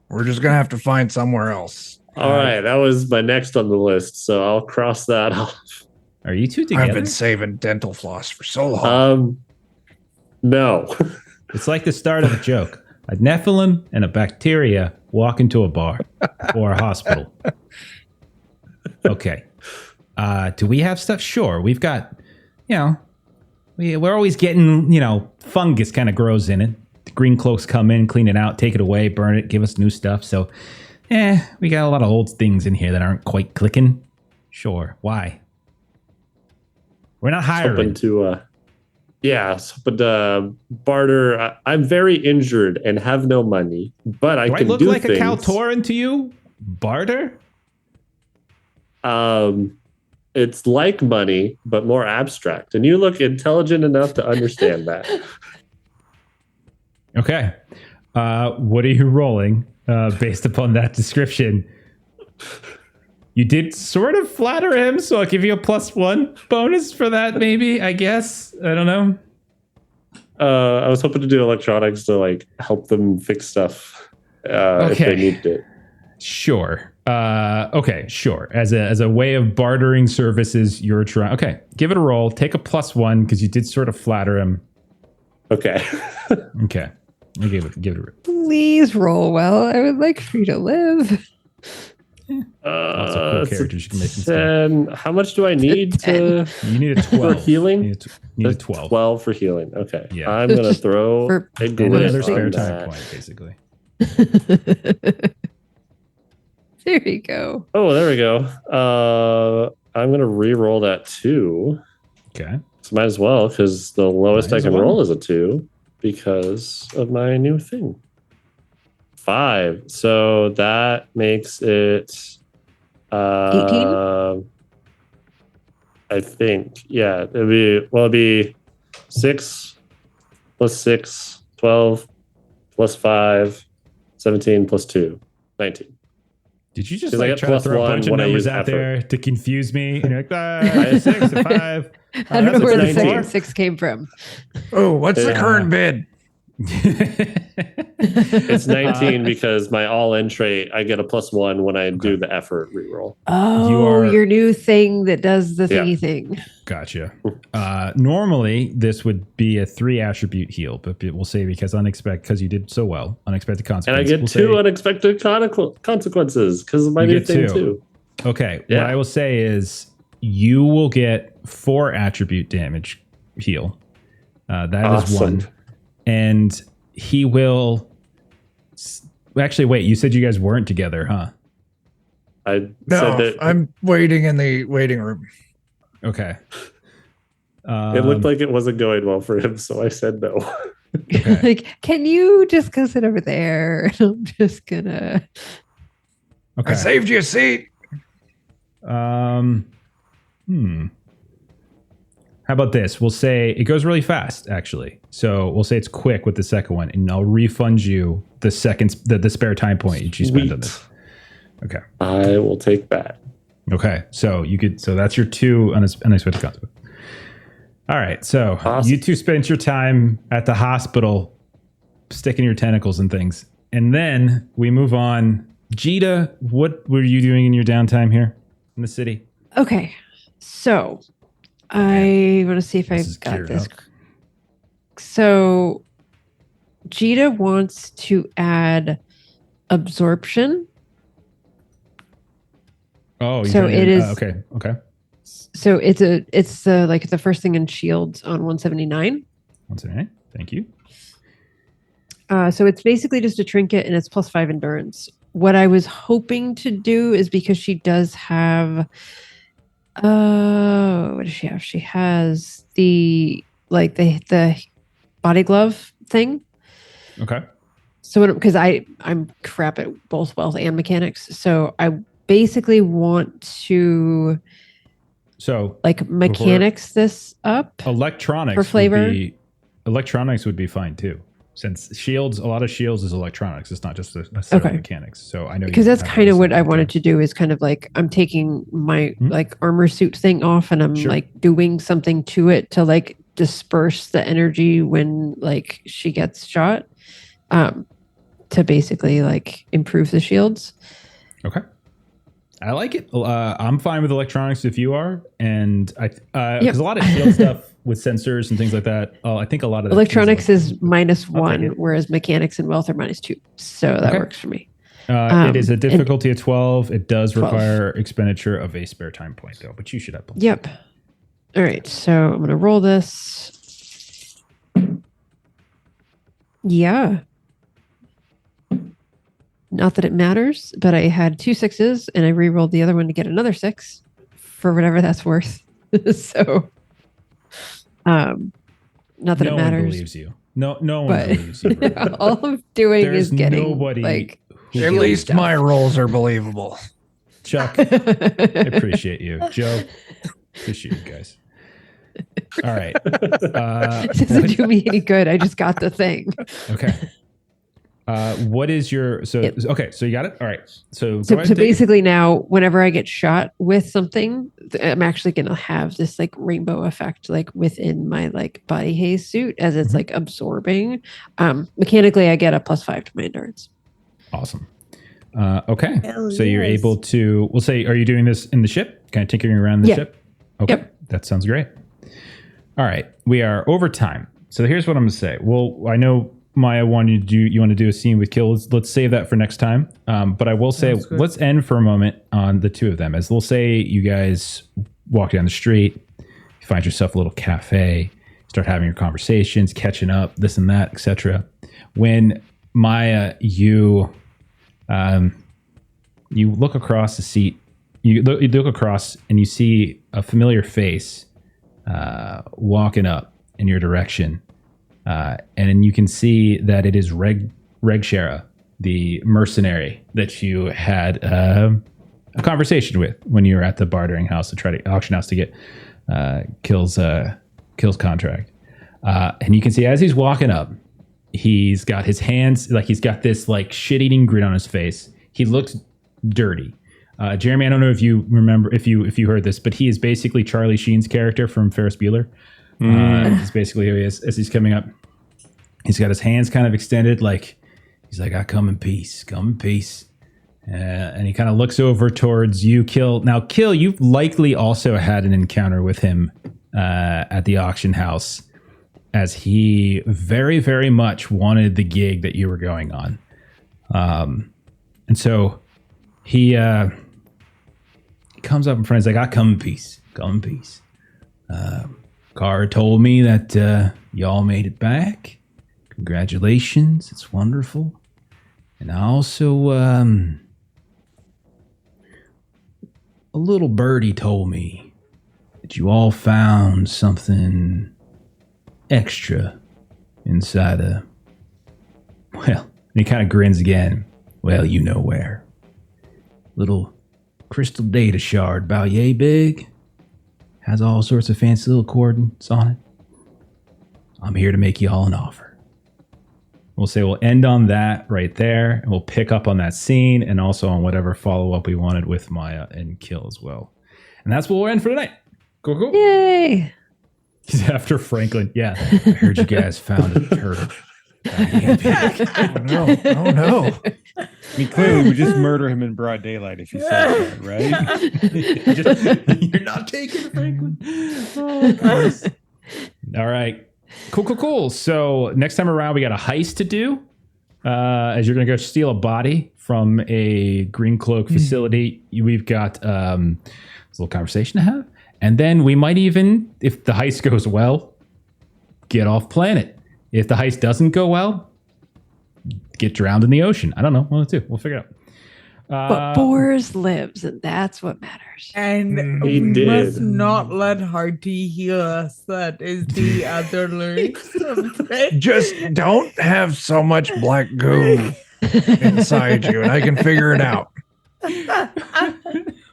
We're just gonna have to find somewhere else. All right, that was my next on the list, so I'll cross that off. Are you two together? I've been saving dental floss for so long. No. It's like the start of a joke. A Nephilim and a bacteria walk into a bar or a hospital. Okay. Do we have stuff? Sure. We've got, we're always getting, fungus kind of grows in it. The green cloaks come in, clean it out, take it away, burn it, give us new stuff. So, we got a lot of old things in here that aren't quite clicking. Sure. Why? We're not hiring. Barter. I'm very injured and have no money, but I Do can I look do like things. a Kaltoran to you? Barter? It's like money, but more abstract. And you look intelligent enough to understand that. Okay. What are you rolling based upon that description? You did sort of flatter him, so I'll give you a +1 bonus for that, maybe, I guess. I don't know. I was hoping to do electronics to like help them fix stuff if they needed it. Sure. Okay, sure. As a way of bartering services, you're trying. Okay, give it a roll. Take a +1 because you did sort of flatter him. Okay. Okay. I give it a rip. Please roll well. I would like for you to live. Lots of cool characters you can make. 10. How much do I need to? You need a 12 for healing. You need a 12. 12 for healing. Okay. Yeah. I'm gonna throw for- a And glitch another on spare that. time point, basically. There you go. Oh, there we go. I'm gonna re-roll that 2. Okay. So might as well, because the lowest Might I as can well. roll is a 2 because of my new thing. 5. So that makes it 18? I think. Yeah. It'll be 6 plus 6, 12 plus 5, 17 plus 2, 19. Did you just 'Cause I like get try to plus throw a one bunch of when I numbers use out effort. there to confuse me? And you're like, 6, a 5. I don't know that's where the 19. second 6 came from. Oh, what's the Yeah. current bid? It's 19 because my all-in trait, I get a +1 when I do the effort reroll. Oh, are- your new thing that does the Yeah. thingy thing. Gotcha. Normally, this would be a 3 attribute heal, but we'll say because you did so well, unexpected And consequences. I get we'll 2 say, unexpected consequences because of my You new get thing 2. too. Okay, Yeah. what I will say is you will get 4 attribute damage heal. That is Awesome. 1. And he will... Actually, wait, you said you guys weren't together, huh? I No, said that I'm waiting in the waiting room. Okay. it looked like it wasn't going well for him, so I said no. Okay. Like, can you just go sit over there? I'm just gonna. Okay. I saved you a seat. How about this? We'll say it goes really fast, actually. So we'll say it's quick with the second one, and I'll refund you the the spare time point you spent on this. Okay. I will take that. Okay. So that's your 2 unexpected consequences. All right. So Awesome. you 2 spent your time at the hospital sticking your tentacles and things. And then we move on. Jita, what were you doing in your downtime here in the city? Okay, so I want to see if This I've is got geared this. up. So, Jita wants to add absorption. Oh, you're So trying to- it is- okay. Okay. So it's like the first thing in Shields on 179. 179. Thank you. So it's basically just a trinket and it's +5 endurance. What I was hoping to do is because she does have, what does she have? She has the body glove thing. Okay. So because I'm crap at both wealth and mechanics, so I basically want to So like mechanics this up. electronics For flavor? Electronics would be fine too. Since a lot of shields is electronics. It's not just necessarily Okay. mechanics. So I know Because that's kind of what I wanted to do is kind of like I'm taking my Mhm. like armor suit thing off and I'm Sure. like doing something to it to like disperse the energy when like she gets shot, to basically like improve the shields. Okay. I like it. I'm fine with electronics if you are, and because a lot of shield stuff with sensors and things like that. I think a lot of that Electronics is I'll take -1, it. whereas mechanics and wealth are -2. So that Okay. works for me. It is a and- difficulty of 12. It does 12. require expenditure of a spare time point, though. But you should have. Plenty. Yep. All right. So I'm going to roll this. Yeah. Not that it matters, but I had 2 6s and I re-rolled the other one to get another 6 for whatever that's worth. So, not that No it one matters. believes you. No one But believes you. Bro. all I'm doing There's is getting nobody like who At shield least stuff. my rolls are believable. Chuck, I appreciate you. Joe, appreciate you guys. All right. It doesn't do me any good. I just got the thing. Okay. What is your Yep. okay? So you got it. All right. So, go So, ahead so and take it. basically now, whenever I get shot with something, I'm actually going to have this like rainbow effect, like within my like body haze suit as it's Mhm. like absorbing. Mechanically, I get a +5 to my endurance. Awesome. Okay. Hell So you're yes. able to. We'll say, are you doing this in the ship? Kind of tinkering around the Yeah. ship. Okay. Yep. That sounds great. All right. We are overtime. So here's what I'm going to say. Well, I know Maya wanted you want to do a scene with Kill. Let's save that for next time. But I will say, let's end for a moment on the two of them. As we'll say, you guys walk down the street, you find yourself a little cafe, start having your conversations, catching up, this and that, etc. When Maya, you look across the seat, you look across and you see a familiar face walking up in your direction. And you can see that it is Reg Shara, the mercenary that you had a conversation with when you were at the bartering house to try to auction house to get Kill's contract. And you can see as he's walking up, he's got his hands, like he's got this like shit-eating grin on his face. He looks dirty. Jeremy, I don't know if you remember, if you heard this, but he is basically Charlie Sheen's character from Ferris Bueller. It's basically who he is as he's coming up. He's got his hands kind of extended, like he's like, "I come in peace, and he kind of looks over towards you, Kill. Now, Kill, you've likely also had an encounter with him at the auction house, as he very, very much wanted the gig that you were going on, and so he comes up in front. He's like, "I come in peace, Car told me that y'all made it back. Congratulations. It's wonderful. And I also, a little birdie told me that you all found something extra inside well," and he kind of grins again. "Well, you know where. Little crystal data shard about yay big. Has all sorts of fancy little coordinates on it. I'm here to make you all an offer." We'll say we'll end on that right there, and we'll pick up on that scene and also on whatever follow-up we wanted with Maya and Kill as well. And that's what we'll end for tonight. Cool. Yay! He's after Franklin. Yeah, I heard you guys found a turtle. Oh no. I mean, clearly we just murder him in broad daylight if you say that, right? You're not taking Franklin. Oh, goodness. All right. Cool. So next time around, we got a heist to do. As you're going to go steal a body from a green cloak facility. We've got this little conversation to have. And then we might even, if the heist goes well, get off planet. If the heist doesn't go well, get drowned in the ocean. I don't know. One of the two. We'll figure it out. But Boris lives, and that's what matters. And He we did. must not let Harty heal us. That is the other lyrics. Just don't have so much black goo inside you, and I can figure it out.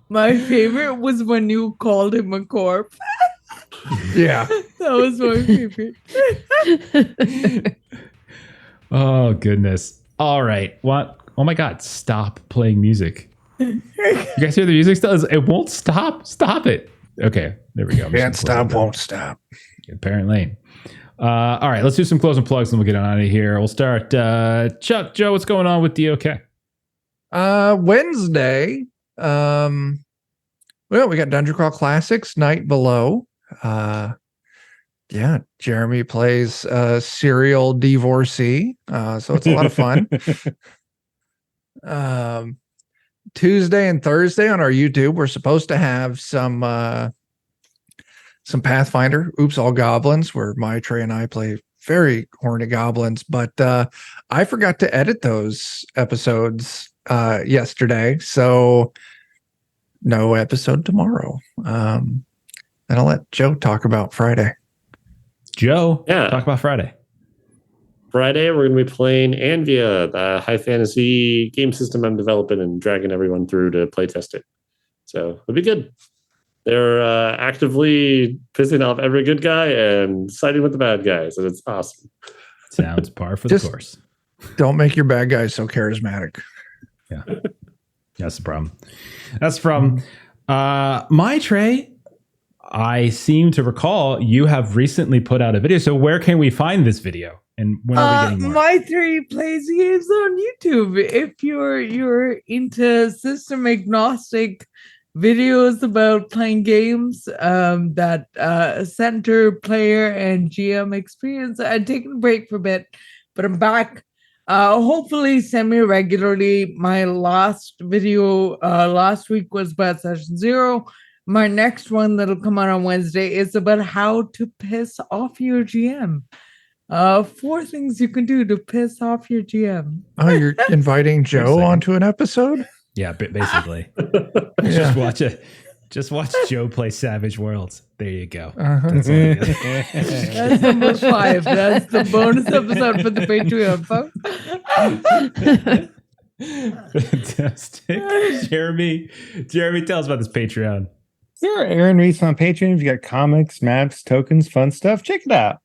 My favorite was when you called him a corpse. Yeah. That was my favorite. Oh, goodness. All right. What? Oh, my God. Stop playing music. You guys hear the music still? It won't stop. Stop it. Okay. There we go. Can't stop, won't stop. Apparently. All right. Let's do some closing plugs and we'll get on out of here. We'll start. Chuck, Joe, what's going on with DOK? Wednesday. Well, we got Dungeon Crawl Classics Night Below. Yeah, Jeremy plays serial divorcee, so it's a lot of fun. Tuesday and Thursday on our YouTube, we're supposed to have some Pathfinder, Oops All Goblins, where Maitre and I play very horny goblins, but I forgot to edit those episodes yesterday, so no episode tomorrow. And I'll let Joe talk about Friday. Joe, Yeah. talk about Friday. Friday, we're going to be playing Anvia, the high fantasy game system I'm developing and dragging everyone through to play test it. So it'll be good. They're actively pissing off every good guy and siding with the bad guys, and it's awesome. Sounds par for the course. Don't make your bad guys so charismatic. Yeah. That's the problem. That's the problem. Maitre, I seem to recall you have recently put out a video. So where can we find this video? And when are we getting more? My three plays games on YouTube. If you're into system agnostic videos about playing games that center player and GM experience, I'd taken a break for a bit, but I'm back. Hopefully semi-regularly. My last video last week was about session 0. My next one that'll come out on Wednesday is about how to piss off your GM. 4 things you can do to piss off your GM. Oh, you're inviting Zhou onto an episode? Yeah, basically. Yeah. Just watch Joe play Savage Worlds. There you go. Uh-huh. That's number 5. That's the bonus episode for the Patreon, folks. Fantastic. Jeremy, tell us about this Patreon. Sure, Aaron Reese on Patreon. If you got comics, maps, tokens, fun stuff, check it out.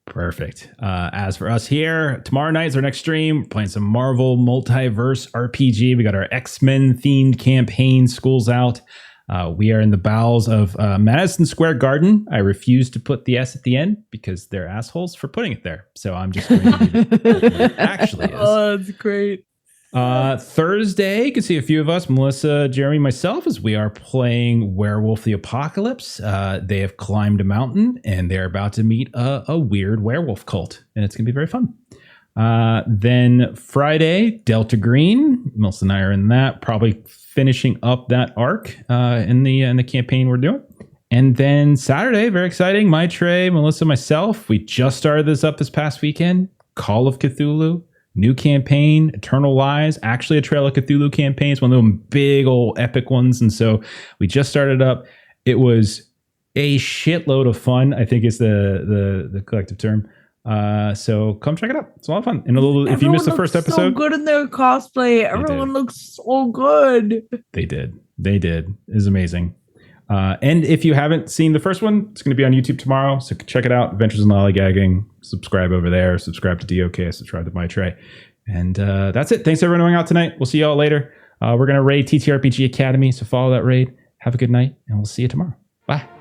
Perfect. As for us here, tomorrow night is our next stream. We're playing some Marvel Multiverse RPG. We got our X-Men themed campaign, School's Out. We are in the bowels of Madison Square Garden. I refuse to put the S at the end because they're assholes for putting it there. So I'm just going to leave it where it actually is. Oh, that's great. Thursday, you can see a few of us, Melissa, Jeremy, myself, as we are playing Werewolf the Apocalypse. They have climbed a mountain and they're about to meet a weird werewolf cult, and it's going to be very fun. Then Friday, Delta Green. Melissa and I are in that, probably finishing up that arc in the campaign we're doing. And then Saturday, very exciting, my Trey, Melissa, myself, we just started this up this past weekend. Call of Cthulhu. New campaign, Eternal Lies, actually a Trail of Cthulhu campaign. It's one of them big old epic ones. And so we just started up. It was a shitload of fun, I think is the collective term. So come check it out. It's a lot of fun. And if you missed the first episode. So good in their cosplay. Everyone looks so good. They did. It was amazing. And if you haven't seen the first one, it's going to be on YouTube tomorrow. So check it out. Adventures in Lollygagging. Subscribe over there. Subscribe to DOK. Subscribe to My Tray. And that's it. Thanks everyone for going out tonight. We'll see you all later. We're going to raid TTRPG Academy. So follow that raid. Have a good night. And we'll see you tomorrow. Bye.